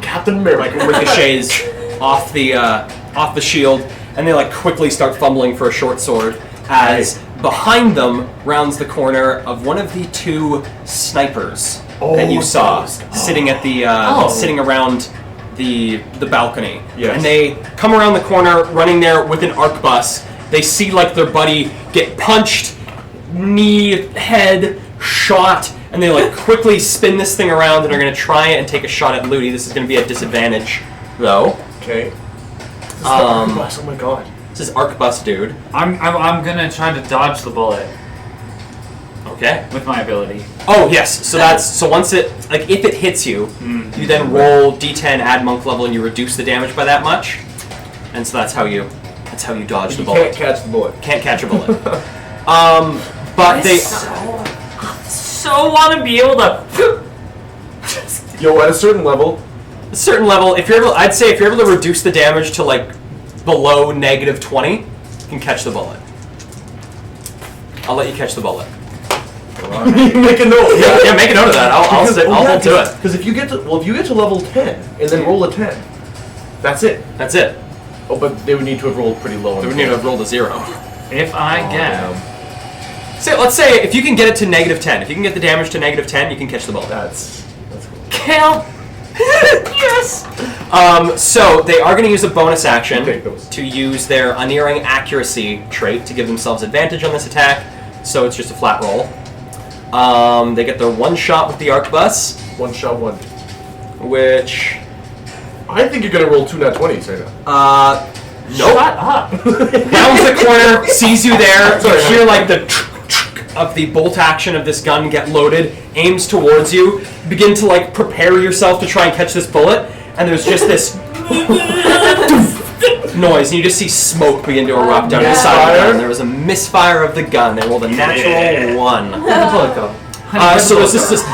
Captain America like ricochets off the shield, and they like quickly start fumbling for a short sword as behind them rounds the corner of one of the two snipers that you saw sitting at the sitting around the balcony. Yes. And they come around the corner running there with an arquebus. They see like their buddy get punched, knee, head, shot, and they like quickly spin this thing around and are going to try it and take a shot at Ludi. This is going to be a disadvantage, though. Okay. Oh my god. This is arquebus, dude. I'm gonna try to dodge the bullet Okay. with my ability. Oh yes. So once it like if it hits you, you then roll D10, add monk level, and you reduce the damage by that much. And so that's how you dodge the You bullet. can't catch the bullet. Can't catch a bullet. But they. So want to be able to. Yo, at a certain level, A certain level, if you're able, I'd say if you're able to reduce the damage to like below -20, you can catch the bullet. I'll let you catch the bullet. make a note. Yeah, make a note of that. I'll hold to it. Because if you get to level 10 and then roll a 10, that's it. That's it. Oh, but they would need to have rolled pretty low. They would need to have rolled a 0. If I get. Let's say if you can get it to -10, if you can get the damage to -10, you can catch the bullet. That's cool. Kill! Yes! So they are going to use a bonus action Take those. to use their unerring accuracy trait to give themselves advantage on this attack. So it's just a flat roll. They get their one shot with the arquebus, One shot, one. which I think you're gonna roll 2 nat 20s right now. nope. Shut up! Rounds the corner, sees you there. Sorry, You hear like the of the bolt action of this gun get loaded, aims towards you, begin to like prepare yourself to try and catch this bullet, and there's just this noise, and you just see smoke begin to erupt out of the side of the gun. There was a misfire of the gun. They rolled a natural 1. So there's this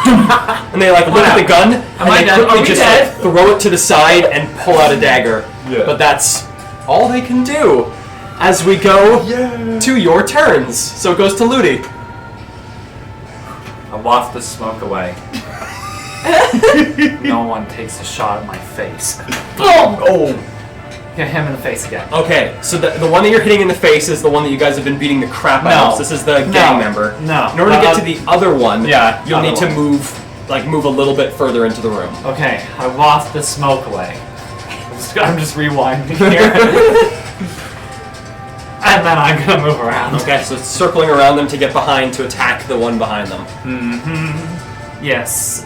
and they like look at the gun and they quickly just like, throw it to the side and pull out a dagger. Yeah. But that's all they can do as we go to your turns. So it goes to Ludi. I waft the smoke away. No one takes a shot at my face. Oh! Hit him in the face again. Okay, so the one that you're hitting in the face is the one that you guys have been beating the crap out of. So this is the gang member. No. In order to get to the other one, Yeah, you'll other need to one. move a little bit further into the room. Okay, I waft the smoke away. I'm just rewinding here. And then I'm gonna move around. Okay, so it's circling around them to get behind to attack the one behind them. Yes.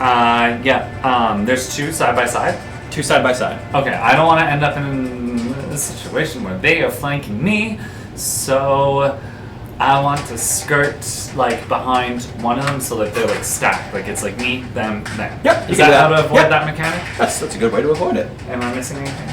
There's 2 side by side. 2 side by side. Okay, I don't want to end up in a situation where they are flanking me, so I want to skirt like behind one of them so that they're like stacked, like it's like me, them, them. Yep, you Is can that do how to avoid Yep. that mechanic? That's a good way to avoid it. Am I missing anything?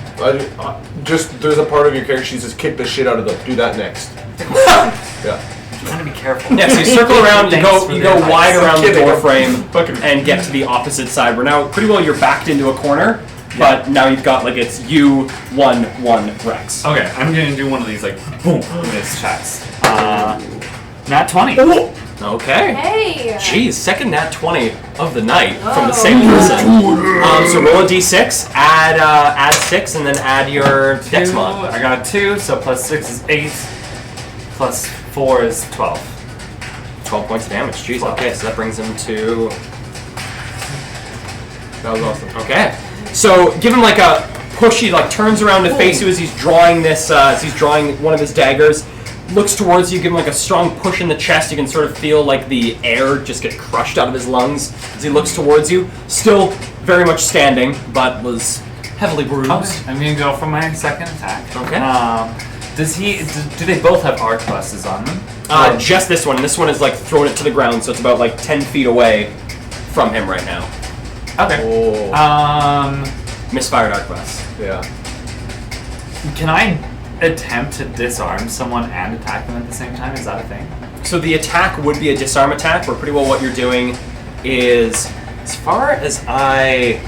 Just there's a part of your character she says kick the shit out of them. Do that next. Yeah. I'm trying to be careful. Yeah, so you circle around, you Thanks for go the advice. wide around the Kidding. door frame Fucking- and get to the opposite side. Where now pretty well you're backed into a corner, but now you've got like it's you, 1, Rex. Okay, I'm gonna do one of these like boom in his chest. Nat 20. Okay. Hey! Jeez, second nat 20 of the night from the same person. So roll a d6, add 6, and then add your dex 2, mod. I got 2, so plus 6 is 8, plus 4 is 12. 12 points of damage. Jeez. Okay, so that brings him to. That was awesome. Okay. So give him like a push. He like turns around to face you as he's drawing this. As he's drawing one of his daggers. Looks towards you, give him like a strong push in the chest. You can sort of feel like the air just get crushed out of his lungs as he looks towards you. Still very much standing, but was heavily bruised. Okay, I'm gonna go for my second attack. Okay. Do they both have arquebuses on them? Just this one. This one is like throwing it to the ground, so it's about like 10 feet away from him right now. Okay. Oh. Misfired arquebus. Yeah. Can I attempt to disarm someone and attack them at the same time? Is that a thing? So the attack would be a disarm attack, where pretty well what you're doing is, as far as I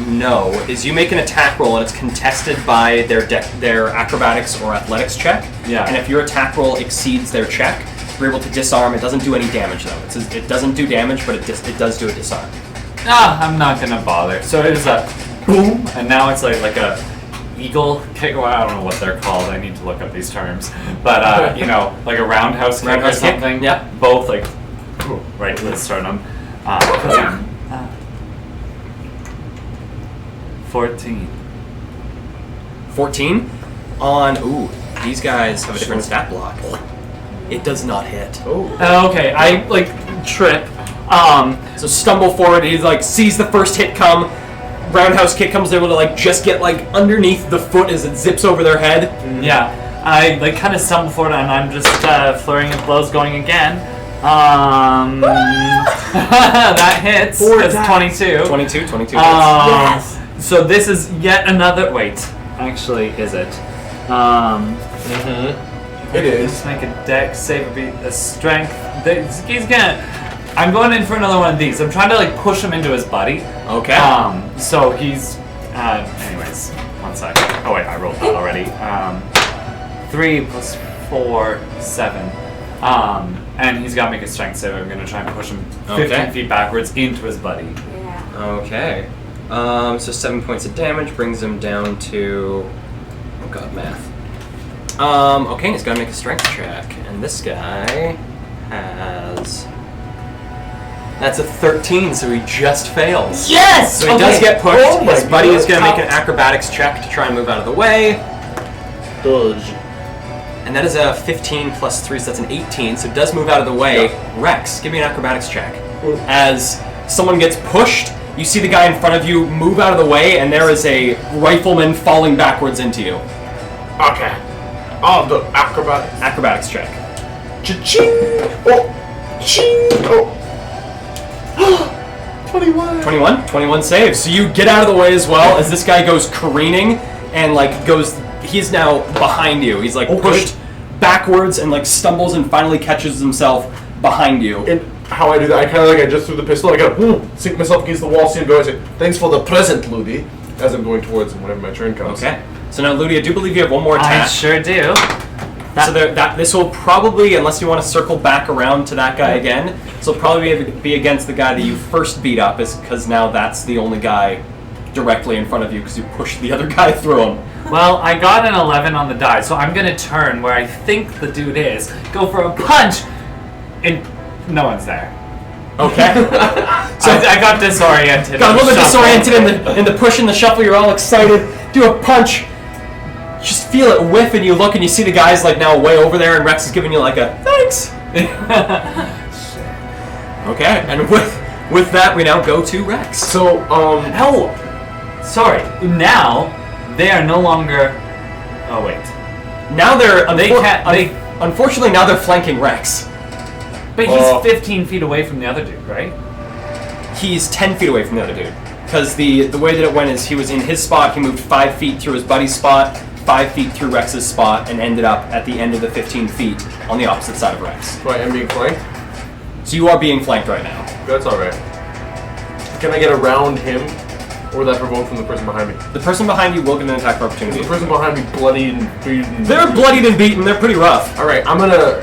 know, is you make an attack roll and it's contested by their acrobatics or athletics check. Yeah. And if your attack roll exceeds their check, you're able to disarm. It doesn't do any damage though. It doesn't do damage, but it does do a disarm. I'm not gonna bother. So it is a boom, and now it's like a eagle kick. Well, I don't know what they're called. I need to look up these terms. But like a roundhouse kick or Roundhouse kick, something. yeah. Both like right to the sternum. 14. 14 on. Ooh, these guys have a different stat block. It does not hit. Oh. Okay, I like trip. So stumble forward. He like sees the first hit come. Roundhouse kick comes able to like just get like underneath the foot as it zips over their head. Yeah, I like kind of stumble forward and I'm just flurrying of blows going again. That hits. It's 22. 22 hits. Yes. So this is yet another. Wait, actually, is it? It is. Just make a dex save, a strength. He's gonna. I'm going in for another one of these. I'm trying to like push him into his buddy. Okay. So he's. Anyways, 1 second. Oh wait, I rolled that already. 3 plus 4, 7. And he's got to make a strength save. I'm gonna try and push him 15 feet backwards into his buddy. Yeah. Okay. So 7 points of damage brings him down to. Oh god, math. Okay, he's got to make a strength check, and this guy has. That's a 13, so he just fails. Yes! So he does get pushed. Oh my His buddy is God. going to make an acrobatics check to try and move out of the way. Dodge. And that is a 15 plus 3, so that's an 18, so it does move out of the way. Yeah. Rex, give me an acrobatics check. As someone gets pushed, you see the guy in front of you move out of the way, and there is a rifleman falling backwards into you. Okay. Oh, the acrobatics. Acrobatics check. Cha-ching! Oh! Ching! Oh! 21! 21 saves. So you get out of the way as well as this guy goes careening and like goes. He's now behind you. He's like pushed backwards and like stumbles and finally catches himself behind you. And how I do that, I kind of like I just threw the pistol. I gotta sink myself against the wall, see him go. I say, "Thanks for the present, Ludi," as I'm going towards him whenever my turn comes. Okay. So now, Ludi, I do believe you have one more I attack. sure do. So this will probably, unless you want to circle back around to that guy again, this will probably be against the guy that you first beat up, is because now that's the only guy directly in front of you because you pushed the other guy through him. Well, I got an 11 on the die, so I'm gonna turn where I think the dude is, go for a punch, and no one's there. Okay. So I got disoriented. Got a little bit Shuffle. disoriented in the push and the shuffle. You're all excited. Do a punch. Just feel it whiff, and you look and you see the guy's like now way over there, and Rex is giving you like a thanks. Okay, and with that, we now go to Rex. So, Oh, sorry. Now they are no longer. Oh wait. Now They unfortunately, now they're flanking Rex. But he's 15 feet away from the other dude, right? He's 10 feet away from the other dude. Because the way that it went is he was in his spot, he moved 5 feet through his buddy's spot, 5 feet through Rex's spot, and ended up at the end of the 15 feet on the opposite side of Rex. so I am being flanked. So you are being flanked right now. That's all right. Can I get around him, or would that provoke from the person behind me? The person behind you will get an attack of Is opportunity. the person behind me bloodied and beaten? They're bloodied and beaten, they're pretty rough. All right, I'm gonna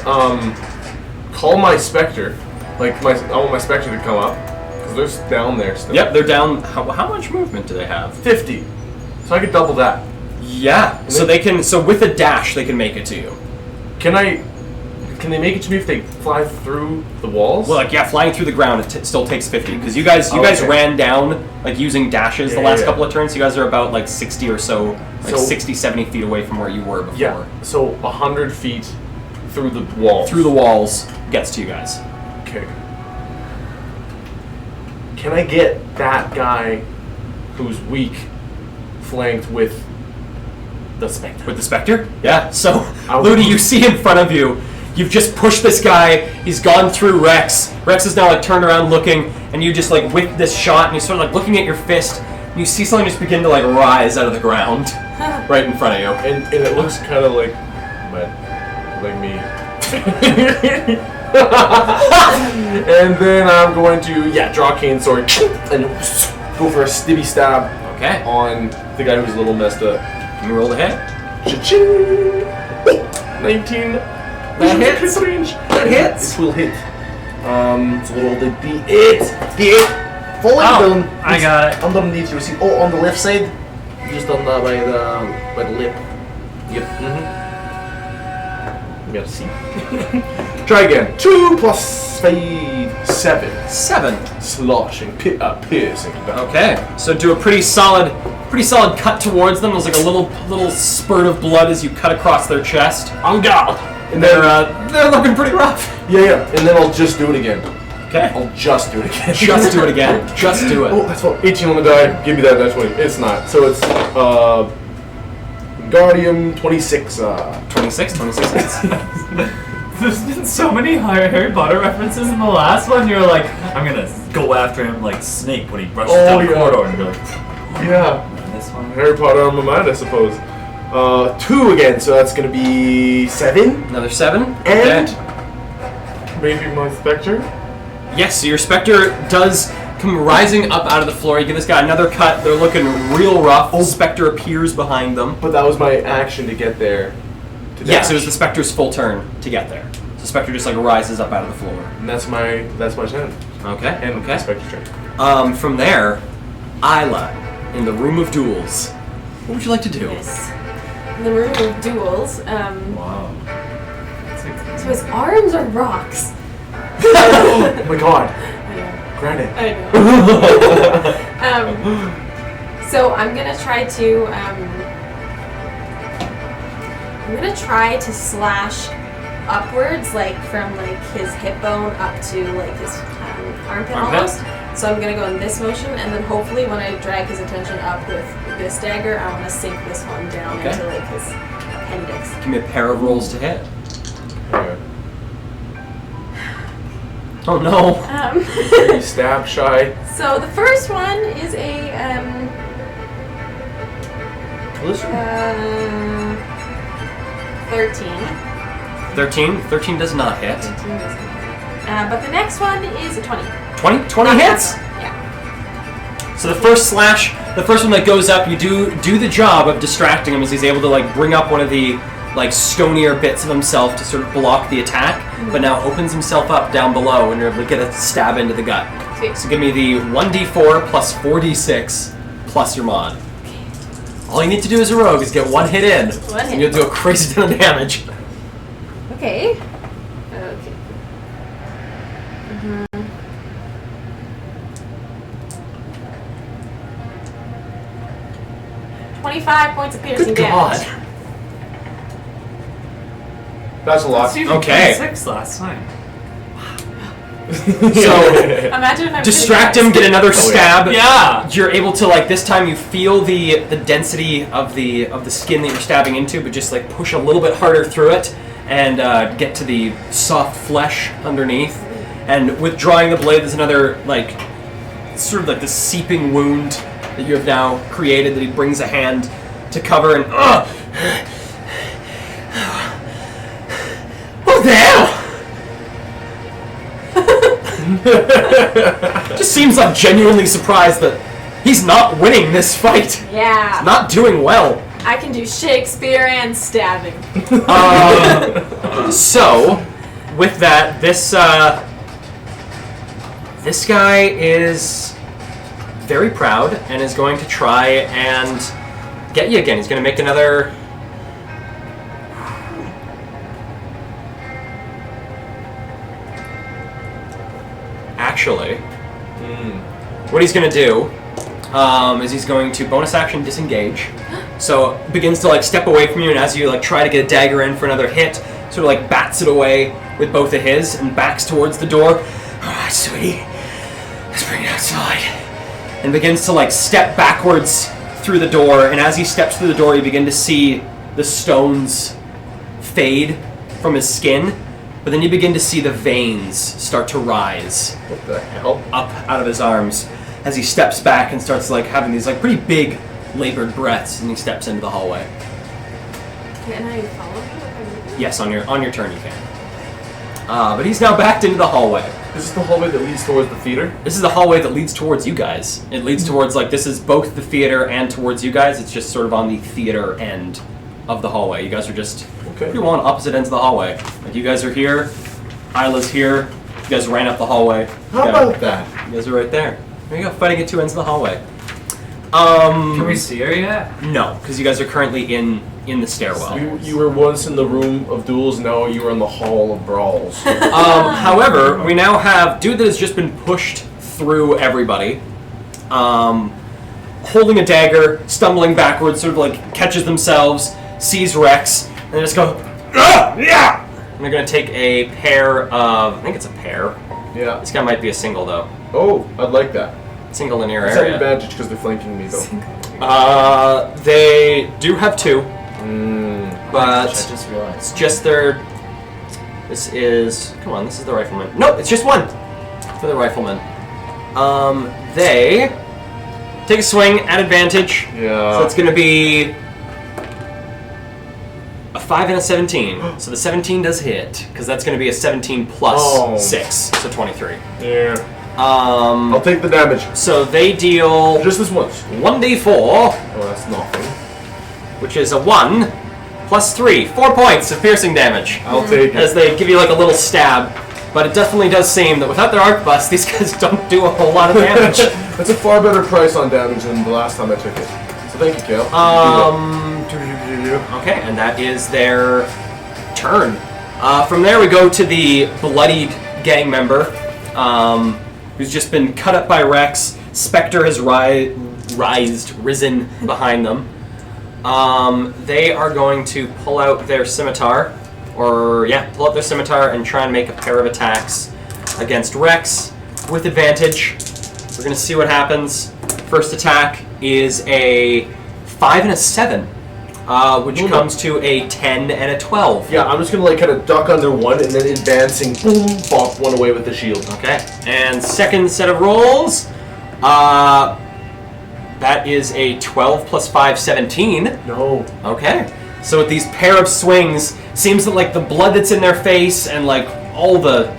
call my specter. I want my specter to come up because they're down there still. Yep, they're down. How much movement do they have? 50. So I could double that. Yeah. So they can. So with a dash, they can make it to you. Can I? Can they make it to me if they fly through the walls? Well, like yeah, flying through the ground it still takes 50 because you guys Okay. ran down like using dashes the Yeah, last yeah. couple of turns. You guys are about like 60 or so, like So- 60, 70 feet away from where you were before. Yeah. So 100 feet through the walls. Through the walls gets to you guys. Okay. Can I get that guy who's weak flanked with the spectre? With the Spectre? Yeah. So, I'll- Ludi, you see in front of you, you've just pushed this guy, he's gone through Rex. Rex is now like turned around looking, and you just like whip this shot, and you sort of like looking at your fist, and you see something just begin to like rise out of the ground right in front of you. And it looks kind of like me. And then I'm going to draw a cane sword and go for a stibby stab Okay. on the guy who's a little messed up. Can you roll the hit? Cha-ching! 19. That hits. Range. That hits. It will hit. It's a little the D8. Falling down. I got it. Underneath you see. Oh, on the left side. Just on the by the lip. Yep. You gotta see. Try again. 2 plus 5, 7. 7. Sloshing, piercing. Okay. So do a pretty solid cut towards them. There's like a little spurt of blood as you cut across their chest. On guard. And They're then they're looking pretty rough. yeah. And then I'll just do it again. Okay. I'll just do it again. Just do it again. Just do it. Oh, that's what. 18 on the die. Give me that. That's what. It's not. So it's Guardian 26. 26 hits. There's been so many Harry Potter references in the last one. You're like, I'm gonna go after him like Snape when he brushes down the corridor, and you're like, Yeah. this one. Harry Potter on my mind, I suppose. 2 again, so that's gonna be 7. Another 7. And Okay. maybe my spectre. Yes, so your Spectre does come rising up out of the floor. You give this guy another cut. They're looking real rough. Spectre appears behind them. But that was my action to get there. To Yes, dash. it was the Spectre's full turn to get there. So Spectre just like rises up out of the floor. And that's my turn. Okay. And okay. spectre turn. From there, Isla, in the room of duels. What would you like to do? Yes. In the room of duels. Wow. So his arms are rocks. Oh my god. I know. Granted. I know. So I'm gonna try to slash upwards, like from like his hip bone up to like his armpit almost. So I'm gonna go in this motion, and then hopefully when I drag his attention up with this dagger, I want to sink this one down Okay. into like his appendix. Give me a pair of rolls to hit. Okay. Oh no. Pretty stab shy. So the first one is a 13. 13 does not hit. 13 doesn't hit. But the next one is a 20. 20 hits. Yeah. So the first slash, the first one that goes up, you do the job of distracting him as he's able to like bring up one of the like stonier bits of himself to sort of block the attack, but now opens himself up down below and you're able to get a stab into the gut. Sweet. So give me the 1d4 plus 4d6 plus your mod. All you need to do as a rogue is get one hit in, One hit. and you'll do a crazy ton of damage. Okay. Okay. 25 points of piercing Good God. damage. That's a lot. Okay. 6 last time. So Imagine if I'm distract him, get another stab. Yeah. You're able to like this time you feel the density of the skin that you're stabbing into, but just like push a little bit harder through it and get to the soft flesh underneath. And withdrawing the blade, there's another like sort of like this seeping wound that you have now created that he brings a hand to cover and oh damn! Just seems like genuinely surprised that he's not winning this fight. Yeah. Not doing well. I can do Shakespeare and stabbing. So, with that, this guy is very proud and is going to try and get you again. He's going to make another. actually, what he's going to do is he's going to bonus action disengage. So begins to like step away from you, and as you like try to get a dagger in for another hit, sort of like bats it away with both of his and backs towards the door. Alright, sweetie, let's bring it outside. And begins to like step backwards through the door, and as he steps through the door, you begin to see the stones fade from his skin, but then you begin to see the veins start to rise What the hell? up out of his arms as he steps back and starts like having these like pretty big labored breaths, and he steps into the hallway. Can I follow him? Yes, on your turn you can. But he's now backed into the hallway. This is the hallway that leads towards the theater? This is the hallway that leads towards you guys. It leads towards like this is both the theater and towards you guys. It's just sort of on the theater end of the hallway. You guys are just pretty well on opposite ends of the hallway. Like you guys are here, Isla's here. You guys ran up the hallway. How about that? You guys are right there. There you go, fighting at two ends of the hallway. Can we see her yet? No, because you guys are currently in the stairwell. You were once in the room of duels, now you are in the hall of brawls. However, we now have dude that has just been pushed through everybody, holding a dagger, stumbling backwards, sort of like catches themselves, sees Rex, and they just go, ah, yeah! And they're gonna take a pair of, I think it's a pair. Yeah. This guy might be a single though. Oh, I'd like that. Single in your It's an area. advantage because they're flanking me though. They do have two, but I just realized. it's just their. This is this is the rifleman. Nope, it's just one for the rifleman. They take a swing at advantage. Yeah. So it's going to be a 5 and a 17. So the 17 does hit because that's going to be a 17 plus 6, so 23. Yeah. I'll take the damage. So they deal Just this once. 1d4, Oh, that's nothing. which is a 1 plus 3, 4 points of piercing damage. I'll take As it. they give you like a little stab, but it definitely does seem that without their arquebus, these guys don't do a whole lot of damage. That's a far better price on damage than the last time I took it. So thank you, Kale. Okay, and that is their turn. From there, we go to the bloodied gang member, who's just been cut up by Rex. Spectre has risen behind them. They are going to pull out their scimitar, pull out their scimitar and try and make a pair of attacks against Rex with advantage. We're going to see what happens. First attack is a 5 and a 7, which comes to a 10 and a 12. Yeah, I'm just gonna like kind of duck under one and then advancing, boom, bop one away with the shield. Okay, and second set of rolls, that is a 12 plus 5, 17. No. Okay, so with these pair of swings, seems that like the blood that's in their face and like all the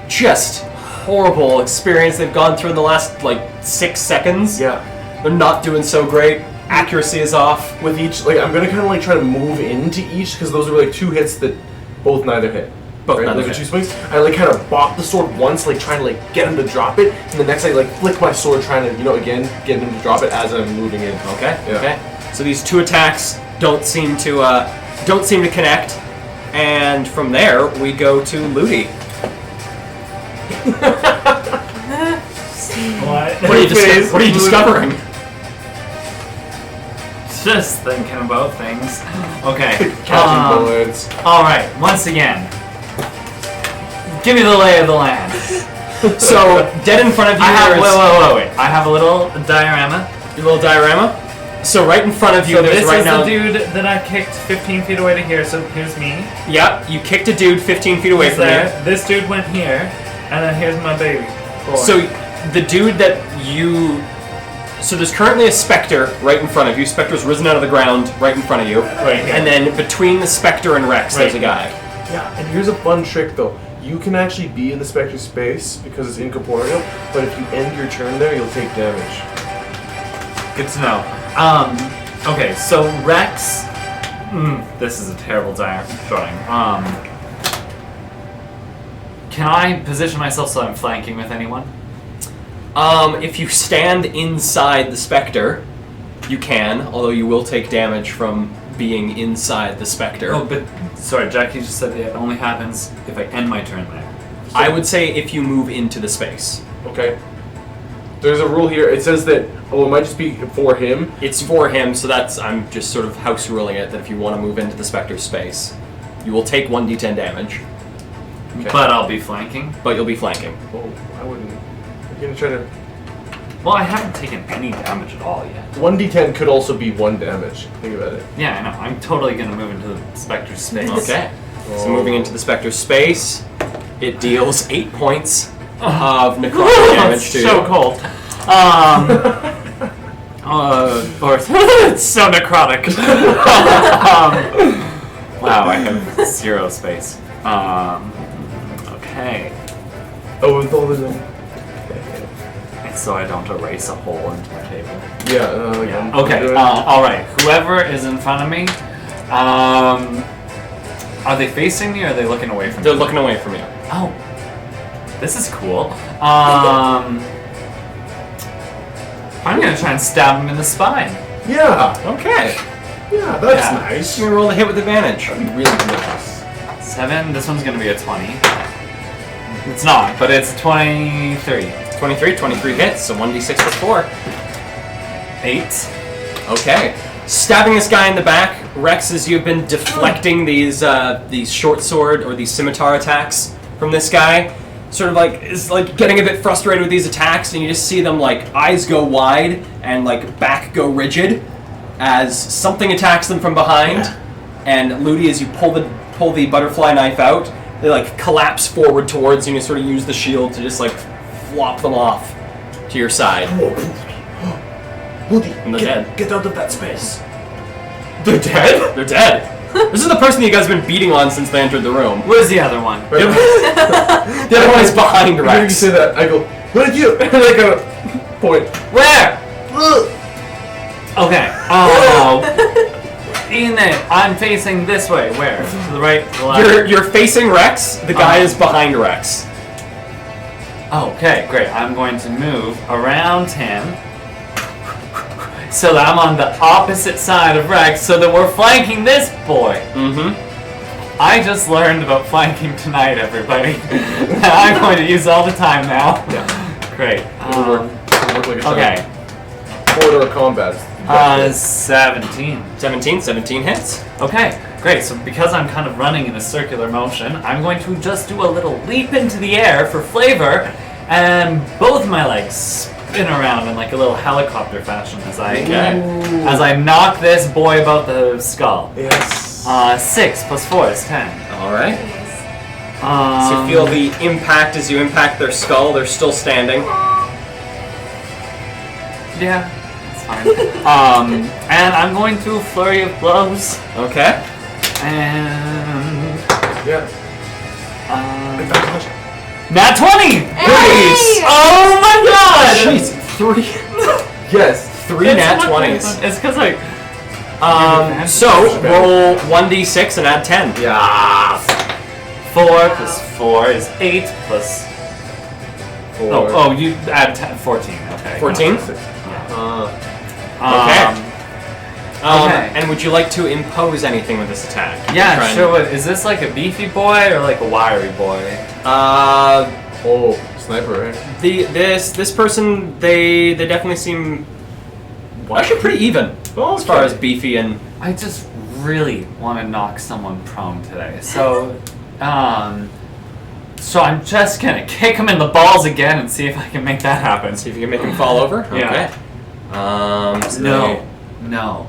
just horrible experience they've gone through in the last like 6 seconds. Yeah. They're not doing so great. Accuracy is off. With each, like, I'm gonna kind of like try to move into each because those are like 2 hits that both neither hit. Both right? neither Those are hit. 2 swings. I like kind of bop the sword once, like trying to like get him to drop it, and the next I like flick my sword trying to, again get him to drop it as I'm moving in. Okay. Yeah. Okay. So these 2 attacks don't seem to connect, and from there we go to Ludi. What? What are you discovering? Just thinking about things. Okay. Catching bullets. Alright, once again. Give me the lay of the land. So dead in front of you. I have there's wait. I have a little diorama. your little diorama. So right in front of you, So there's this right is now. the dude that I kicked 15 feet away to here, so here's me. Yep, you kicked a dude 15 feet away He's from there. you. This dude went here, and then here's my baby boy. So the dude that you. So there's currently a specter right in front of you. Spectre's risen out of the ground right in front of you. Right here. And then between the specter and Rex, there's a guy. Yeah, and here's a fun trick though. You can actually be in the spectre space because it's incorporeal, but if you end your turn there, you'll take damage. Good to know. Okay, so Rex. This is a terrible drawing. Can I position myself so I'm flanking with anyone? If you stand inside the specter, you can, although you will take damage from being inside the specter. Oh, but sorry, Jackie just said it only happens if I end my turn there. I would say if you move into the space. Okay. There's a rule here. It says that, it might just be for him. It's for him, so I'm just sort of house ruling it that if you want to move into the Spectre's space, you will take 1d10 damage, Okay. But I'll be flanking. but you'll be flanking. Oh, I wouldn't. You're gonna try to. Well, I haven't taken any damage at all yet. 1d10 could also be 1 damage. Think about it. Yeah, I know. I'm totally gonna move into the Spectre's space. Okay. So moving into the Spectre's space, it deals 8 points of necrotic damage to you. So cold. Or it's so necrotic. Wow, I have 0 space. Okay. Oh, with all of them. And so I don't erase a hole into my table. Yeah. Yeah. Okay. All right. Whoever is in front of me, are they facing me or are they looking away from me? They're looking away from you. Oh, this is cool. I'm gonna try and stab him in the spine. Yeah. Okay. Yeah, that's Yeah. nice. You can roll a hit with advantage. That'd be really nice. 7. This one's gonna be a 20. It's not, but it's 23. 23 hits, so 1d6 plus 4. 8. Okay. Stabbing this guy in the back, Rex, as you've been deflecting these short sword or these scimitar attacks from this guy, sort of is getting a bit frustrated with these attacks, and you just see them eyes go wide and back go rigid as something attacks them from behind. And Ludi, as you pull the butterfly knife out, they collapse forward towards you, and you sort of use the shield to just flop them off to your side. Woody, And they're dead. get out of that space. They're dead? They're dead. This is the person you guys have been beating on since they entered the room. Where's the other one? The other one is behind Whenever you Rex. say that, I go, what did you? And I go, point. Where? Okay. Oh. In it. I'm facing this way. Where? To the right? To the left? You're facing Rex. The guy is behind Rex. Okay, great. I'm going to move around him so that I'm on the opposite side of Rex so that we're flanking this boy. Mm-hmm. I just learned about flanking tonight, everybody. I'm going to use all the time now. Yeah. Great. It'll work like a Okay. corridor combat. 17. 17 hits. Okay, great. So because I'm kind of running in a circular motion, I'm going to just do a little leap into the air for flavor, and both my legs spin around in a little helicopter fashion as I knock this boy about the skull. Yes. 6 plus 4 is 10. All right. So you feel the impact as you impact their skull. They're still standing. Yeah, that's fine. And I'm going to flurry of blows. Okay. And Yeah. nat 20! Nice. Oh my god! Jeez, 3 Yes. nat 20s. It's because So roll 1d6 and add 10. Yeah. 4 plus 4 is 8 plus. Oh, you add 10, 14. Okay. 14. Okay. Okay. Okay. And would you like to impose anything with this attack? Yeah, Try and- sure. What is this, like a beefy boy or like a wiry boy? Oh, sniper, right? This person, they definitely seem actually pretty even as far as beefy and. I just really want to knock someone prone today. So, so I'm just gonna kick him in the balls again and see if I can make that happen. See if you can make him fall over. Yeah. Okay. So No.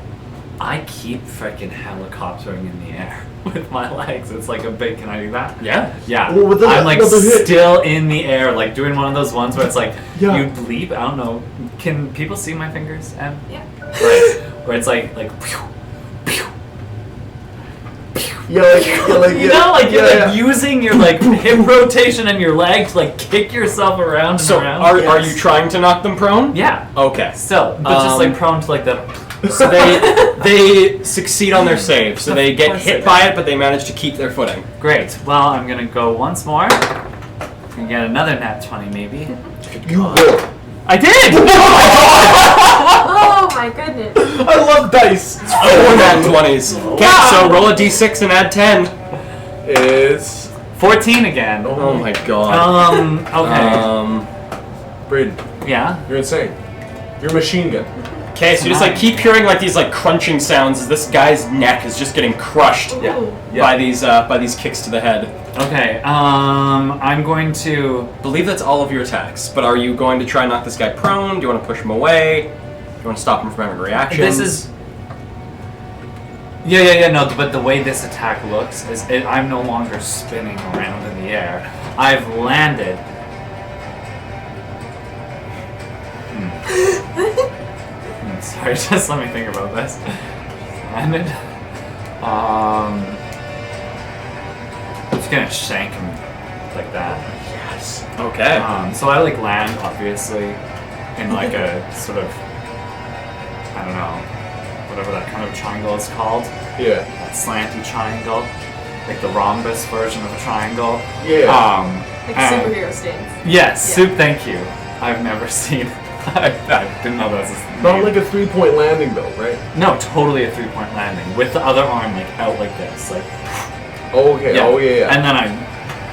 I keep freaking helicoptering in the air with my legs. It's like a big. Can I do that? Yeah. Yeah. Oh, with the- I'm like another hit. still in the air, like doing one of those ones where it's like Yeah. you bleep. I don't know. Can people see my fingers? Em? Yeah. Right. Where it's like pew, pew. Yeah, like You know, like you're like using your like hip rotation and your leg to like kick yourself around and So around. are Yes. you trying to knock them prone? Yeah. Okay. Still, but just like prone to like the. So they succeed on their save. So they get course hit they by do. it, but they manage to keep their footing. Great. Well, I'm gonna go once more. And get another nat 20 maybe. You will. I did! Oh my goodness. I love dice. 4 nat 20s. Okay, Wow. so roll a d6 and add 10. It's 14 again. Oh my god. Okay. Braden, Yeah. you're insane. You're a machine gun. Okay, so you just like keep hearing like these like crunching sounds as this guy's neck is just getting crushed Ooh. by these kicks to the head. Okay. I'm going to. I believe that's all of your attacks. But are you going to try and knock this guy prone? Do you want to push him away? Do you want to stop him from having a reaction? This is. Yeah. No, but the way this attack looks is I'm no longer spinning around in the air. I've landed. Sorry, just let me think about this. Landed. I'm just gonna shank him like that. Yes. Okay. So I like land obviously in like a sort of I don't know whatever that kind of triangle is called. Yeah. That slanty triangle, like the rhombus version of a triangle. Yeah. Like and- superhero stance. Yes, Yeah. soup. Thank you. I've never seen. I didn't know that was a Not name. like a 3-point landing though, right? No, totally a 3-point landing with the other arm like out like this, like. Okay. Oh yeah. And then I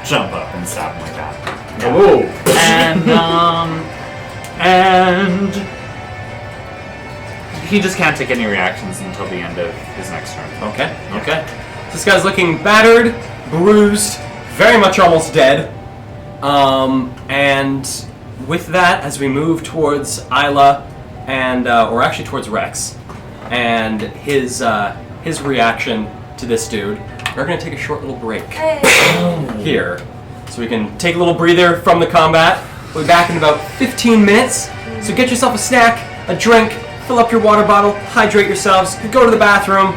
jump up and stab him like that. Yeah. Oh. And he just can't take any reactions until the end of his next turn. Okay. Okay. So this guy's looking battered, bruised, very much almost dead. And with that, as we move towards Isla, and or actually towards Rex, and his reaction to this dude, we're gonna take a short little break Hey. here, so we can take a little breather from the combat. We'll be back in about 15 minutes. So get yourself a snack, a drink, fill up your water bottle, hydrate yourselves, go to the bathroom,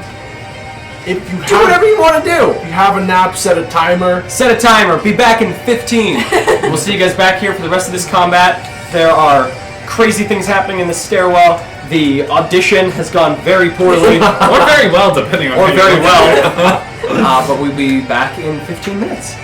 If you do whatever you want to do. If you have a nap, set a timer. Set a timer. Be back in 15. We'll see you guys back here for the rest of this combat. There are crazy things happening in the stairwell. The audition has gone very poorly. Or very well, depending on Or who you very look well. at. But we'll be back in 15 minutes.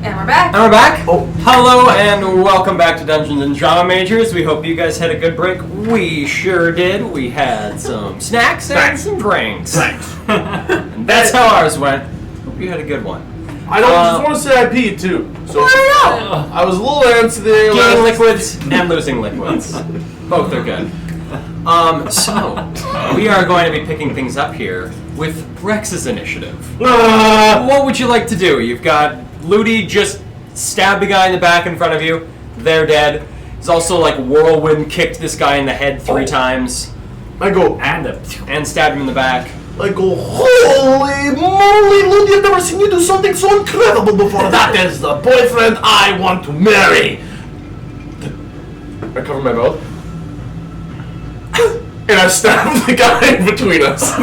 And we're back. And we're back. Oh. Hello and welcome back to Dungeons and Drama Majors. We hope you guys had a good break. We sure did. We had some snacks and some drinks. Thanks. And that's how ours went. Hope you had a good one. I don't just want to say I peed too. So I was a little antsy there. Gaining liquids and losing liquids. Both are good. So we are going to be picking things up here with Rex's initiative. What would you like to do? You've got Ludi just stabbed the guy in the back in front of you. They're dead. He's also like whirlwind kicked this guy in the head 3 times I go, and stabbed him in the back. I go, holy moly, Ludi, I've never seen you do something so incredible before. That is the boyfriend I want to marry. I cover my mouth. And I stabbed the guy in between us.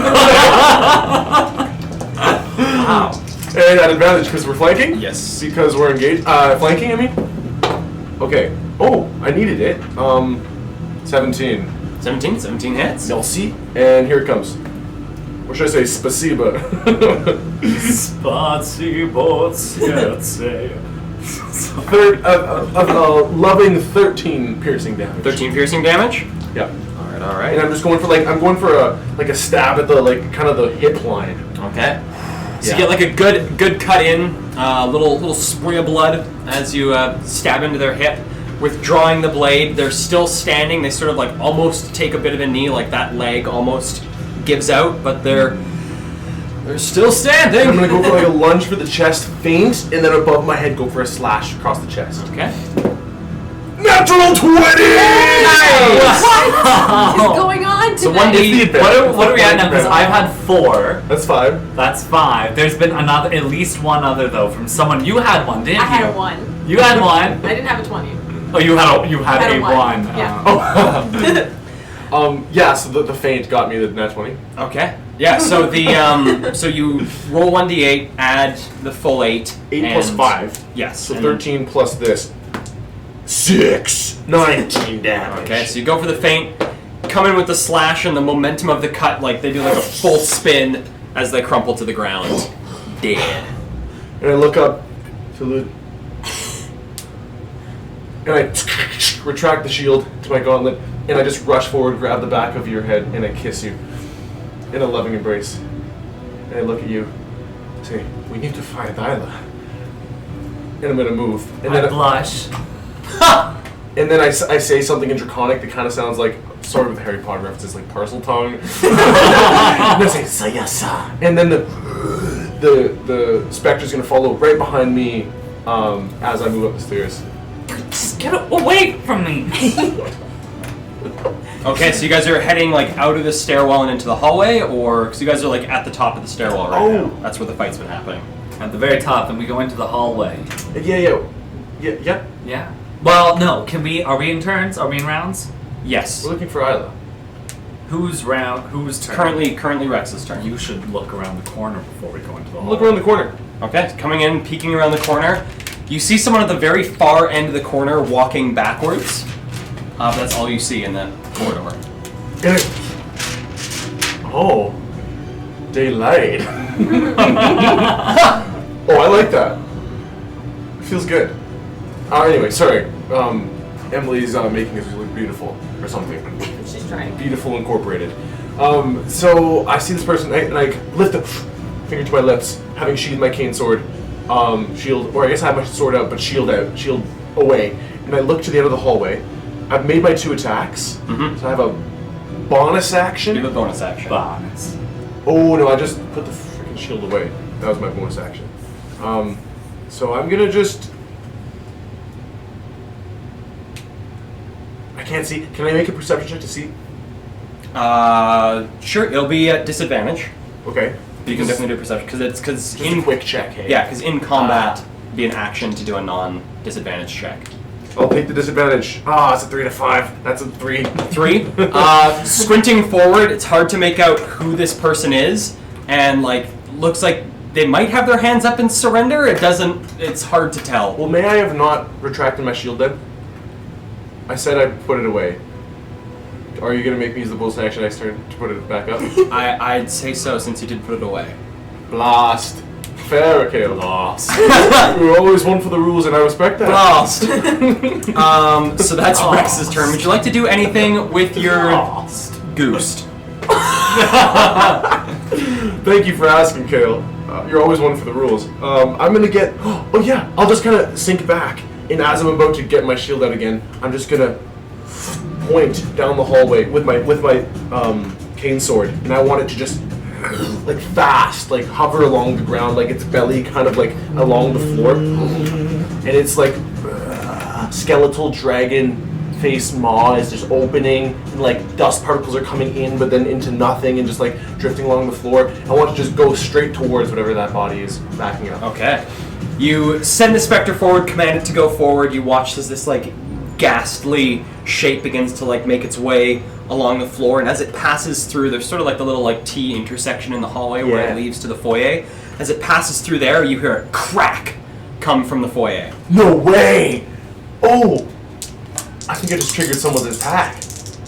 Wow. And at advantage because we're flanking? Yes. Because we're engaged. Flanking, I mean? Okay. Oh, I needed it. 17. 17 hits. Merci. And here it comes. Or should I say spasiba? A loving 13 piercing damage. 13 piercing damage. Yeah. All right. And I'm just going for a stab at the kind of the hip line. Okay. So Yeah. you get like a good cut in, little spray of blood as you stab into their hip. Withdrawing the blade, they're still standing. They sort of like almost take a bit of a knee, like that leg almost gives out, but they're still standing. I'm gonna go for like a lunge for the chest, feint, and then above my head go for a slash across the chest. Okay. Natural 20! What is going on So tonight? 1d. What are we at now? Because I've had 4. That's 5. That's 5. There's been at least one other though from someone. You had one, didn't I you? had a 1. You had one. I didn't have a 20. Oh, you had I had a a 1. one. Yeah. Yeah, so the feint got me the nat 20. Okay. Yeah. So the so you roll 1d8, add the full 8. 8 plus 5. Yes. So and- 13 plus this. 6. 19 damage. Okay, so you go for the feint, come in with the slash and the momentum of the cut, like they do like a full spin as they crumple to the ground. Dead. And I look up to the... And I retract the shield to my gauntlet, and I just rush forward, grab the back of your head, and I kiss you in a loving embrace. And I look at you, say, we need to find Isla. And I'm gonna move. And I then blush. And then I say something in Draconic that kind of sounds like, sort of the Harry Potter references, like parcel tongue. And I say, Sayasa. And then the specter's gonna follow right behind me as I move up the stairs. Just get away from me. Okay, so you guys are heading like out of the stairwell and into the hallway, or because you guys are like at the top of the stairwell right now. That's where the fight's been happening. At the very top, then we go into the hallway. Yeah. Yeah. Well, no. Are we in turns? Are we in rounds? Yes. We're looking for Isla. Whose round? Whose turn? Currently Rex's turn. You should look around the corner before we go into the hallway. Look around the corner. Okay, coming in, peeking around the corner. You see someone at the very far end of the corner walking backwards. That's all you see in that corridor. Oh. Daylight. Oh, I like that. It feels good. Anyway, sorry. Emily's making us look beautiful or something. She's trying. Beautiful Incorporated. So I see this person and I lift a finger to my lips, having sheathed my cane sword, shield, or I guess I have my sword out, but shield out, shield away. And I look to the end of the hallway. I've made my 2 attacks, so I have a bonus action. You have a bonus action. Bonus. Oh no, I just put the freaking shield away. That was my bonus action. So I'm gonna just... I can't see. Can I make a perception check to see? Sure. It'll be at disadvantage. Okay. You can definitely do a perception because Just a quick check, hey? Yeah, because in combat, be an action to do a non-disadvantage check. I'll take the disadvantage. It's a 3 to 5. That's a 3. 3. Squinting forward, it's hard to make out who this person is, and like looks like they might have their hands up in surrender. It doesn't. It's hard to tell. Well, may I have not retracted my shield then? I said I put it away. Are you gonna make me use the bonus action next turn to put it back up? I'd say so since you did put it away. Blast. Fair, Kale. Lost. You're always one for the rules, and I respect that. Lost. So that's Rex's turn. Would you like to do anything with your goose? Thank you for asking, Kale. You're always one for the rules. I'm gonna get. Oh yeah, I'll just kind of sink back, and as I'm about to get my shield out again, I'm just gonna point down the hallway with my cane sword, and I want it to just like fast, like hover along the ground, like its belly kind of like along the floor, and it's like skeletal dragon face maw is just opening, and like dust particles are coming in, but then into nothing, and just like drifting along the floor. I want to just go straight towards whatever that body is backing up. Okay. You send the specter forward, command it to go forward. You watch as this like ghastly shape begins to like make its way along the floor, and as it passes through, there's sort of like the little like T intersection in the hallway where it leads to the foyer. As it passes through there, you hear a crack come from the foyer. No way! Oh! I think I just triggered someone's attack,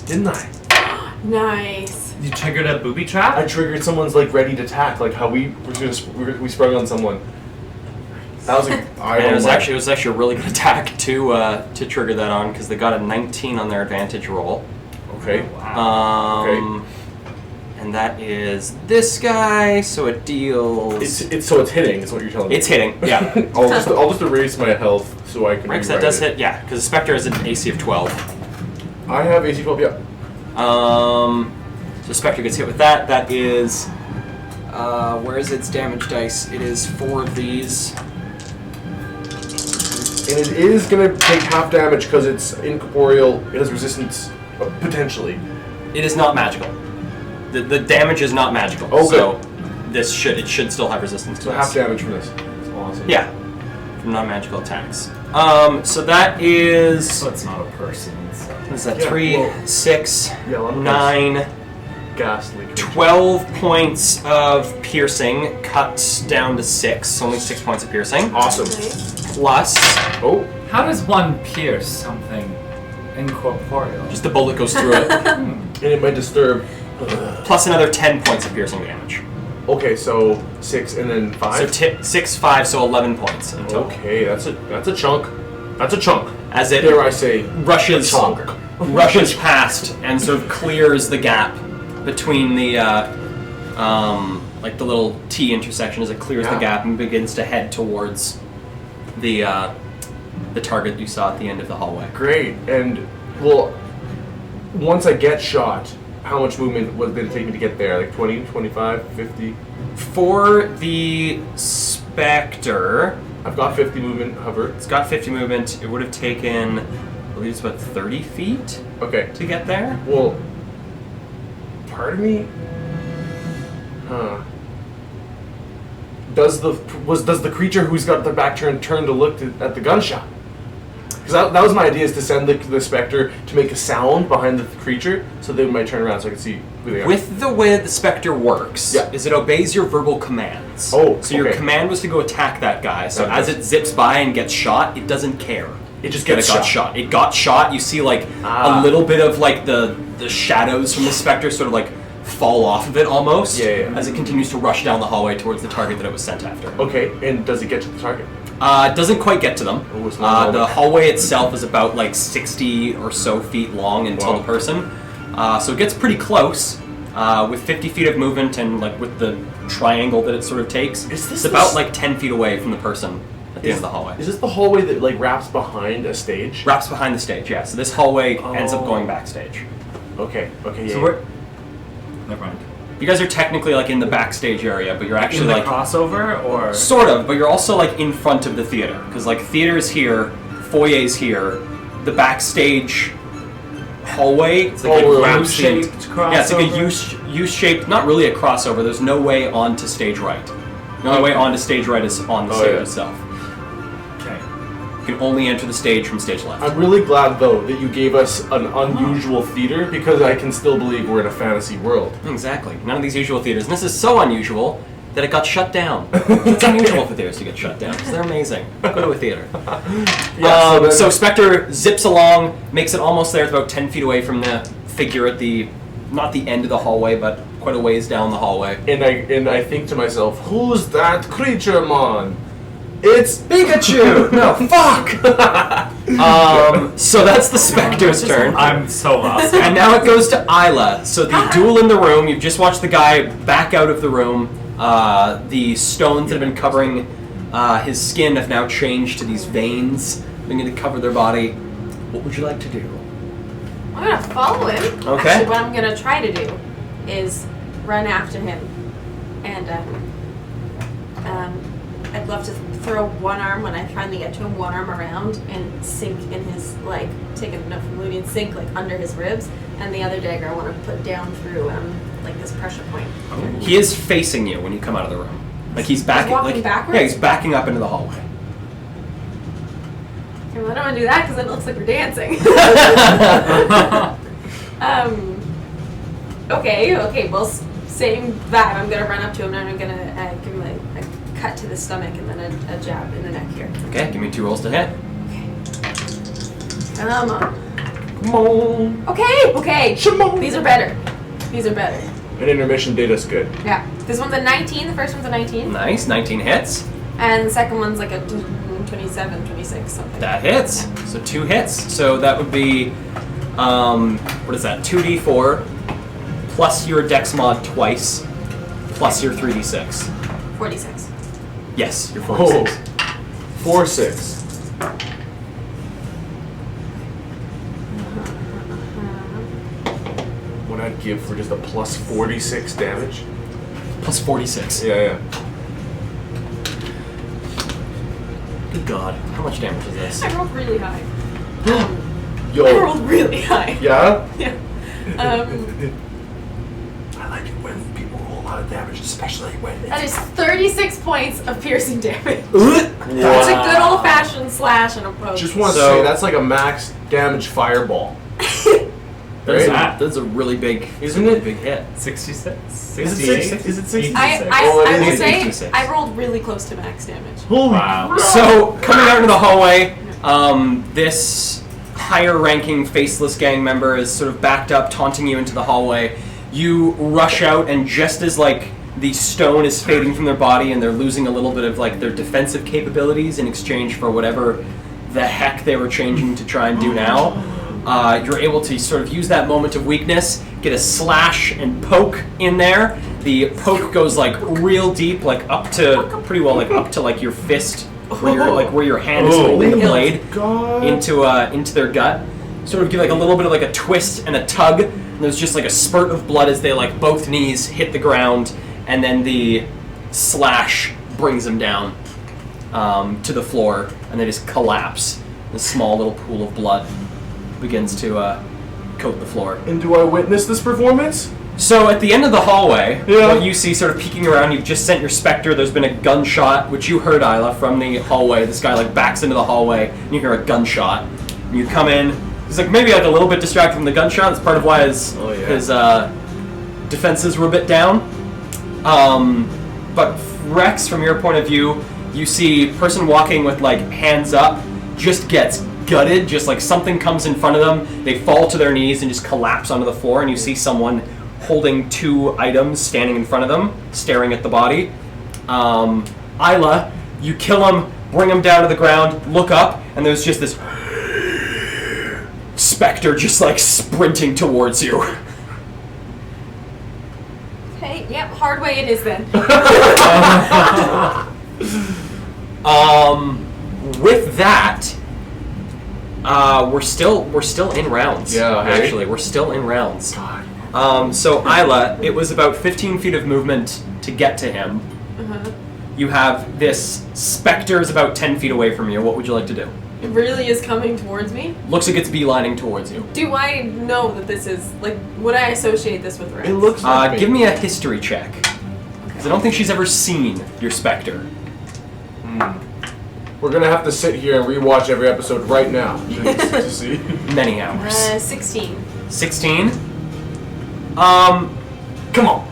didn't I? Nice. You triggered a booby trap? I triggered someone's like ready to attack, like how we sprung on someone. That was And it was actually a really good attack to trigger that on, because they got a 19 on their advantage roll. okay. Okay. And that is this guy, so it deals. It's hitting. Is what you're telling me. It's hitting. Yeah. I'll just erase my health so I can. Rex, that does hit. Yeah, because the Spectre has an AC of 12. I have AC 12. Yeah. So Spectre gets hit with that. That is. Where is its damage dice? It is 4 of these. And it is gonna take half damage because it's incorporeal. It has resistance, potentially. It is not magical. The damage is not magical. Oh, so it should still have resistance to So this. half damage from this. That's awesome. Yeah, from non-magical attacks. So that is. So it's not a person. So. Is that Yeah, 3, well, 6, yeah, a lot of 9, Ghastly. creature. 12 points of piercing, cut down to 6. Only 6 points of piercing. Awesome. Nice. Plus, Oh. How does one pierce something incorporeal? just the bullet goes through it. And it might disturb. Plus another 10 points of piercing damage. Okay, so 6 and then 5. So 6, 5, so 11 points in total. Okay, that's a chunk. That's a chunk. As it Dare I say, rushes a chunk. rushes past and sort of clears the gap between the like the little T intersection, as it clears the Yeah. gap and begins to head towards the target you saw at the end of the hallway. Great. And well, once I get shot, how much movement did it take me to get there? Like 20, 25, 50? For the Spectre, I've got 50 movement, hover. it's got 50 movement. It would have taken, I believe it's about 30 feet Okay. to get there. Well, part of me, does the creature who's got their back turned turn to look at the gunshot? Because that was my idea, is to send the specter to make a sound behind the creature, so they might turn around so I can see who they are. With the way the Spectre works, Yeah. is it obeys your verbal commands. Oh, so your okay. command was to go attack that guy. So That as does. it zips by and gets shot, it doesn't care. It just that gets it got shot. It got shot. You see like Ah. a little bit of like the shadows from the Spectre sort of like fall off of it almost. Yeah. As it continues to rush down the hallway towards the target that it was sent after. Okay, and does it get to the target? It doesn't quite get to them. Oh, it's not The long. hallway itself is about like 60 or so feet long until Wow. the person. So it gets pretty close. With 50 feet of movement and like with the triangle that it sort of takes, Is this it's about the- like 10 feet away from the person at the end of the hallway. Is this the hallway that like wraps behind a stage? Wraps behind the stage, yeah. So this hallway ends up Oh. going backstage. Okay, yeah. So we're. Never mind. You guys are technically like in the backstage area, but you're In actually the like crossover, or sort of, but you're also like in front of the theater because like theater's here, foyer's here, the backstage hallway. It's like Oh, a right. U-shaped crossover. Yeah, it's like a U-shaped, not really a crossover. There's no way onto stage right. The only way onto stage right is on the Oh, stage yeah. itself. okay. You can only enter the stage from stage left. I'm really glad though that you gave us an unusual theater, because I can still believe we're in a fantasy world. Exactly. None of these usual theaters. And this is so unusual that it got shut down. It's unusual for theaters to get shut down because they're amazing. Go to a theater. Yeah, So Spectre zips along, makes it almost there. It's about 10 feet away from the figure at the not the end of the hallway, but quite a ways down the hallway. And I think to myself, who's that creature, man? It's Pikachu! No, fuck! So that's the Spectre's turn. I'm so lost. And now it goes to Isla. So the duel in the room, you've just watched the guy back out of the room. The stones that have been covering his skin have now changed to these veins, beginning to cover their body. What would you like to do? I'm gonna follow him. Okay. Actually, what I'm gonna try to do is run after him, and I'd love to throw one arm when I finally get to him, one arm around and sink in his take enough from Looney and sink under his ribs, and the other dagger I want to put down through this pressure point. He is facing you when you come out of the room. Like he's backing. walking backwards? Yeah, he's backing up into the hallway. Okay, well, I don't want to do that because then it looks like we're dancing. Okay. Well, same vibe. I'm gonna run up to him and I'm gonna give him a cut to the stomach and then a jab in the neck here. Okay, give me 2 rolls to hit. Come on. come on. Okay. Shimon. These are better. And intermission data's good. Yeah. This one's a 19. The first one's a 19. Nice, 19 hits. And the second one's like a 27, 26, something. That hits. So 2 hits. So that would be, what is that? 2d4 plus your dex mod twice plus your 3d6. 46. Yes, you're Oh, 46. 4-6. What I'd give for just a plus 46 damage. Plus 46. Yeah. Good God. How much damage is this? I rolled really high. Yo. I rolled really high. Yeah? Yeah. I like it when people roll a lot of damage, especially when That is 36 points of piercing damage. Wow. That's a good old-fashioned slash and a poke. Just want to So- say, that's like a max damage fireball. That's, Right? that's a really big, Isn't really it? big hit. 66? Is it 68? 6? Is it 60? I Oh, it will is say 86. I rolled really close to max damage. Wow. So, coming out into the hallway, this higher-ranking Faceless gang member is sort of backed up, taunting you into the hallway. You rush out, and just as, the stone is fading from their body and they're losing a little bit of, their defensive capabilities in exchange for whatever the heck they were changing to try and do now, you're able to sort of use that moment of weakness, get a slash and poke in there. The poke goes, real deep, up to, pretty well, up to, your fist, where your hand is holding the blade. God. into their gut, sort of give a little bit of a twist and a tug, and there's just a spurt of blood as they both knees hit the ground, and then the slash brings them down to the floor, and they just collapse. A small little pool of blood begins to coat the floor. And do I witness this performance? So at the end of the hallway, Yeah. what you see sort of peeking around, you've just sent your Spectre, there's been a gunshot, which you heard, Isla, from the hallway. This guy backs into the hallway, and you hear a gunshot. And you come in, he's maybe a little bit distracted from the gunshot, that's part of why his defenses were a bit down. But Rex, from your point of view, you see person walking with hands up, just gets gutted, just something comes in front of them, they fall to their knees and just collapse onto the floor, and you see someone holding 2 items standing in front of them, staring at the body. Isla, you kill him, bring him down to the ground, look up, and there's just this Spectre just sprinting towards you. Okay, yep, hard way it is then. With that, we're still in rounds. Yeah, hey? actually, we're still in rounds. God. So Isla, it was about 15 feet of movement to get to him. Uh-huh. You have this Spectre is about 10 feet away from you. What would you like to do? It really is coming towards me. Looks like it's beelining towards you. Do I know that this is would I associate this with Rex? It looks like Give me a history check. Because I don't think she's ever seen your Spectre. We're gonna have to sit here and rewatch every episode right now to see. Many hours. 16. 16? Come on.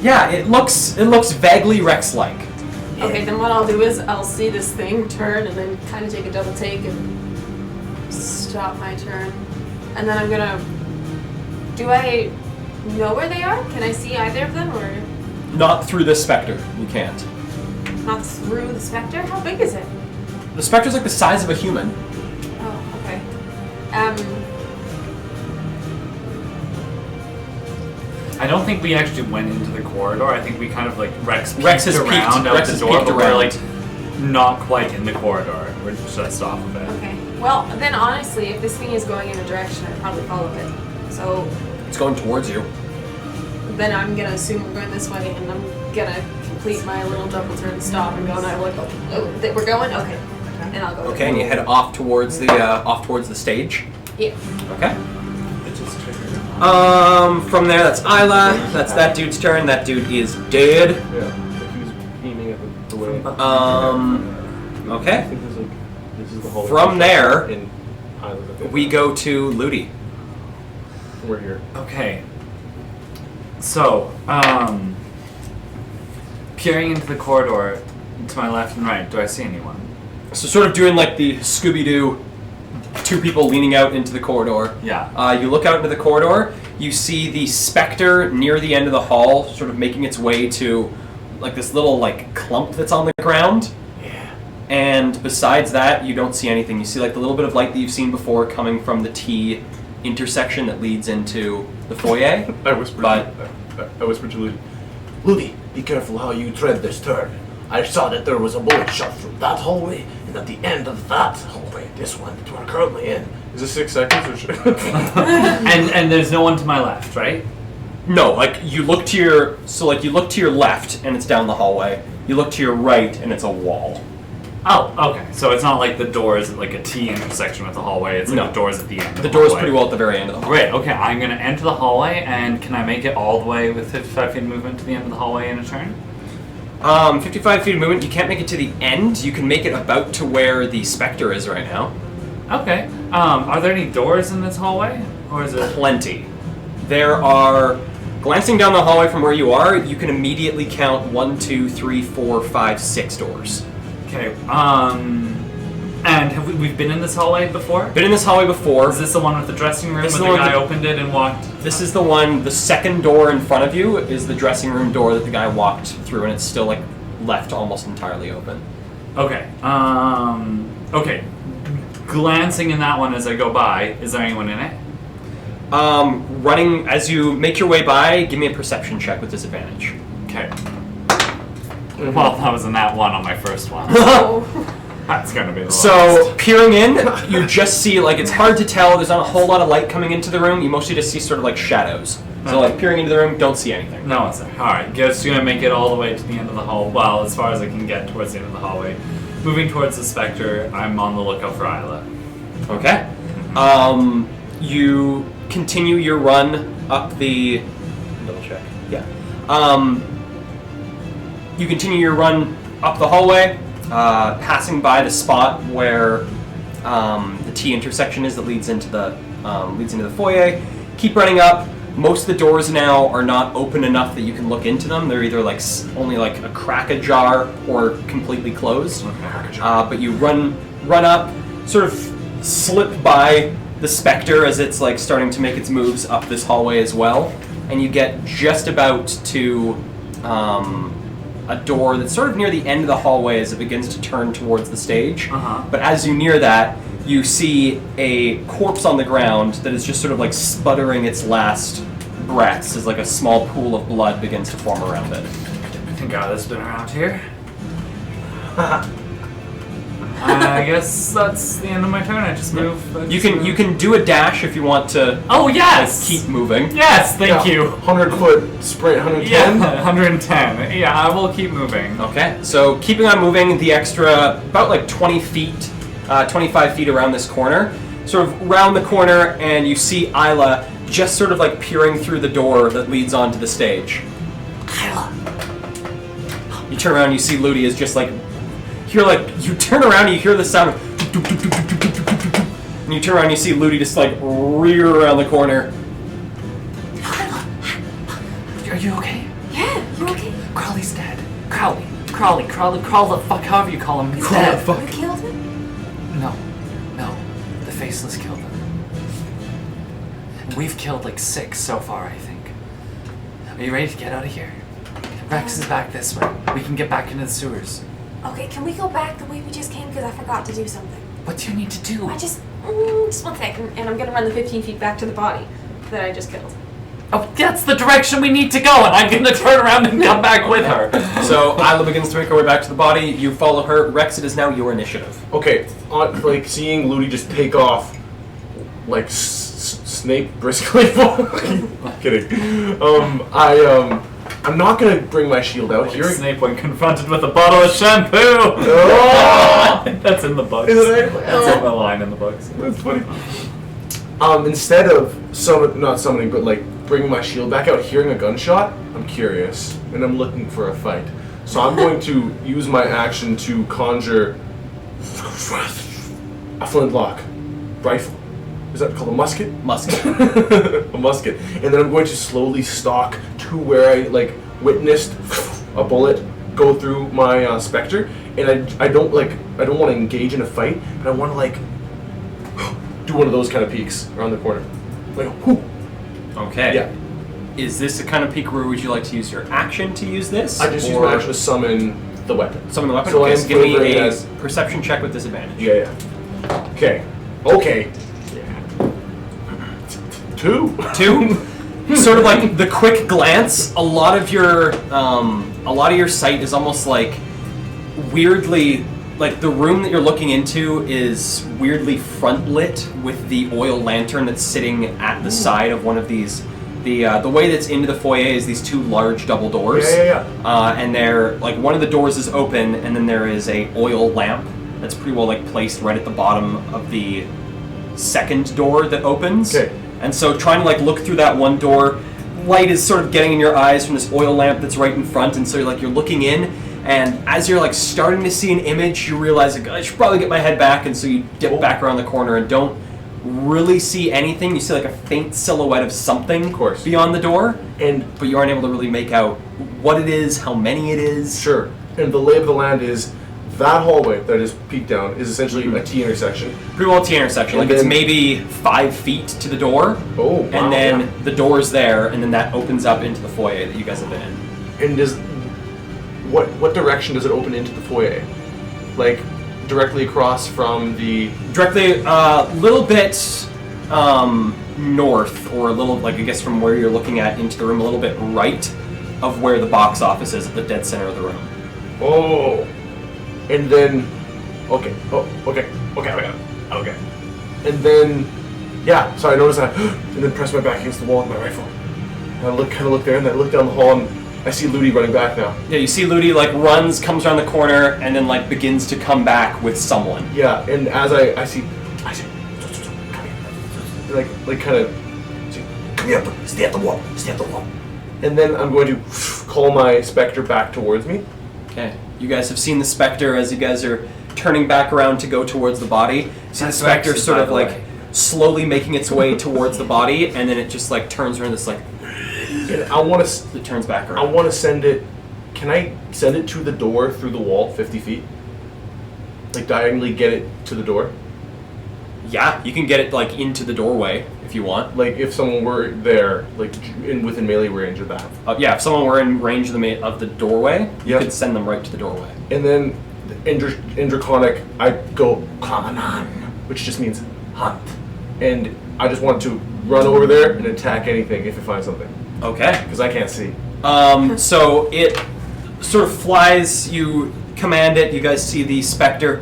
Yeah, it looks vaguely Rex-like. Okay, then what I'll do is I'll see this thing turn and then kind of take a double take and stop my turn. And then I'm gonna Do I know where they are? Can I see either of them, or Not through this specter. You can't. not through the specter? How big is it? The specter's like the size of a human. Oh, okay. I don't think we actually went into the corridor. I think we kind of like Rex Rex has peeked peeked- around out Rex the has door, peeked but we're around. like not quite in the corridor. We're just off of it. Okay. Well, then honestly, if this thing is going in a direction, I'd probably follow it. So It's going towards you. then I'm gonna assume we're going this way, and I'm gonna complete my little double turn, stop, and go. And I look. Oh, we're going. Okay. And I'll go. with Okay, and it. you head off towards the stage. Yeah. Okay. It just triggered. From there, that's Isla. That's that dude's turn. That dude is dead. Yeah. If he's aiming at the way. I Okay. think there's like this is the whole. From there, in Island, I think. we go to Ludi. We're here. Okay. So, peering into the corridor to my left and right, do I see anyone? So sort of doing like the Scooby-Doo, two people leaning out into the corridor. Yeah. You look out into the corridor, you see the specter near the end of the hall, sort of making its way to like this little like clump that's on the ground. Yeah. And besides that, you don't see anything. You see like the little bit of light that you've seen before coming from the T intersection that leads into the foyer. I whispered. But- I whispered to Ludi. Ludi, be careful how you tread this turn. I saw that there was a bullet shot from that hallway, and at the end of that hallway, this one that we're currently in. Is this 6 seconds or shit? And there's no one to my left, right? No, like you look to your left and it's down the hallway. You look to your right and it's a wall. Oh, okay. So it's not like the door is like a T intersection with the hallway. It's like No. the door's at the end. Of The door's hallway. pretty well at the very end of the hallway. Great. Okay, I'm gonna enter the hallway, and can I make it all the way with 55 feet of movement to the end of the hallway in a turn? 55 feet of movement. You can't make it to the end. You can make it about to where the specter is right now. Okay. Are there any doors in this hallway, or is it? Plenty. There are. Glancing down the hallway from where you are, you can immediately count 1, 2, 3, 4, 5, 6 doors. Okay. And have we've been in this hallway before? Been in this hallway before. Is this the one with the dressing room This is where the the one guy with opened it and walked? This is the one. The second door in front of you is the dressing room door that the guy walked through, and it's still like left almost entirely open. Okay. Okay. Glancing in that one as I go by, is there anyone in it? Running as you make your way by, give me a perception check with disadvantage. Okay. Well, that was in that one on my first one. Oh. That's gonna be the So, last. peering in, you just see, like, it's hard to tell. There's not a whole lot of light coming into the room. You mostly just see sort of like shadows. So, like, peering into the room, don't see anything. No one's there. Alright, just gonna make it all the way to the end of the hall. Well, as far as I can get towards the end of the hallway. Moving towards the specter, I'm on the lookout for Isla. Okay. You continue your run up the. Double check. Yeah. You continue your run up the hallway, passing by the spot where the T intersection is that leads into the foyer. Keep running up. Most of the doors now are not open enough that you can look into them. They're either like only like a crack ajar or completely closed. But you run up, sort of slip by the specter as it's like starting to make its moves up this hallway as well, and you get just about to a door that's sort of near the end of the hallway as it begins to turn towards the stage. But as you near that, you see a corpse on the ground that is just sort of like sputtering its last breaths as like a small pool of blood begins to form around it. Thank God it's been around here. I guess that's the end of my turn. I just move. You can do a dash if you want to Oh yes! keep moving. Yes, thank you. 100-foot sprint, 110. Yeah, 110. Yeah, I will keep moving. Okay, so keeping on moving the extra about like 20 feet, 25 feet around this corner, sort of round the corner, and you see Isla just sort of like peering through the door that leads onto the stage. Isla. You turn around, you see Ludi is just like, you turn around and you hear the sound of, and you turn around and you see Ludi just like rear around the corner. Are you okay? Yeah, you okay? Crowley's dead. Crowley, crawl the fuck, however you call him. He's Crawl dead. the fuck. You killed him? No. The Faceless killed him. We've killed like 6 so far, I think. Are you ready to get out of here? Rex is back this way. We can get back into the sewers. Okay, can we go back the way we just came? Because I forgot to do something. What do you need to do? Just 1 second, and I'm gonna run the 15 feet back to the body that I just killed. Oh, that's the direction we need to go, and I'm gonna turn around and come back with her. So Isla begins to make her way back to the body. You follow her. Rex, it is now your initiative. Okay, like seeing Ludi just take off, like Snape briskly. Kidding. I'm not gonna bring my shield out here. Snape when confronted with a bottle of shampoo. Oh! That's in the books. Is it? That's in the line in the books. That's funny. Instead of not summoning, but like bringing my shield back out, hearing a gunshot, I'm curious and I'm looking for a fight. So I'm going to use my action to conjure a flintlock rifle. Is that called a musket? Musket. A musket. And then I'm going to slowly stalk to where I like witnessed a bullet go through my specter, and I don't want to engage in a fight, but I want to like do one of those kind of peeks around the corner, like whoo. Okay. Yeah. Is this the kind of peek where would you like to use your action to use this? I just use my action to summon the weapon. Summon the weapon? So Okay, I'm so give me delivering a as- perception check with disadvantage. Yeah. Okay. Yeah. 2. 2? Sort of like the quick glance, a lot of your sight is almost like weirdly, like the room that you're looking into is weirdly front lit with the oil lantern that's sitting at the side of one of these. The way that's into the foyer is these 2 large double doors. Yeah. And they're like one of the doors is open, and then there is a oil lamp that's pretty well like placed right at the bottom of the second door that opens. Okay. And so trying to like look through that one door, light is sort of getting in your eyes from this oil lamp that's right in front, and so you're looking in, and as you're like starting to see an image, you realize like, I should probably get my head back, and so you dip back around the corner and don't really see anything. You see like a faint silhouette of something Of course. beyond the door, And but you aren't able to really make out what it is, how many it is. sure. And the lay of the land is that hallway that I just peeked down is essentially a T intersection. Pretty well T intersection. And Like it's then- maybe 5 feet to the door. Oh, wow, And then yeah. the door's there, and then that opens up into the foyer that you guys have been in. And does what direction does it open into the foyer? Like directly across from the Directly a little bit north, or a little, like I guess from where you're looking at into the room, a little bit right of where the box office is at the dead center of the room. oh, and then okay, and then yeah. So I notice that, and then press my back against the wall with my rifle. And I kind of look there, and then I look down the hall, and I see Ludi running back now. Yeah, you see Ludi like runs, comes around the corner, and then like begins to come back with someone. Yeah, and as I see, like kind of, come here, stay at the wall, and then I'm going to call my specter back towards me. Okay. You guys have seen the specter as you guys are turning back around to go towards the body. See the specter Rex is sort by of the like way. slowly making its way towards the body, and then it just like turns around this like And I want to, it turns back I around. want to send it. Can I send it to the door through the wall, 50 feet? Like diagonally get it to the door. Yeah, you can get it like into the doorway if you want. Like if someone were there, like within melee range of that. Yeah, if someone were in range of the doorway, you Yep. could send them right to the doorway. And then in Draconic, I go Kamanan, which just means hunt. And I just want to run over there and attack anything if it finds something, Okay. because I can't see. So it sort of flies. You command it. You guys see the specter,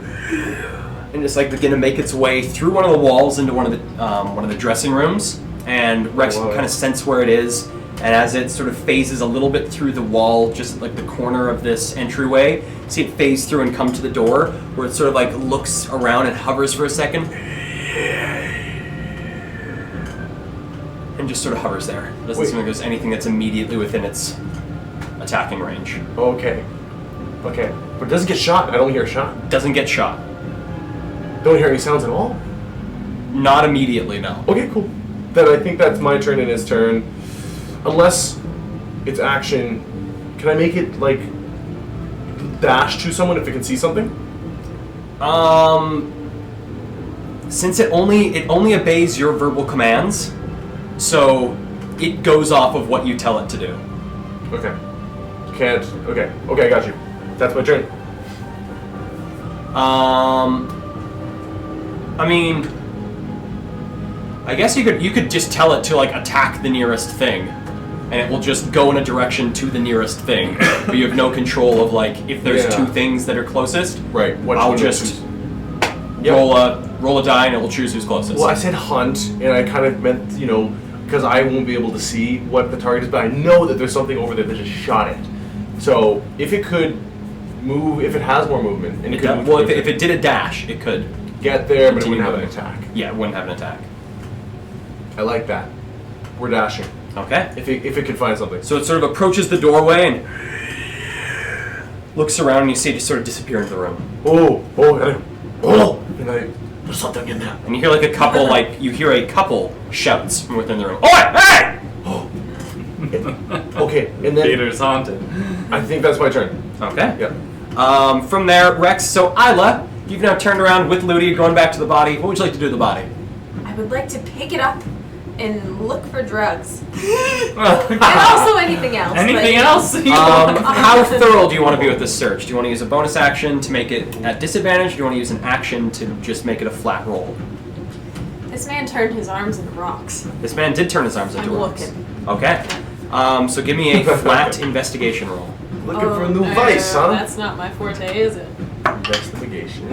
and it's like begin to make its way through one of the walls into one of the dressing rooms. And Rex can Wow. kind of sense where it is. And as it sort of phases a little bit through the wall, just at like the corner of this entryway, see it phase through and come to the door, where it sort of like looks around and hovers for a second, and just sort of hovers there. Doesn't Wait. seem like there's anything that's immediately within its attacking range. Okay. But it doesn't get shot. I don't hear a shot. Doesn't get shot. Don't hear any sounds at all. Not immediately, no. Okay, cool. Then I think that's my turn and his turn. Unless it's action, can I make it like dash to someone if it can see something? Since it only obeys your verbal commands, So it goes off of what you tell it to do. Okay. Can't. Okay. Okay, I got you. That's my turn. I mean, I guess you could just tell it to like attack the nearest thing, and it will just go in a direction to the nearest thing. But you have no control of like if there's two things that are closest. Right. I'll just roll a die and it will choose who's closest. Well, I said hunt, and I kind of meant because I won't be able to see what the target is, but I know that there's something over there that just shot it. So if it could move, if it has more movement, and it could move well, if it did a dash, it could get there, but it continue wouldn't have an moving. attack. Yeah, it wouldn't have an attack. I like that. We're dashing. Okay. If it can find something. So it sort of approaches the doorway and looks around, and you see it just sort of disappear into the room. And There's something in there. And you hear like a couple, you hear a couple shouts from within the room. Oi! Hey! okay, and then Peter's haunted. I think that's my turn. Okay. Yeah. From there, Rex. So Isla, you've now turned around with Ludi, going back to the body. What would you like to do to the body? I would like to pick it up and look for drugs. And also anything else. Anything else? How thorough do you want to be with this search? Do you want to use a bonus action to make it at disadvantage? Or do you want to use an action to just make it a flat roll? This man turned his arms into rocks. This man did turn his arms into I'm rocks. looking. Okay. So give me a flat investigation roll. Looking for a new vice, huh? That's not my forte, is it? Investigation.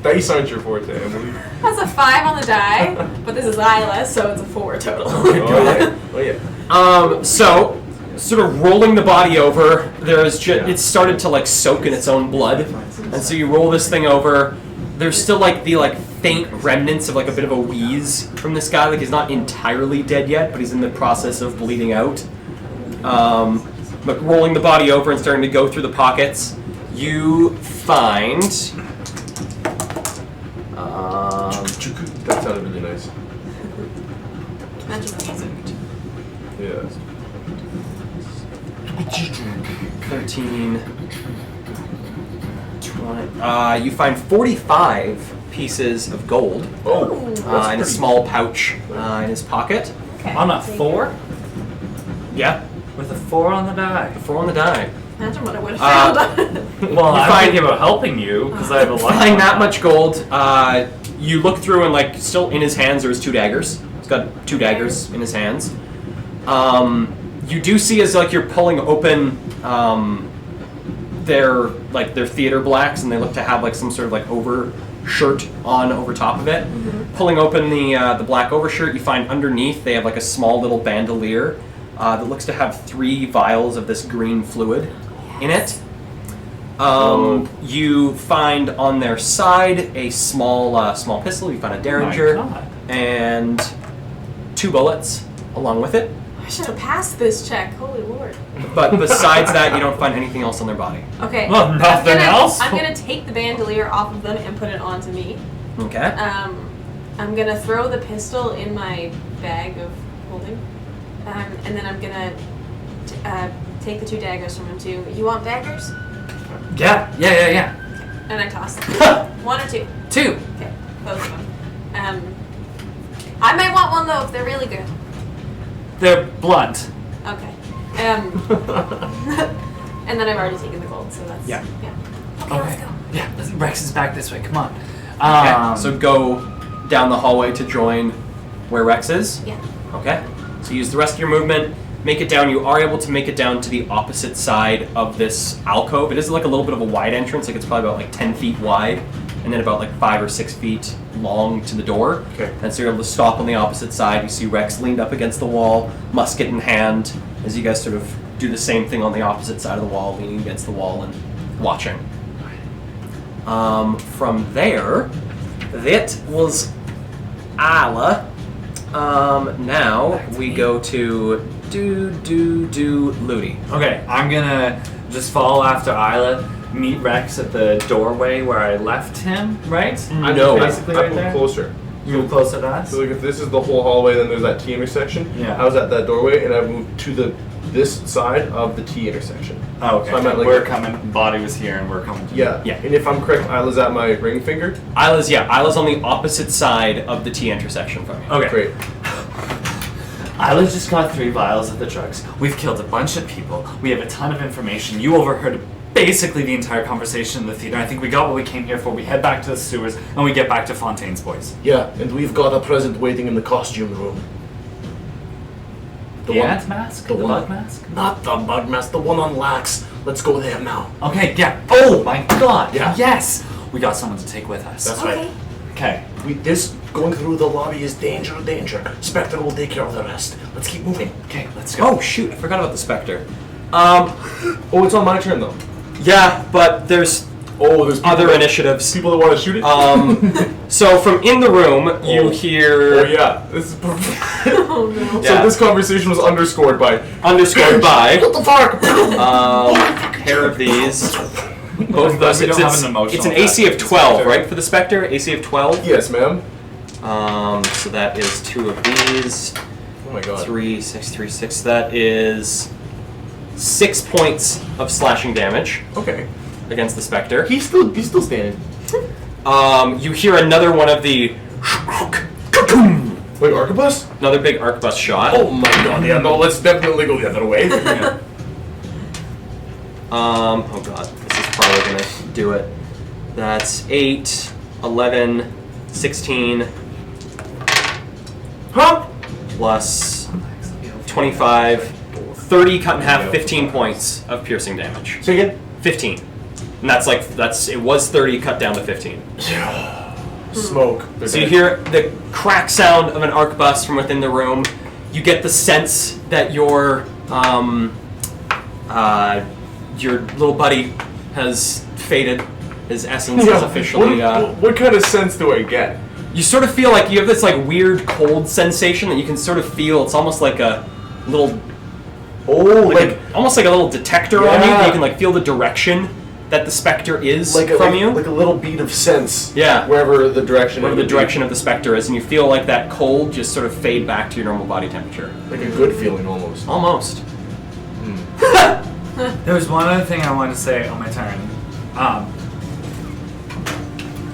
Dice aren't your forte, Emily. That's a 5 on the die, but this is Isla, so it's a 4 total. Oh yeah. So, sort of rolling the body over, there is it's started to like soak in its own blood, and so you roll this thing over. There's still like the faint remnants of like a bit of a wheeze from this guy. Like he's not entirely dead yet, but he's in the process of bleeding out. But rolling the body over and starting to go through the pockets, you find. That sounded really nice. Magic music. Yeah. 13, 20. You find 45 pieces of gold in a small pouch in his pocket. Okay. On a 4? Yeah, With a 4 on the die. 4 on the die. Imagine what I would have found. Well, I'm find- thinking about helping you because I have a lot. Find that much gold. You look through and still in his hands there's 2 daggers. He's got 2 daggers in his hands. You do see as you're pulling open their theater blacks, and they look to have some sort of over shirt on over top of it. Mm-hmm. Pulling open the black overshirt, you find underneath they have a small little bandolier that looks to have 3 vials of this green fluid in it. You find on their side a small pistol. You find a Derringer and 2 bullets along with it. I should have passed this check. Holy Lord. But besides that, you don't find anything else on their body. Okay. Well, nothing else? I'm gonna take the bandolier off of them and put it onto me. Okay. I'm gonna throw the pistol in my bag of holding, and then I'm gonna take the 2 daggers from him too. You want daggers? Yeah. And I toss them. 1 or 2? 2. Okay, both of them. I might want one though if they're really good. They're blunt. Okay. And then I've already taken the gold, so that's Yeah. Okay, let's go. Yeah, Rex is back this way. Come on. Okay. So go down the hallway to join where Rex is. Yeah. Okay. So use the rest of your movement. Make it down. You are able to make it down to the opposite side of this alcove. It is a little bit of a wide entrance. It's probably about 10 feet wide, and then about 5 or 6 feet long to the door. Okay. And so you're able to stop on the opposite side. You see Rex leaned up against the wall, musket in hand, as you guys sort of do the same thing on the opposite side of the wall, leaning against the wall and watching. From there, that was Isla. Now we go to Ludi. Okay, I'm gonna just follow after Isla, meet Rex at the doorway where I left him, right? I No. Basically I right moved there? closer. You move closer to us? So if this is the whole hallway, then there's that T intersection. Yeah. I was at that doorway, and I moved to this side of the T intersection. Oh, okay. So I'm at, we're coming, body was here and we're coming to Yeah. Yeah. And if I'm correct, Isla's at my ring finger. Isla's on the opposite side of the T intersection from you. Okay. Great. Isla's just got 3 vials of the drugs. We've killed a bunch of people. We have a ton of information. You overheard basically the entire conversation in the theater. I think we got what we came here for. We head back to the sewers and we get back to Fontaine's boys. Yeah, and we've got a present waiting in the costume room. The ant mask? The bug mask? Not the bug mask, the one on Lax. Let's go there now. Okay, yeah. Oh my god. Yeah. Yes. We got someone to take with us. That's right. Okay. This going through the lobby is danger. Spectre will take care of the rest. Let's keep moving. Okay, let's go. Oh shoot! I forgot about the Spectre. Oh, it's on my turn though. Yeah, but there's There's other initiatives. people that want to shoot it. So from in the room, you hear Oh yeah, this is perfect. Oh no. So Yeah. this conversation was underscored by underscored by What the fuck? pair of these. Both of those. We don't have an emotional It's an AC of attachment to the 12, Spectre. right, for the Spectre? AC of 12. yes, ma'am. So that is 2 of these. Oh my god. 3, 6, 3, 6. That is 6 points of slashing damage Okay. against the Spectre. He's still standing. You hear another one of the Wait, Arquebus? another big arquebus shot. Oh my god. Yeah. No, let's definitely go the other way. Yeah. Oh god, this is probably gonna do it. That's 8, 11, 16, Huh? plus 25, 30 cut in half, 15 points of piercing damage. Say again. 15. And it was 30 cut down to 15. Smoke. So you hear the crack sound of an arquebus from within the room. You get the sense that your little buddy has faded. His essence is officially. What kind of sense do I get? You sort of feel like you have this like weird cold sensation that you can sort of feel. It's almost like a little, almost like a little detector on you. That you can like feel the direction that the Spectre is from you. Like a little bead of sense. Yeah. Wherever the direction. Whatever the direction of the Spectre is, and you feel like that cold just sort of fade back to your normal body temperature. Like a good feeling almost. Almost. There was one other thing I wanted to say on my turn.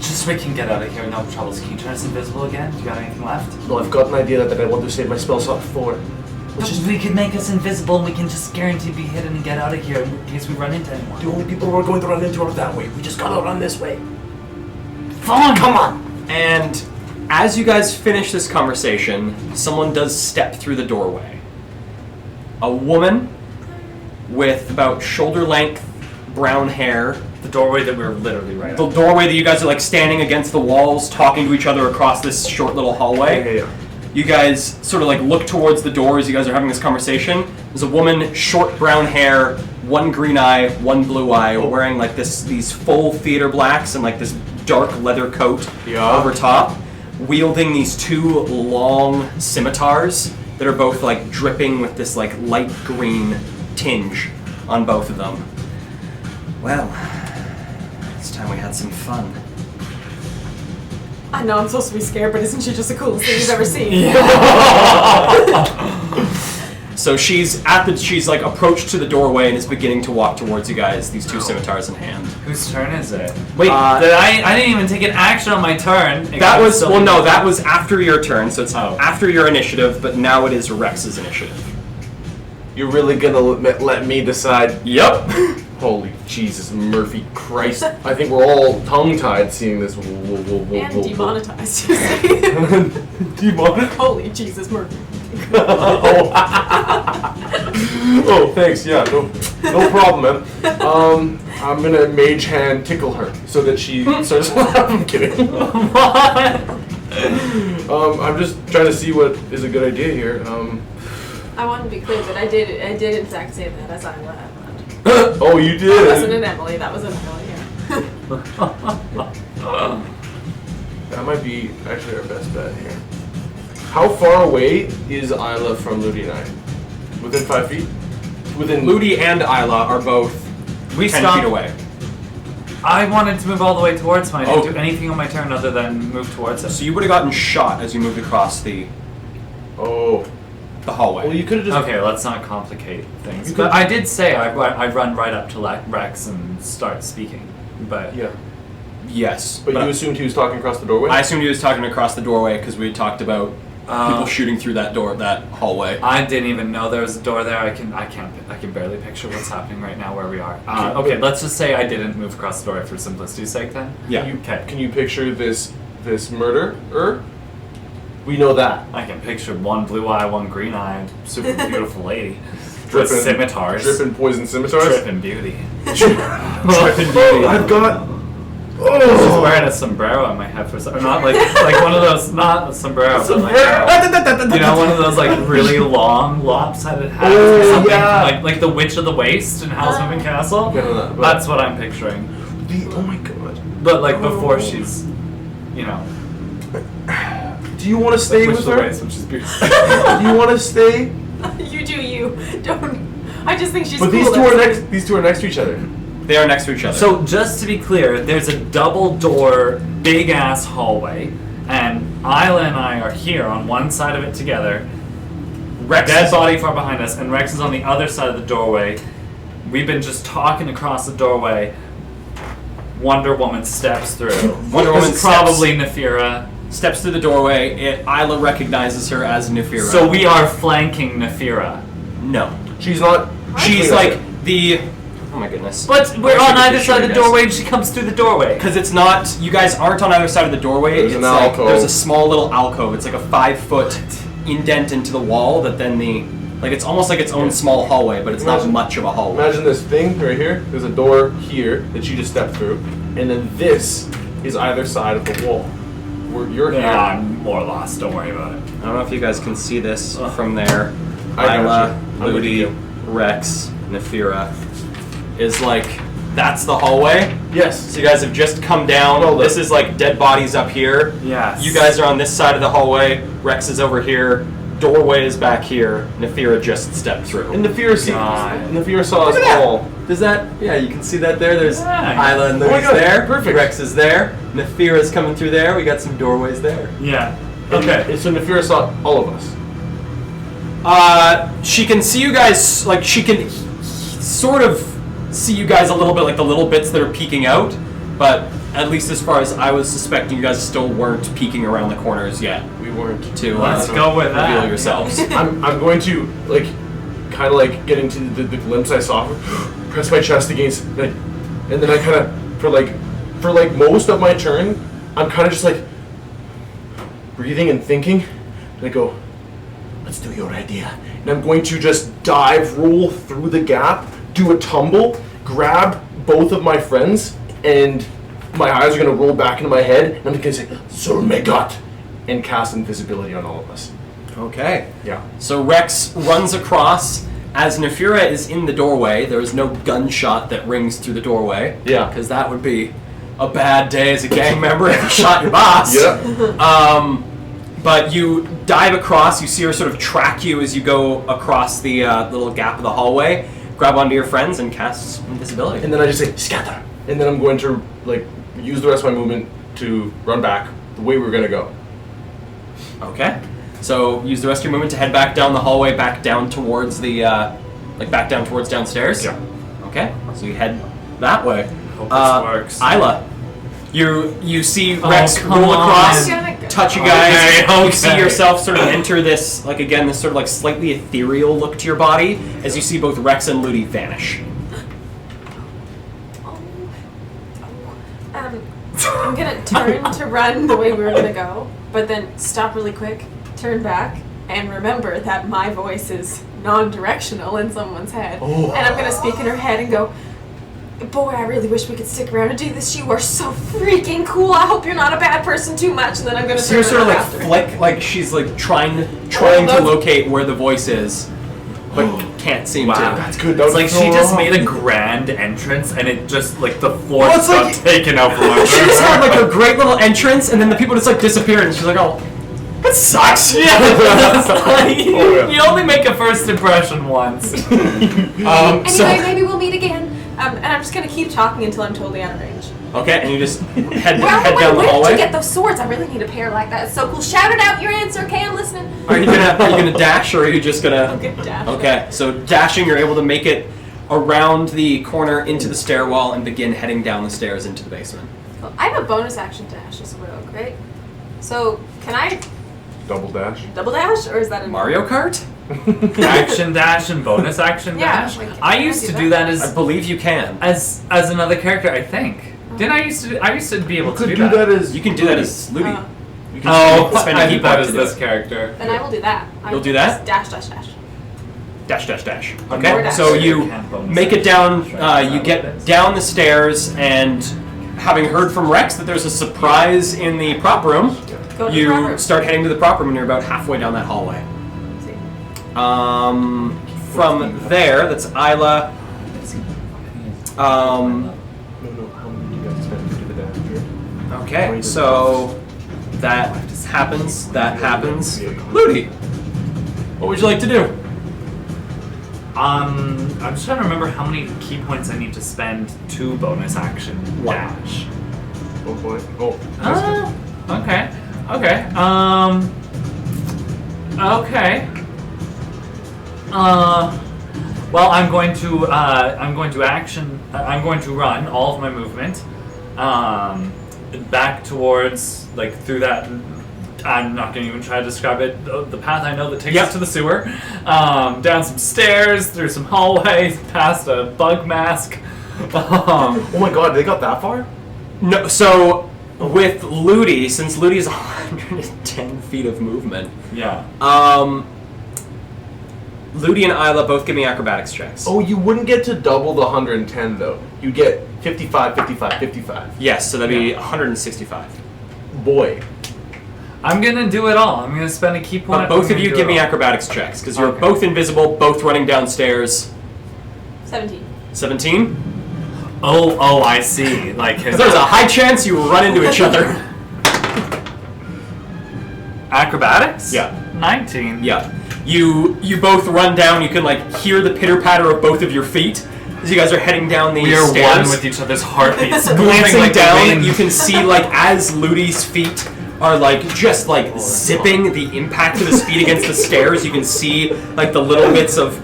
Just so we can get out of here, no troubles. Can you turn us invisible again? Do you got anything left? No, I've got an idea that I want to save my spell slot for. We could make us invisible and we can just guarantee be hidden and get out of here in case we run into anyone. The only people we're going to run into are that way. We just gotta run this way. Fine! Come on! And as you guys finish this conversation, someone does step through the doorway. A woman with about shoulder-length brown hair. The doorway that we're literally right The at. doorway that you guys are like standing against the walls, talking to each other across this short little hallway. Yeah. You guys sort of like look towards the door as you guys are having this conversation. There's a woman, short brown hair, one green eye, one blue eye, wearing like these full theater blacks and like this dark leather coat over top, wielding these 2 long scimitars that are both like dripping with this like light green tinge on both of them. Well, it's time we had some fun. I know I'm supposed to be scared, but isn't she just the coolest thing you've ever seen? So she's like approached to the doorway and is beginning to walk towards you guys, these 2 scimitars in hand. Whose turn is it? Wait, I didn't even take an action on my turn. that was after your turn, so it's after your initiative, but now it is Rex's initiative. You're really gonna let me decide? Yep. Holy Jesus, Murphy Christ! I think we're all tongue-tied seeing this. And demonetized. Demonetized. Holy Jesus, Murphy. Oh, thanks. Yeah, no problem, man. I'm gonna mage hand tickle her so that she starts laughing. I'm kidding. I'm just trying to see what is a good idea here. I want to be clear that I did in fact say that as I laughed. Oh, you did. That wasn't an Emily, that was an Emily, yeah. That might be actually our best bet here. How far away is Isla from Ludi and I? Within 5 feet? Within Ludi and Isla are both 10 feet away. I wanted to move all the way towards mine. I Oh. didn't do anything on my turn other than move towards it. So you would have gotten shot as you moved across the hallway. Well, you could have just. Okay, let's not complicate things. You But could- I did say I run right up to Rex and start speaking. But Yeah. Yes. But you assumed he was talking across the doorway? I assumed he was talking across the doorway because we had talked about people shooting through that door, that hallway. I didn't even know there was a door there. I can barely picture what's happening right now where we are. Okay, let's just say I didn't move across the door for simplicity's sake then. Yeah. Can you picture this murderer? We know that. I can picture one blue eye, one green eye, super beautiful lady. With Dripping- scimitars. Dripping poison scimitars. Dripping beauty. Dripping beauty. I've got. She's wearing a sombrero on my head for some, or not like one of those, not a sombrero, but like you know, one of those like really long lopsided hats or something, yeah. like the Witch of the Waste in Howl's Moving Castle. Yeah, but- That's what I'm picturing. Oh my god. But like before she's, you know, Do you want to stay Witch with of the her? Waste, which is beautiful. Do you want to stay? You do you. Don't. I just think she's But cool. these two are that's- next. These two are next to each other. They are next to each other. So just to be clear, there's a double door, big ass hallway, and Isla and I are here on one side of it together. Rex Dead is- body far behind us, and Rex is on the other side of the doorway. We've been just talking across the doorway. Wonder Woman steps through. Wonder Woman This is probably Nefira. steps through the doorway. Isla recognizes her as Nefira. So we are flanking Nefira. no. She's not. She's like the. Oh my goodness. But we're I wish I on could either picture side you of the guys. doorway, and she comes through the doorway. Because it's not, you guys aren't on either side of the doorway. There's It's an like alcove. there's a small little alcove. It's like a 5-foot indent into the wall that then it's almost like its own small hallway, but it's not Imagine- much of a hallway. Imagine this thing right here. There's a door here that you just stepped through, and then this is either side of the wall. Where you're here. Yeah, I'm more lost. Don't worry about it. I don't know if you guys can see this from there. I got Isla, you. I'm with Ludi, you. Rex, Nefira is like, that's the hallway. Yes. So you guys have just come down. Oh, This is like dead bodies up here. Yes. You guys are on this side of the hallway. Rex is over here. Doorway is back here. Nefira just stepped through. And Nefira saw us Look at that. all. Does that? Yeah, you can see that there. There's Nice. Isla and Oh my Ludi's God, there. perfect. Rex is there. Nefira's coming through there. We got some doorways there. Yeah. Okay. And so Nefira saw all of us. She can see you guys. Like she can sort of see you guys a little bit, like the little bits that are peeking out. But at least as far as I was suspecting, you guys still weren't peeking around the corners yet. We weren't. To Let's go with that. reveal yourselves. I'm going to like, kind of like get into the glimpse I saw. Press my chest against, and then I kind of for like most of my turn, I'm kind of just like breathing and thinking. And I go, let's do your idea. And I'm going to just roll through the gap, do a tumble, grab both of my friends, and my eyes are going to roll back into my head. And I'm going to say, Sur Megat, and cast invisibility on all of us. Okay. Yeah. So Rex runs across. As Nefira is in the doorway, there is no gunshot that rings through the doorway. Yeah. Because that would be a bad day as a gang member if you shot your boss. Yeah. But you dive across, you see her sort of track you as you go across the little gap of the hallway, grab onto your friends, and cast invisibility. And then I just say, scatter. And then I'm going to, like, use the rest of my movement to run back the way we're going to go. Okay. So use the rest of your movement to head back down the hallway, back down towards the, back down towards downstairs? Yeah. Okay. So you head that way. Hope this works. Isla, you see Rex come roll across, on. touch you guys. Okay, You see okay. yourself sort of enter this, like again, this sort of like slightly ethereal look to your body as you see both Rex and Ludi vanish. I'm gonna turn to run the way we were gonna go, but then stop really quick, turn back, and remember that my voice is non-directional in someone's head. Oh. And I'm gonna speak in her head and go, boy, I really wish we could stick around and do this. You are so freaking cool. I hope you're not a bad person too much. And then I'm gonna So you're turn sort of around like after. flick, like she's like trying to that's- locate where the voice is, but can't seem Wow. to. That's good. It's like she just made a grand entrance, and it just like the floor Well, it's got like- taken out from under She just had her. like a great little entrance, and then the people just like disappeared, and she's like, "Oh, that sucks." Yeah, it's like, yeah. you only make a first impression once. Anyway, maybe we'll meet again. And I'm just gonna keep talking until I'm totally out of range. Okay, and you just head Wow, down the where did hallway. you get those swords? I really need a pair like that. It's so cool. Shout it out your answer, okay? I'm listening. Are you gonna dash, or are you just gonna? I'm gonna dash. Okay, so dashing, you're able to make it around the corner into the stairwell and begin heading down the stairs into the basement. Well, I have a bonus action dash as a rogue, right? So can I Double dash. Double dash, or is that a Mario Kart? Action dash and bonus action Yeah, dash. like, I can I used do to do that? that I believe you can. as another character. I think. Didn't I used to? I used to be able You to could do that. as You can do that as Ludi. Oh. You can Oh, spend I a did key that point as to do this it. character. Then I will do that. I You'll will do that? Dash, dash, dash. Dash, dash, dash. Or Okay, dash. so you Can't bonus make it down, action. you get down the stairs, and having heard from Rex that there's a surprise in the prop room, Go to the you proper. start heading to the prop room, and you're about halfway down that hallway. From there, that's Isla. No, how many do you guys spend to do the dash here? Okay, so that happens. That happens. Ludi, what would you like to do? I'm just trying to remember how many key points I need to spend to bonus action One. dash. 1 point. Oh, that's good. Okay. Okay. Okay. Well, I'm going to run all of my movement, back towards through that. I'm not going to even try to describe it. The path I know that takes us to the sewer, down some stairs, through some hallways, past a bug mask. Oh my god, they got that far? No, so with Ludi, since Ludi is 110 feet of movement, Yeah. Ludi and Isla both give me acrobatics checks. Oh, you wouldn't get to double the 110 though. You get 55, 55, 55. Yes, so that'd be 165. Boy. I'm gonna do it all. I'm gonna spend a key point. But both I'm of you gonna do give it me all. acrobatics checks, because you're Okay. both invisible, both running downstairs. 17. 17? Oh, I see. Like his There's a high chance you run into each other. acrobatics. Yeah. 19. Yeah. You both run down, you can hear the pitter-patter of both of your feet as you guys are heading down these We are stairs. one with each other's heartbeats. Glancing like the down, wind. you can see as Ludi's feet are just zipping the impact of his feet against the stairs. You can see the little bits of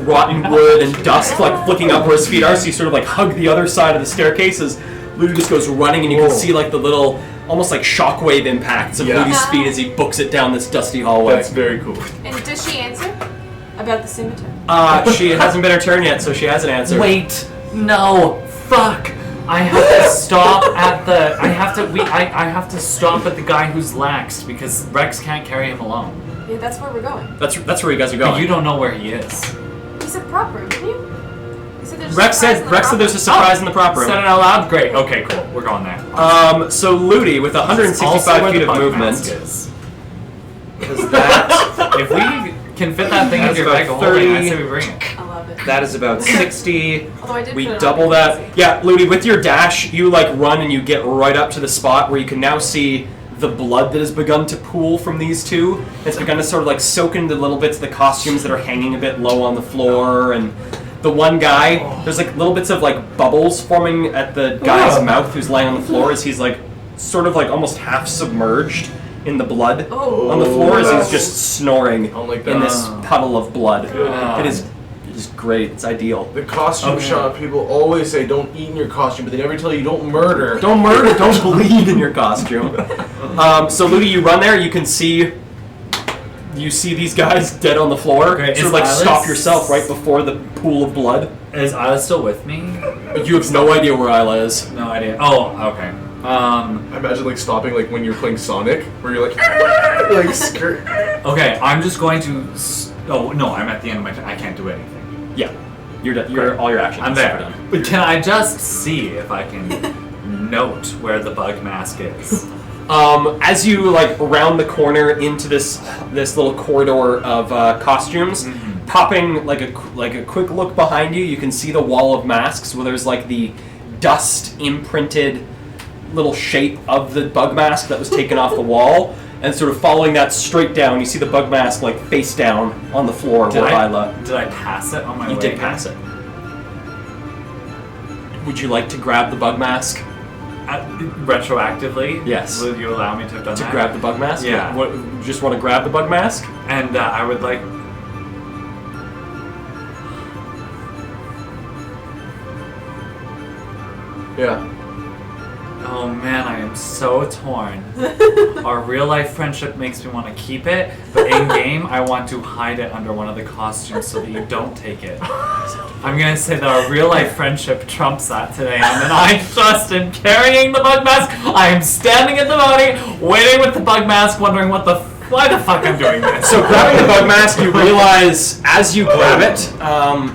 rotten wood and dust flicking up where his feet are. So you sort of hug the other side of the staircase as Ludi just goes running, and you can Whoa. see the little almost shockwave impacts of Yeah. Ludi's feet as he books it down this dusty hallway. That's very cool. And does she answer about the scimitar? She hasn't been her turn yet, so she hasn't answered. Wait, no, fuck. I have to stop at the. I have to stop at the guy who's laxed because Rex can't carry him alone. Yeah, that's where we're going. That's where you guys are But going. you don't know where he is. You said prop room, didn't you? You said there's a Rex surprise said in the Rex prop said there's a room. surprise in the prop room. Said it out loud. Great. Okay, cool. We're going there. So Ludi with Also 165 where feet the of bug movement. mask is. Because that If we can fit that thing That's into your about bag of holding, I 30. say we bring it. I love it. that is about 60. Although I did We put it on double my that. fancy. Yeah, Ludi, with your dash, you run and you get right up to the spot where you can now see the blood that has begun to pool from these two. It's begun to sort of soak into little bits of the costumes that are hanging a bit low on the floor, and the one guy, there's little bits of bubbles forming at the guy's mouth who's lying on the floor as he's sort of almost half submerged in the blood Oh. on the floor as he's that's- just snoring I don't like in that. this puddle of blood. God. It is great. It's ideal. The costume Okay. shop people always say don't eat in your costume, but they never tell you don't murder. Don't murder, don't bleed in your costume. So Ludi, you run there, you can see these guys dead on the floor. Okay, Sort is of stop Isla- yourself right before the pool of blood. Is Isla still with me? You have no idea where Isla is. No idea. Oh, okay. I imagine stopping when you're playing Sonic, where you're skirt. Okay, I'm just going to. Oh no, I'm at the end of my turn. I can't do anything. Yeah. You're done. You're all your actions. I'm are there. done. But can I just see if I can note where the bug mask is? As you round the corner into this little corridor of costumes, popping a quick look behind you, you can see the wall of masks where there's the dust imprinted little shape of the bug mask that was taken off the wall, and sort of following that straight down, you see the bug mask face down on the floor Did where I Isla. pass it on my way? You did pass it. Would you like to grab the bug mask? Retroactively? Yes. Will you allow me to have done To that? grab the bug mask? Yeah. What, you just want to grab the bug mask? And I would like. Yeah. Oh man, I am I'm so torn. Our real life friendship makes me want to keep it, but in game, I want to hide it under one of the costumes so that you don't take it. I'm gonna say that our real life friendship trumps that today, and then I just am carrying the bug mask. I am standing in the body, waiting with the bug mask, wondering why the fuck I'm doing this. So grabbing the bug mask, you realize as you grab it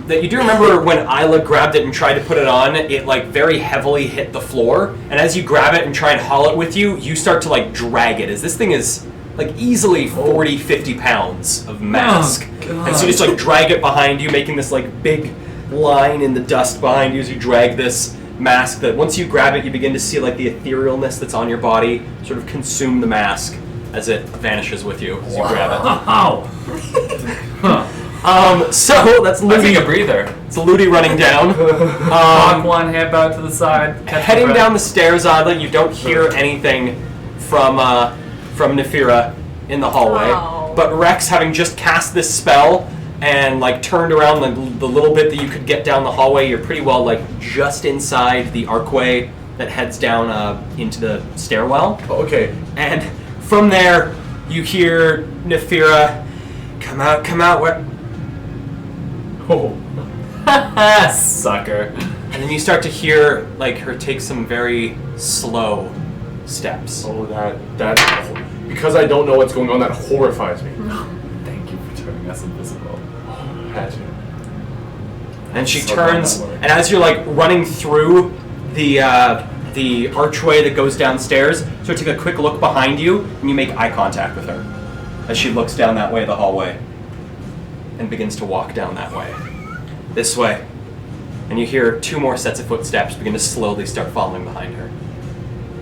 that you do remember when Isla grabbed it and tried to put it on, it like very heavily hit the floor, and as you grab it and try and haul it with you, you start to like drag it as this thing is like easily 40, 50 pounds of mask. And so you just like drag it behind you, making this like big line in the dust behind you as you drag this mask that once you grab it, you begin to see like the etherealness that's on your body sort of consume the mask as it vanishes with you as you grab it. So that's Let's take a Ludi. breather. It's Ludi running down. Knock one, head back to the side. catch Heading your down the breath. stairs, oddly, you don't hear anything from Nefira in the hallway. Oh. But Rex, having just cast this spell and like turned around the little bit that you could get down the hallway, you're pretty well like just inside the archway that heads down into the stairwell. Okay. And from there, you hear Nefira, come out, what? Oh. Sucker. And then you start to hear like her take some very slow steps. Oh, that. Because I don't know what's going on, that horrifies me. Thank you for turning us invisible. Had to. And she So glad turns, that worked. and as you're like running through the archway that goes downstairs, so take a quick look behind you, and you make eye contact with her as she looks down that way, the hallway, and begins to walk down that way, this way. And you hear two more sets of footsteps begin to slowly start following behind her,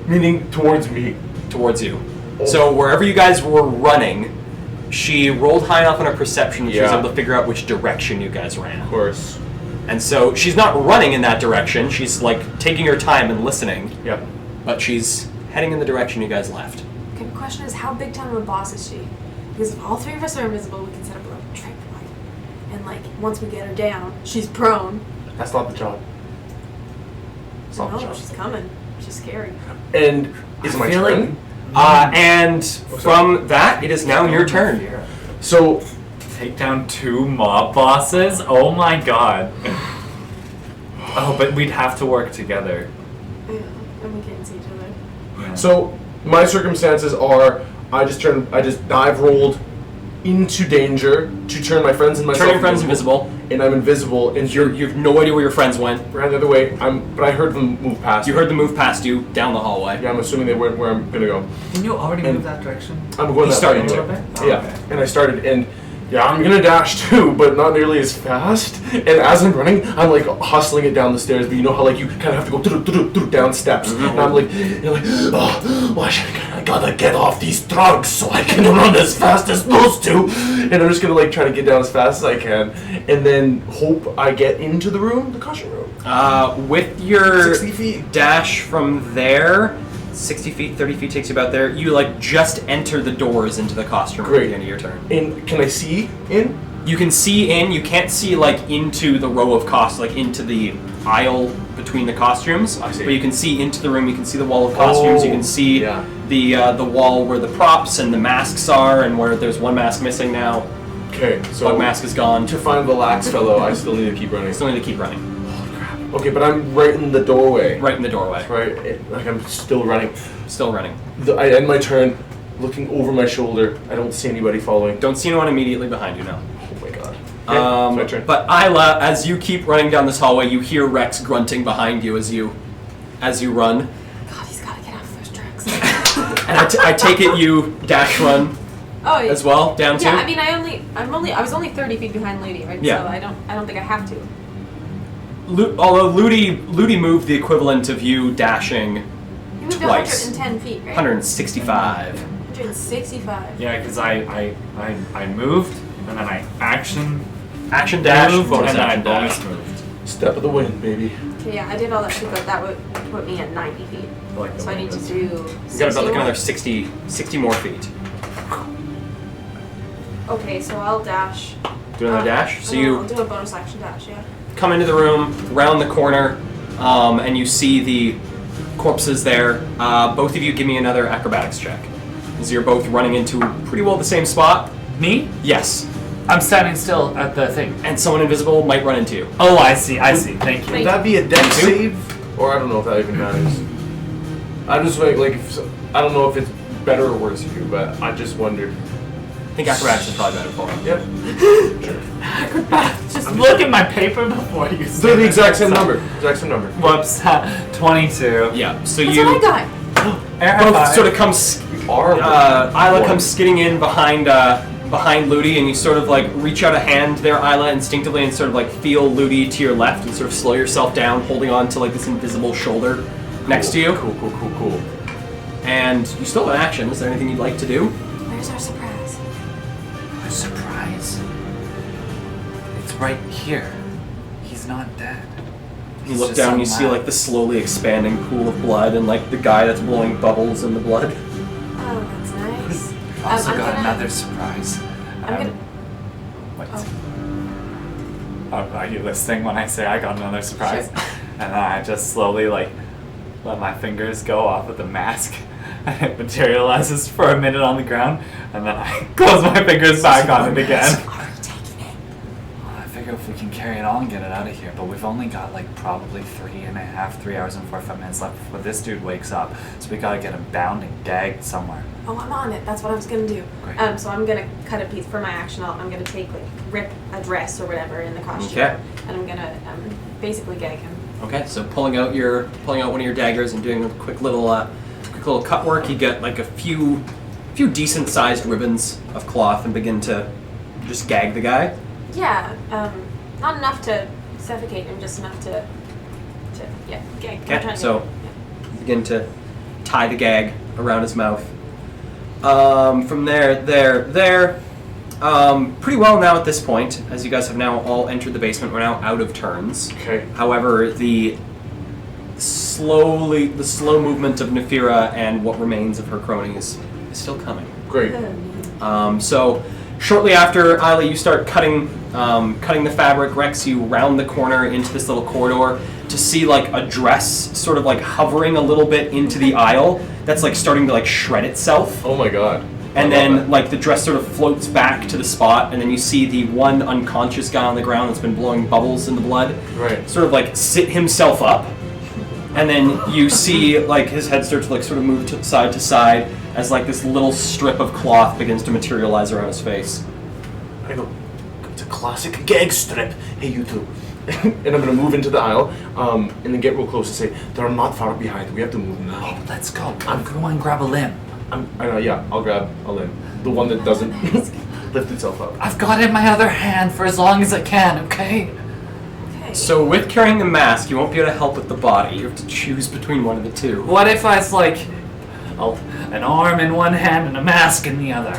Meaning towards me. towards you. Oh. So wherever you guys were running, she rolled high enough on her perception that she was Yeah. able to figure out which direction you guys ran. Of course. And so she's not running in that direction. She's like taking her time and listening, Yep. but she's heading in the direction you guys left. Okay, the question is, how big time of a boss is she? Because if all three of us are invisible, we can set up a tripod. And like, once we get her down, she's prone. That's not the job. That's not the No, job. she's coming. She's scary. And is it my feel turn? And from that, it is now your turn. So, Take down two mob bosses? Oh my god. Oh, but we'd have to work together. Yeah, and we can't see each other. so my circumstances are I just dive rolled into danger to turn my friends and myself Turn your friends invisible. and I'm invisible and You have no idea where your friends went. ran the other way. But I heard them move past. You me. heard them move past you down the hallway. Yeah, I'm assuming they went where I'm gonna go. Didn't you already And- move that direction? I'm going He that started way to. anyway. Oh, Yeah, okay. and I started, and yeah, I'm gonna dash too, but not nearly as fast. And as I'm running, I'm like hustling it down the stairs. But you know how like you kind of have to go down steps, and I'm like, you're like, oh, well, I gotta get off these drugs so I can run as fast as those two. And I'm just gonna like try to get down as fast as I can, and then hope I get into the room, the costume room. With your 60 feet. dash from there, 60 feet, 30 feet takes you about there. You like just enter the doors into the costume room at Great. the end of your turn. And can I see in? You can see in. You can't see like into the row of costumes, like into the aisle between the costumes. I see. But you can see into the room. You can see the wall of costumes. You can see yeah. the wall where the props and the masks are, and where there's one mask missing now. Okay, so Bug mask is gone. to find the lax fellow, I still need to keep running. Still need to keep running. Okay, but I'm right in the doorway. Right in the doorway. Right, like I'm still running. Still running. I end my turn, looking over my shoulder. I don't see anybody following. Don't see anyone immediately behind you now. Oh my god. Okay, it's my turn. But Isla, as you keep running down this hallway, you hear Rex grunting behind you as you run. God, he's gotta get off those drugs. And I take it you dash run Oh, yeah. as well down Yeah, too. I mean, I was only 30 feet behind Lady, right? Yeah. So I don't think I have to. Although Ludi moved the equivalent of you dashing You moved Twice. 110 feet, right? 165. 165. Yeah, because I moved, and then I action Dash, moved, bonus and then I action dash. bonus moved. Step of the wind, baby. Okay, yeah, I did all that too, but that would put me at 90 feet. Like the So I need to wind. do. You got about 60 like more. another 60 more feet. Okay, so I'll dash. Do another dash. So I'll you do a bonus action dash, yeah. come into the room, round the corner, and you see corpses there. Both of you give me another acrobatics check. As you're both running into pretty well the same spot. Me? Yes. I'm standing still at the thing. And someone invisible might run into you. Oh, I see. Thank you. Would that be a death save? Or I don't know if that even matters. I just like if I don't know if it's better or worse for you, but I just wondered. I think acrobatics is probably better for him. Yep. Sure. Just look at my paper before you say They're the exact same number. Exact same number. Whoops. 22. Yeah. So That's you what I got. Air both high sort five. of come. Isla comes skidding in behind Ludi, and you sort of like reach out a hand there, Isla, instinctively, and sort of like feel Ludi to your left, and sort of slow yourself down, holding on to like this invisible shoulder next to you. Cool. And you still have an action. Is there anything you'd like to do? Where's our surprise? A surprise. It's right here. He's not dead. You look down and you see like the slowly expanding pool of blood, and like the guy that's blowing bubbles in the blood. Oh, that's nice. Also I'm got gonna- another surprise. I'm gonna. What? Oh. Are you listening when I say I got another surprise? Sure. And then I just slowly like let my fingers go off of the mask. And it materializes for a minute on the ground, and then I close my fingers back on it again. Are you taking it? Well, I figure if we can carry it on and get it out of here, but we've only got like probably 3 hours and 45 minutes left before this dude wakes up. So we gotta get him bound and gagged somewhere. Oh, I'm on it. That's what I was gonna do. Great. So I'm gonna cut a piece for my action. I'm gonna take rip a dress or whatever in the costume, Okay. and I'm gonna basically gag him. Okay, so pulling out one of your daggers and doing a quick little cut work, you get like a few decent sized ribbons of cloth and begin to just gag the guy. Yeah. Not enough to suffocate him, just enough to gag. I'm trying Okay, to- so you begin to tie the gag around his mouth. From there, pretty well now at this point, as you guys have now all entered the basement. We're now out of turns. Okay. However, the slow movement of Nefira and what remains of her cronies is still coming. Great. So shortly after, Isla, you start cutting the fabric. Rex, you round the corner into this little corridor to see like a dress sort of like hovering a little bit into the aisle that's like starting to like shred itself. Oh my god. And I love then that. like the dress sort of floats back to the spot, and then you see the one unconscious guy on the ground that's been blowing bubbles in the blood Right. sort of like sit himself up. And then you see like his head start to like sort of move to side as like this little strip of cloth begins to materialize around his face. I go, it's a classic gag strip. Hey, you two. And I'm gonna move into the aisle, and then get real close and say, they're not far behind. We have to move now. Let's go. I'm going and grab a limb. I'll grab a limb. The one that doesn't lift itself up. I've got it in my other hand for as long as I can, okay? Okay. So with carrying the mask, you won't be able to help with the body. You have to choose between one of the two. What if I was like an arm in one hand and a mask in the other?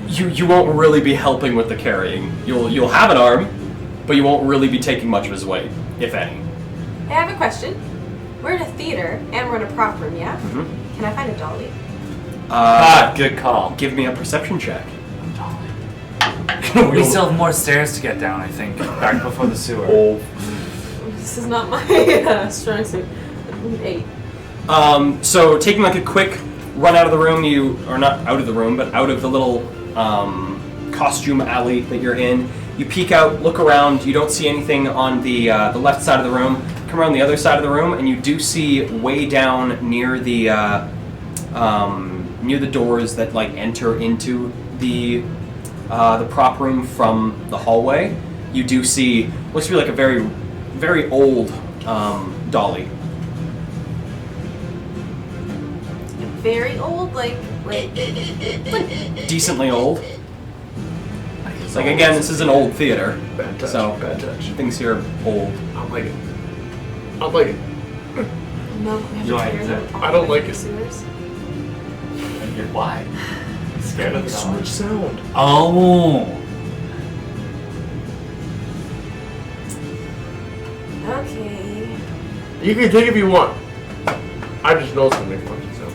You won't really be helping with the carrying. You'll have an arm, but you won't really be taking much of his weight, if any. I have a question. We're in a theater and we're in a prop room, yeah? Mhm. Can I find a dolly? Good call. Give me a perception check. We still have more stairs to get down, I think, back before the sewer. Oh. This is not my strong suit. 8. So taking like a quick run out of the room, or not out of the room, but out of the little costume alley that you're in. You peek out, look around. You don't see anything on the left side of the room. Come around the other side of the room, and you do see way down near the doors that like enter into the prop room from the hallway. You do see looks to be like a very, very old dolly. Very old, like Decently old. Like again, this is an old theater, Bad touch. so Bad touch. things here are old. I don't like it. I don't like it. no, we have You to like carry it? them all I don't the way like to it. the sewers. Why? Scared of the So much sound. Oh. Okay. You can take it if you want. I just know it's gonna make a bunch of sound.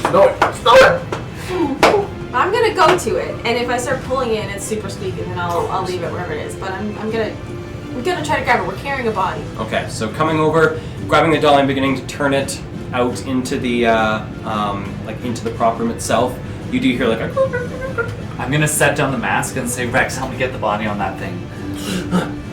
Snow it! Snow it! I'm gonna go to it, and if I start pulling it and it's super squeaky, then I'll leave it wherever it is. But I'm gonna try to grab it. We're carrying a body. Okay, so coming over, grabbing the dolly and beginning to turn it out into the into the prop room itself, you do hear like a. I'm gonna set down the mask and say, Rex, help me get the body on that thing.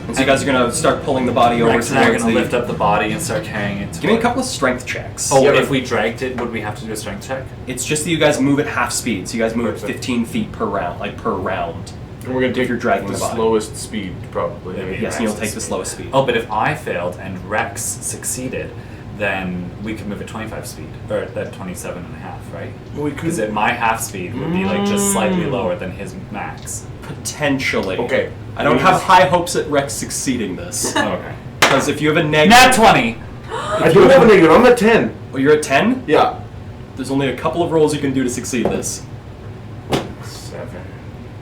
And so you guys are gonna start pulling the body over Rex and I are towards gonna the. lift up the body and start carrying it. Give me a couple of strength checks. Oh, Yeah, if but- we dragged it, would we have to do a strength check? It's just that you guys move at half speed, so you guys move at Perfect. 15 feet per round, like per round. And we're gonna take You're dragging the the body. slowest speed, probably. Yeah, Yes, and you'll take the slowest speed. Oh, but if I failed and Rex succeeded, then we could move at 25 speed, or at 27 and a half, right? Well, we Because could. at my half speed would be like just slightly lower than his max. Potentially. Okay. I don't have high hopes at Rex succeeding this. Oh, okay. Because if you have a negative. Nat 20! I don't have a negative. I'm at 10. Oh, you're at 10? Yeah. There's only a couple of rolls you can do to succeed this. 7.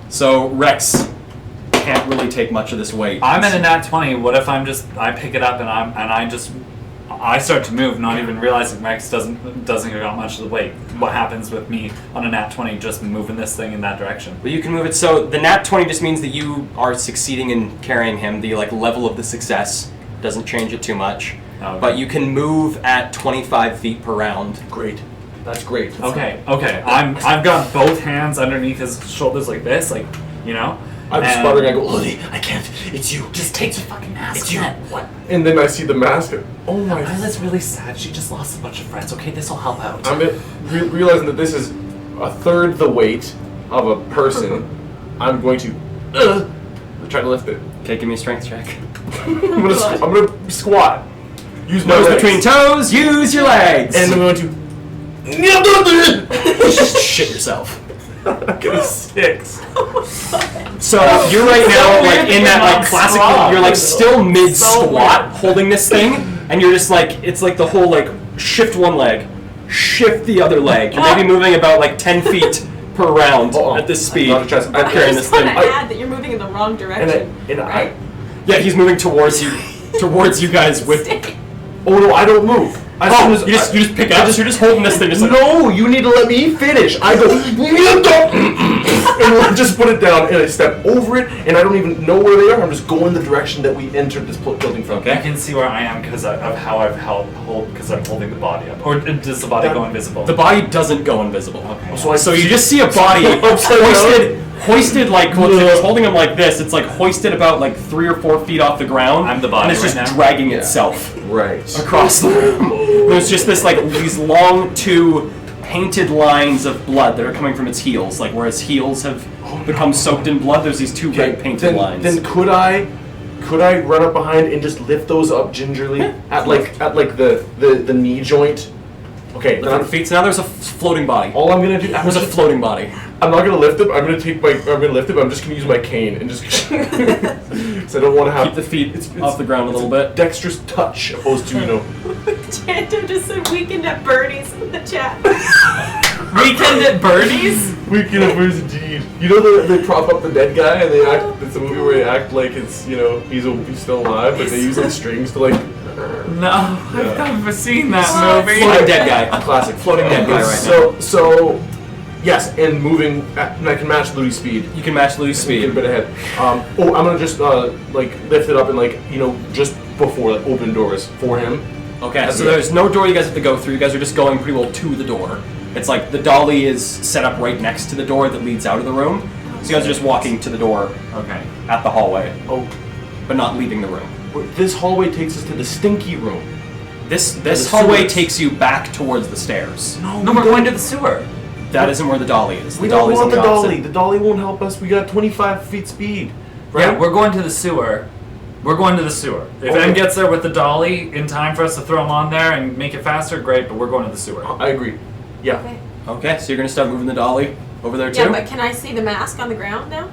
So, Rex can't really take much of this weight. I'm at a nat 20. What if I pick it up and I start to move, not even realizing Rex doesn't got much of the weight. What happens with me on a nat 20 just moving this thing in that direction? But you can move it. So the nat 20 just means that you are succeeding in carrying him. The level of the success doesn't change it too much. Okay. But you can move at 25 feet per round. Great. That's great. Okay. I've got both hands underneath his shoulders like this, like, you know. I'm and- sputtering. I go, Lily, I can't. It's you. Just take the fucking mask. It's you. What? And then I see the mask. Oh my. Lila's really sad. She just lost a bunch of friends. Okay, this will help out. I'm realizing that this is a third the weight of a person. I'm going to try to lift it. Okay, give me a strength check. I'm gonna squat. Use my Nose legs. between toes, use your legs! And I'm going to. just shit yourself. I get a 6. So you're right now weird like in that that you're like not classic, squat. you're like still mid So squat holding this thing, and you're just like, it's like the whole like shift one leg, shift the other leg. You're maybe moving about like 10 feet per round at this speed. Not a chest. I'm I carrying just this want to thing. add that you're moving in the wrong And direction. I. Yeah, he's moving towards you guys with. Oh no, I don't move. As soon as You just pick up. You're just holding this thing. Just like, No, you need to let me finish. I go, and we'll just put it down, and I step over it, and I don't even know where they are. I'm just going the direction that we entered this building from. Okay. You can see where I am because of how I've because I'm holding the body up. Or does the body go invisible? the body doesn't go invisible. Okay. So So you just see a body hoisted like it's holding him like this. It's like hoisted about like 3 or 4 feet off the ground. I'm the body and it's just right now? dragging itself Right. across the room. There's just this like these long two painted lines of blood that are coming from its heels, like where its heels have become soaked in blood. There's these two red painted lines. Then could I run up behind and just lift those up gingerly at the knee joint? Okay. Lift up the feet. So now there's a floating body. All I'm gonna do. There's a floating body. I'm not gonna lift it. I'm gonna lift it. But I'm just gonna use my cane and just. Because I don't want to have Keep the feet off the ground a little bit. dexterous touch opposed to Janto just said weekend at Bernie's in the chat. Weekend at Bernie's? Weekend of Birds indeed. You know they prop up the dead guy and they act. It's a movie where they act like it's he's still alive, but they use like strings to like. No, I've never seen that movie. Floating dead guy. Classic Floating dead guy right now. So yes, and moving. And I can match Louis' speed. You can match Louis' Get a speed. bit ahead. I'm gonna just like lift it up and just before open doors for him. Okay, so there's no door you guys have to go through. You guys are just going pretty well to the door. It's like the dolly is set up right next to the door that leads out of the room. So you guys are just walking to the door Okay. at the hallway, Oh, but not leaving the room. this hallway takes us to the stinky room. This the hallway sewers. takes you back towards the stairs. No, we're going to the sewer. That isn't where the dolly is. The We don't dolly's want on the opposite- dolly. The dolly won't help us. We got 25 feet speed. Right? Yeah, we're going to the sewer. We're going to the sewer. If Okay. M gets there with the dolly in time for us to throw him on there and make it faster, great, but we're going to the sewer. I agree. Yeah. Okay. Okay, so you're gonna start moving the dolly over there too? Yeah, but can I see the mask on the ground now?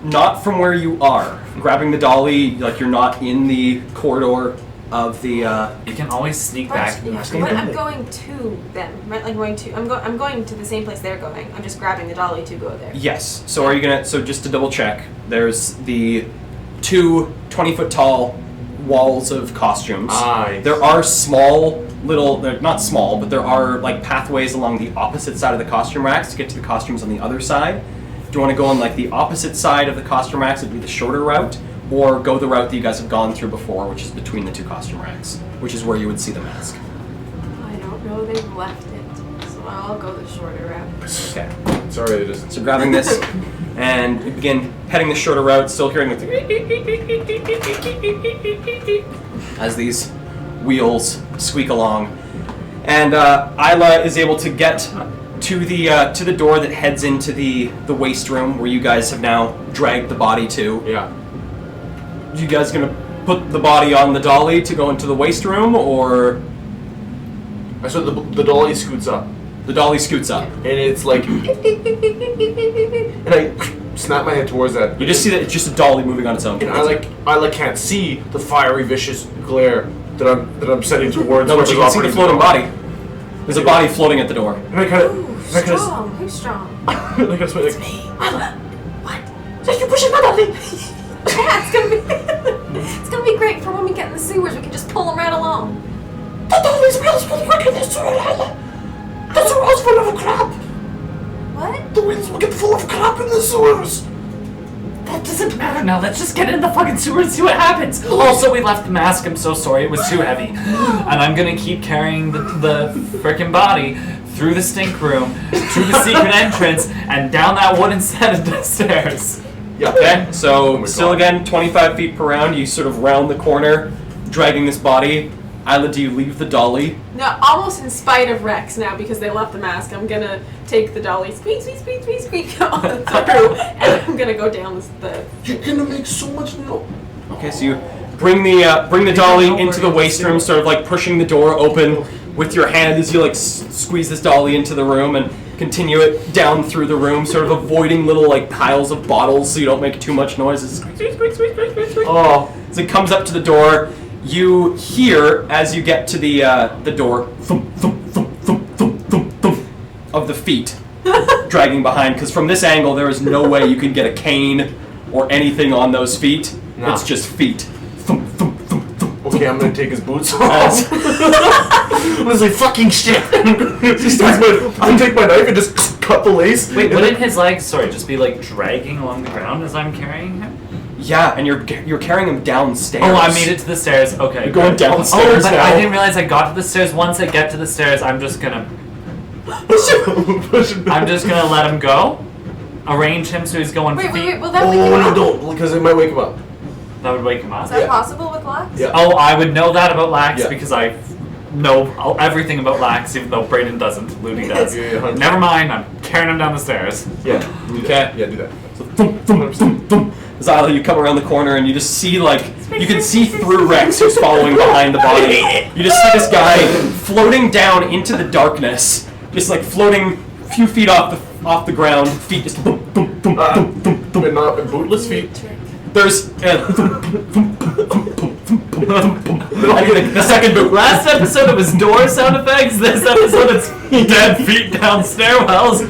Not from where you are. Grabbing the dolly, like you're not in the corridor of the. You can always sneak But, back. yeah, but I'm going to them, right? Like I'm going to the same place they're going. I'm just grabbing the dolly to go there. Yes. So are you gonna? So just to double check, there's the two 20-foot tall walls of costumes. Aye. There are small little. They're not small, but there are like pathways along the opposite side of the costume racks to get to the costumes on the other side. Do you want to go on like the opposite side of the costume racks? It'd be the shorter route, or go the route that you guys have gone through before, which is between the two costume racks. which is where you would see the mask. I don't know. They've left it, so I'll go the shorter route. Okay. Sorry, it isn't. So grabbing this, and you begin heading the shorter route, still hearing the as these wheels squeak along. And Isla is able to get to the door that heads into the waste room where you guys have now dragged the body to. Yeah. You guys gonna put the body on the dolly to go into the waste room, or I saw the dolly scoots up, the dolly scoots up? and it's like, and I snap my head towards that. You just see that it's just a dolly moving on its own. And I can't see the fiery, vicious glare that I'm setting towards. No, but you can see the operating floating dolly. body. There's a body floating at the door. And I kind of, Ooh, I kind of, strong. Who's strong? I kind of like, What? So you're pushing my dolly? Yeah, it's gonna be great for when we get in the sewers. We can just pull them right along. The dolly's wheels will work in this sewer, Isla. The sewer's full of crap. What? The wheels will get full of crap in the sewers. That doesn't matter now. Let's just get in the fucking sewer and see what happens. Also, we left the mask. I'm so sorry. It was too heavy. And I'm gonna keep carrying the frickin' body through the stink room, through the secret entrance, and down that wooden set of stairs. yeah. Okay, so Oh my still God. again, 25 feet per round, you sort of round the corner, dragging this body. Isla, do you leave the dolly? No, almost in spite of Rex now because they left the mask. I'm gonna take the dolly, squeak, squeak, squeak, squeak, squeak, on through, and I'm gonna go down the. You're gonna make so much noise. Okay, so you bring the dolly into the waste room, sort of like pushing the door open with your hand as you like squeeze this dolly into the room and continue it down through the room, sort of avoiding little like piles of bottles so you don't make too much noise. It's squeak, squeak, squeak, squeak, squeak, squeak, squeak. Oh, As it comes up to the door, you hear as you get to the door thump, thump, thump, thump, thump, thump, thump of the feet dragging behind. Because from this angle, there is no way you can get a cane or anything on those feet. No. It's just feet. Thump, thump, thump, thump. okay. I'm gonna take his boots off. As- I'm gonna say fucking shit. I'm gonna take my knife and just cut the lace. Wait, and wouldn't then- his legs, sorry, just be like dragging along the ground as I'm carrying him? yeah, and you're carrying him downstairs. Oh, I made it to the stairs. Okay. You're going good. downstairs Oh, but now. I didn't realize I got to the stairs. Once I get to the stairs, I'm just gonna let him go. Arrange him so he's going Wait, feet. wait, wait. Will that wake Oh him no, up? don't, because it might wake him up. That would wake him up. Is that Yeah. possible with Lux? Yeah. Oh, I would know that about Lax Yeah. because I know everything about Lax, even though Brayden doesn't. Ludi does. Yeah, 100%. Never mind, I'm carrying him down the stairs. Yeah. Okay. Yeah, do that. Thump, thump, thump, thump. As Isla, you come around the corner and you just see you can see through Rex who's following behind the body. You just see this guy floating down into the darkness, just like floating a few feet off the ground, feet just thump, thump, thump, thump, thump, thump. But not bootless feet. There's the second boot. Last episode it was door sound effects. This episode it's dead feet down stairwells.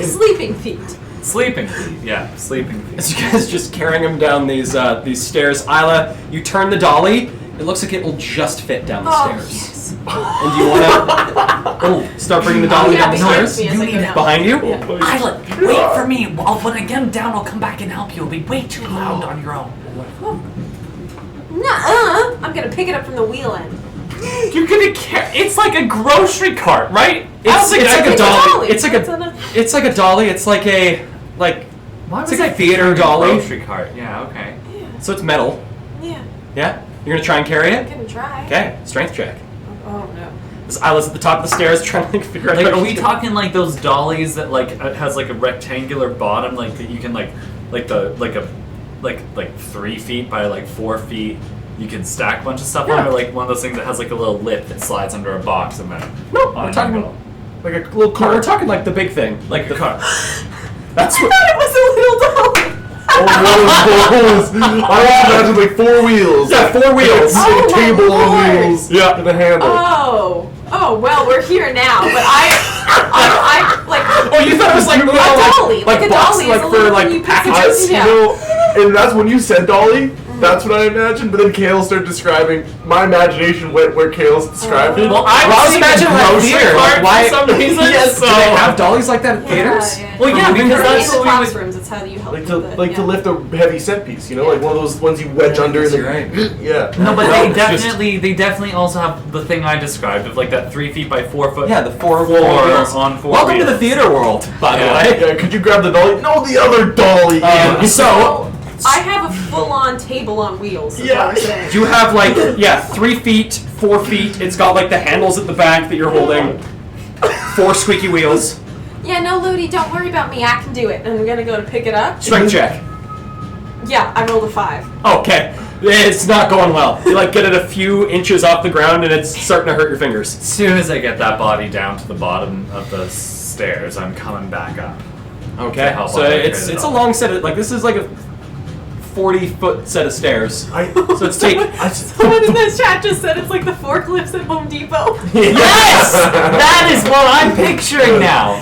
Sleeping feet. Sleeping feet. Yeah, sleeping feet. As you guys just carrying him down these stairs, Isla, you turn the dolly. It looks like it will just fit down the Oh, stairs. yes. And do you want to start bringing the dolly Yeah, down the behind stairs? me as I go down. Behind you? Isla, wait for me. When I get him down, I'll come back and help you. It'll be way too loud on your own. Nuh-uh. I'm gonna pick it up from the wheel end. You're gonna carry. It's like a grocery cart, right? It's like a dolly. It's It's a like a dolly. It's like a Why It's like a theater dolly. Grocery cart. Yeah. Okay. So it's metal. Yeah, Yeah? You're gonna try and carry I'm it? gonna try. Okay, strength check. Oh no. This Isla's at the top of the stairs trying to figure out Like, how are to we talking like those dollies that like has like a rectangular bottom, like that you can like 3 feet by like 4 feet? You can stack a bunch of stuff on, Yeah. or like one of those things that has like a little lip that slides under a box and then No, on we're an talking angle. like a little car. We're talking like the big thing. like a car. That's I what thought it was a little dolly. Oh, I imagine like 4 wheels. Yeah, 4 wheels. Like a Oh, my table on Lord. wheels. Yeah. And a handle. Oh, well, we're here now, but I like. Oh, you thought it was like a dolly, like a box, dolly, like is a for little like thing you put packages. Yeah. You know, and that's when you said dolly. That's what I imagined. But then Kale started describing. My imagination went where Kale's described it. Well, I was imagining imagining grocery grocery cart cart why- for some reason. Yes, so do they have dollies like that at theaters? Well, yeah, because in that's the what we would. classrooms, it's how you help Like with to the, like to yeah. lift a heavy set piece, you know, like one of those ones you wedge under and You're then right. yeah. No, but No, they it's just- definitely also have the thing I described of like that 3 feet by 4 foot. Yeah, the four floor wheels. on 4 Welcome to wheels. the theater world, by Yeah. the way. Yeah, could you grab the dolly? No, the other dolly. So I have a full-on table on wheels. Is Yeah. what we're saying. you have 3 feet, 4 feet. It's got like the handles at the back that you're holding. 4 squeaky wheels. Yeah, no, Ludi, don't worry about me. I can do it. And I'm gonna go to pick it up. Strength check. Yeah, I rolled a 5. Okay. It's not going well. You get it a few inches off the ground and it's starting to hurt your fingers. As soon as I get that body down to the bottom of the stairs, I'm coming back up. Okay. To help So out it's the a long set of this is like a 40-foot set of stairs. So it's take. Someone in this chat just said it's like the forklifts at Home Depot. Yes, that is what I'm picturing now.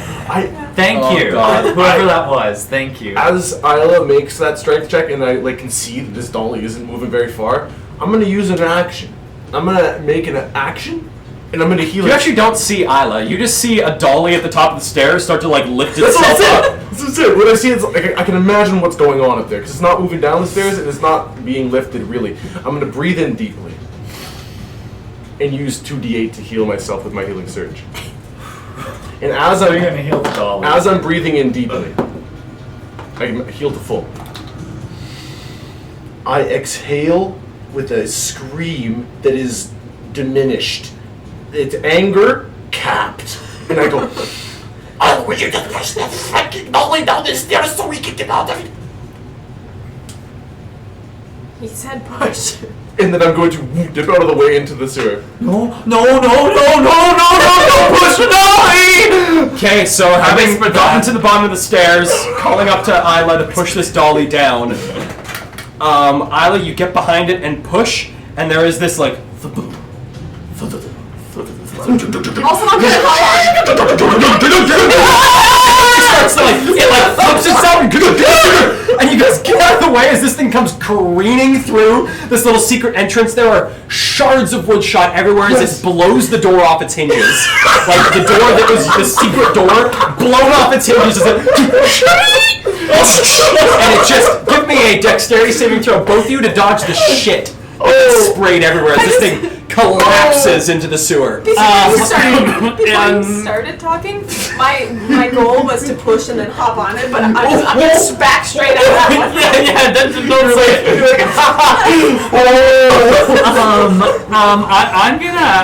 Thank Oh, you, God. whoever that was. Thank you. As Isla makes that strength check and I can see that this dolly isn't moving very far, I'm gonna use an action. I'm gonna make an action, and I'm gonna heal You it. actually don't see Isla. You just see a dolly at the top of the stairs start to lift That's itself it. up. That's it. When I see it, it's like, I can imagine what's going on up there because it's not moving down the stairs and it's not being lifted really. I'm gonna breathe in deeply and use 2d8 to heal myself with my healing surge. And as So you're gonna heal the dolly. as I'm breathing in deeply, I heal to full. I exhale with a scream that is diminished. It's anger capped, and I go. I wish you could push that fucking dolly down the stairs so we can get out of it. He said push. And then I'm going to dip out of the way into the sewer. No, push the dolly! Okay, so having gotten to the bottom of the stairs, calling up to Isla to push this dolly down. Isla, you get behind it and push, and there is this Also, I'm gonna starts to it flips itself, and you guys get out of the way as this thing comes careening through this little secret entrance. There are shards of wood shot everywhere as it blows the door off its hinges. Like the door that was the secret door, blown off its hinges as it and it just give me a dexterity saving throw, both of you, to dodge the shit that's sprayed everywhere as this thing collapses into the sewer. Before you started talking, my goal was to push and then hop on it, but I'm just back straight out of that one. yeah, that's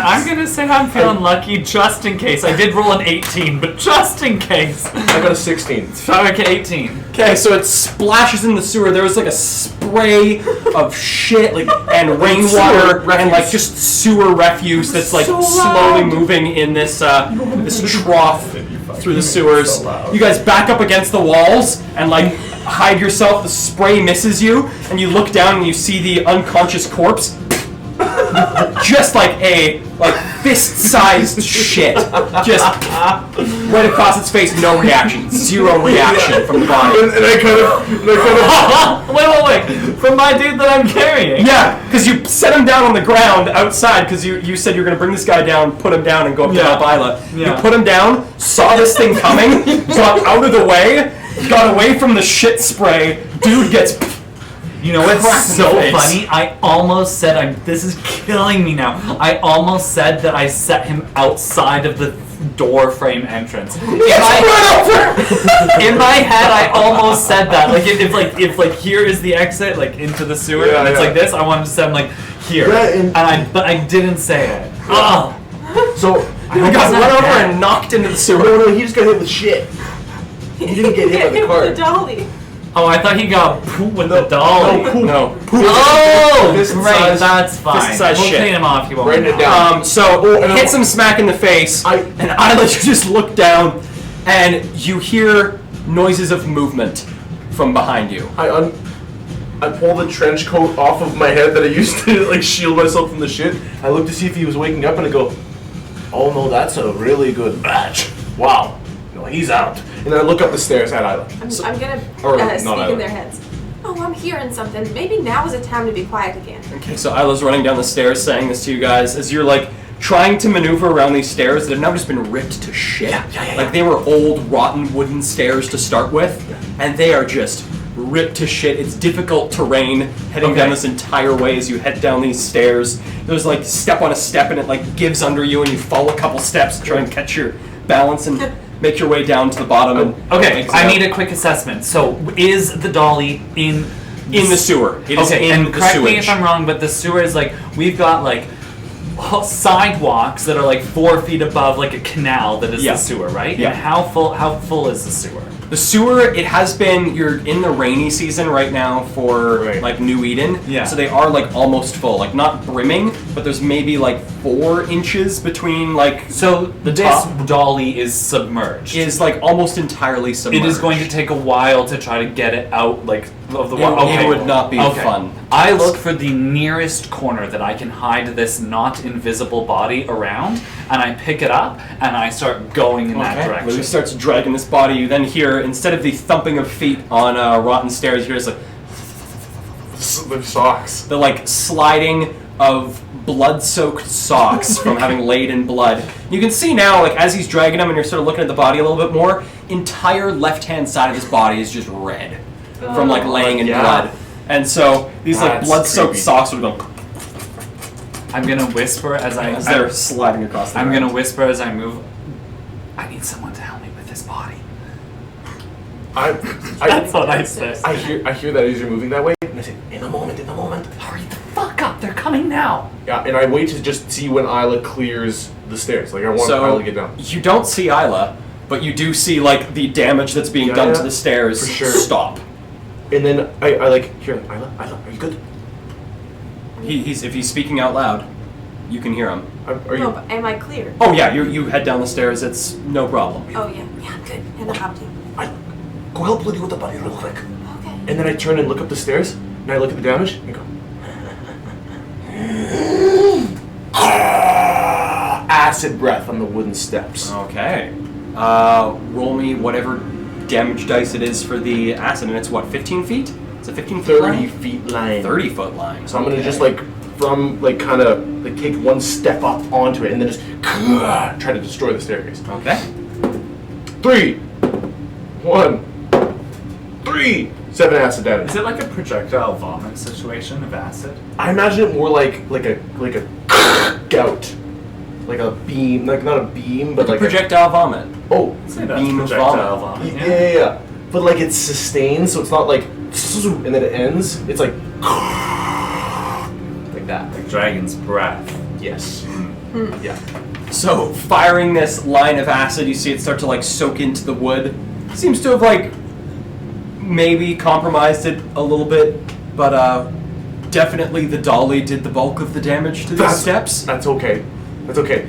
I'm gonna say I'm feeling lucky just in case. I did roll an 18, but just in case. I got a 16. Okay, 18. Okay, so it splashes in the sewer. There was a spray of shit and rainwater and just sewer refuse that's slowly moving in this this trough through the sewers. You guys back up against the walls and hide yourself. The spray misses you, and you look down and you see the unconscious corpse. Just a fist-sized shit, just right across its face. No reaction, zero reaction from the body. And I kind of Wait. From my dude that I'm carrying. Yeah, because you set him down on the ground outside because you said you were going to bring this guy down, put him down, and go up to help Isla. Yeah. You put him down, saw this thing coming, got out of the way, got away from the shit spray. Dude gets... You know what's Crack in so the face. funny? I almost said, this is killing me now. I almost said that I set him outside of the door frame entrance. In my head, I almost said that. If here is the exit, into the sewer, and it's like this, I wanted to set him here. Yeah, but I didn't say it. Oh. So I got run over and knocked into the sewer. no, he just got hit with shit. He didn't get hit by the car. The dolly. Oh, I thought he got poop with the dolly. No. Oh, Fist great, size- that's fine. fist size We'll shit. clean him off. He won't. Write it know. down. So hits him smack in the face, and Isla, you just look down, and you hear noises of movement from behind you. I pull the trench coat off of my head that I used to shield myself from the shit. I look to see if he was waking up, and I go, "Oh no, that's a really good batch. Wow, no, he's out." And then I look up the stairs at Isla. I'm gonna or sneak not in Isla. their heads. Oh, I'm hearing something. Maybe now is a time to be quiet again. Okay, so Isla's running down the stairs saying this to you guys as you're like trying to maneuver around these stairs that have now just been ripped to shit. Like they were old, rotten wooden stairs to start with, and they are just ripped to shit. It's difficult terrain heading down this entire way as you head down these stairs. There's like step on a step and it like gives under you and you fall a couple steps to try and catch your balance and make your way down to the bottom. And Okay, I need a quick assessment. So, is the dolly in the sewer. It is in and the correct me sewage. if I'm wrong, but the sewer is like, we've got like sidewalks that are like 4 feet above like a canal that is Yeah. the sewer, right? Yeah. And how full is the sewer? The sewer, it has been, you're in the rainy season right now for like New Eden. Yeah. So they are like almost full. Like not brimming, but there's maybe like 4 inches between like So the this top dolly is submerged. is like almost entirely submerged. It is going to take a while to try to get it out, like, of the water. It would not be fun. I look for the nearest corner that I can hide this not invisible body around, and I pick it up, and I start going in that direction. Lily starts dragging this body. You then hear, instead of the thumping of feet on rotten stairs, you hear it's like The socks. the like sliding of blood-soaked socks from having laid in blood. You can see now, like as he's dragging them, and you're sort of looking at the body a little bit more. Entire left-hand side of his body is just red from like laying in blood, and so these like That's blood-soaked creepy. socks would go I'm gonna whisper as as they're sliding across the I'm ground. gonna whisper as I move. I need someone to help me with this body. That's what I say. I hear that as you're moving that way, and I say, in a moment. Hurry the fuck up! They're coming now. Yeah, and I wait to just see when Isla clears the stairs. Like I want So Isla to get down. you don't see Isla, but you do see like the damage that's being done to the stairs for sure. stop. And then I like here, Isla, are you good? He's if he's speaking out loud, you can hear him. Are you? No, but am I clear? Oh yeah, you head down the stairs. It's no problem. Oh, yeah. Yeah, I'm good. And I'm happy. Isla, go help Lily with the body real quick. Okay. And then I turn and look up the stairs, and I look at the damage, and go. Acid breath on the wooden steps. Okay. Roll me whatever damage dice it is for the acid, and it's what, 15 feet? It's a 15 foot 30 line? feet line. 30 foot line. So I'm gonna Okay. just like from like kind of like take one step up onto it, and then just try to destroy the staircase. Okay. 3, 1, 3. 7 acid damage. Is it like a projectile vomit situation of acid? I imagine it more like a gout, like a beam, like not a beam, but like Projectile vomit. oh, Say that's Beam of projectile vomit. vomit. yeah. But like it's sustained, so it's not like and then it ends. It's like that. Like dragon's breath. Yes. Yeah. So, firing this line of acid, you see it start to like soak into the wood. Seems to have like maybe compromised it a little bit, but definitely the dolly did the bulk of the damage to these steps. That's okay. That's okay.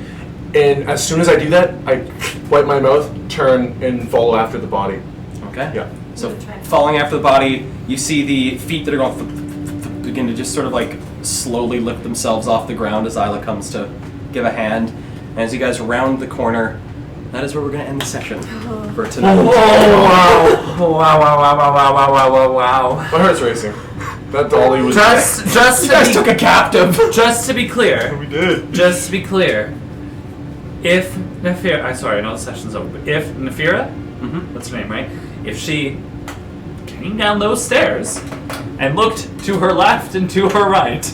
And as soon as I do that, I wipe my mouth, turn, and follow after the body. Okay. Yeah. So, falling after the body, you see the feet that are going begin to just sort of like slowly lift themselves off the ground as Isla comes to give a hand. And as you guys round the corner, that is where we're going to end the session for tonight. Wow. My heart's racing. That dolly was. Just You to guys be, took a captive. just to be clear, We did. just to be clear, if Nefira, I'm sorry, I know the session's over, but if Nefira, that's her name, right? If she came down those stairs and looked to her left and to her right,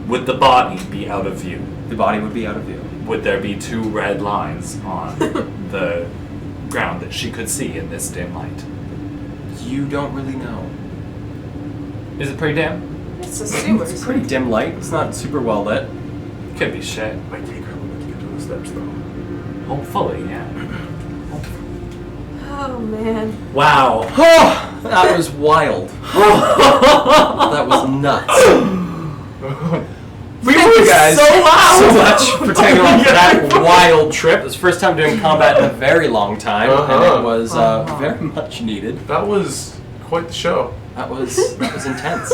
would the body be out of view? The body would be out of view. Would there be 2 red lines on the ground that she could see in this dim light? You don't really know. Is it pretty dim? It's a sewer. It's pretty dim light. It's not super well lit. Could be shit. Might take her a little bit to get to the steps, though. Hopefully, yeah. Oh, man. Wow. Oh, that was wild. That was nuts. We thank you guys so much for taking along for that wild trip. It was the first time doing combat in a very long time, and it was very much needed. That was quite the show. That was intense.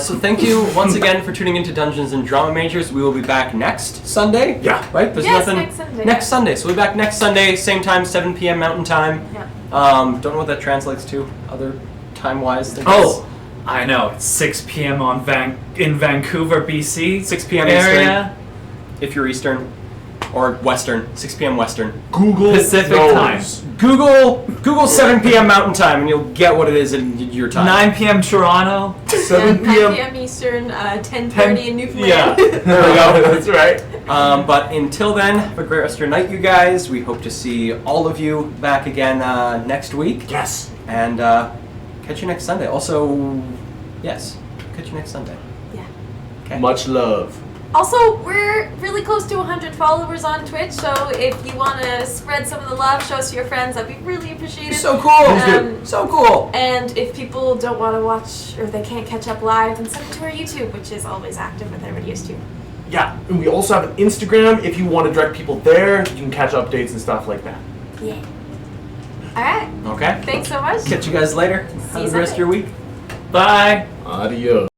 So thank you once again for tuning into Dungeons and Drama Majors. We will be back next Sunday. Yeah. Right? There's Yes, nothing next Sunday. next Sunday. So we'll be back next Sunday, same time, 7 p.m. Mountain Time. Yeah. Don't know what that translates to. Other time-wise? Oh, I know. It's 6 p.m. in Vancouver, BC. 6 p.m. area. Eastern, if you're Eastern, or Western. 6 p.m. Western. Google Pacific knows. time. Google 7 p.m. Mountain Time, and you'll get what it is in your time. 9 p.m. Toronto. 7 9 p.m. p.m. Eastern, 10:30 in Newfoundland. Yeah. There we go. That's right. But until then, have a great rest of your night, you guys. We hope to see all of you back again next week. Yes. And catch you next Sunday. Also, yes, catch you next Sunday. Yeah. Okay. Much love. Also, we're really close to 100 followers on Twitch, so if you want to spread some of the love, show us to your friends, that'd be really appreciated. So cool. So cool. And if people don't want to watch or they can't catch up live, then send them to our YouTube, which is always active with our videos too. Yeah, and we also have an Instagram. If you want to direct people there, you can catch updates and stuff like that. Yeah. Alright. Okay. Thanks so much. Catch you guys later. Have a you good rest of your week. Bye. Adios.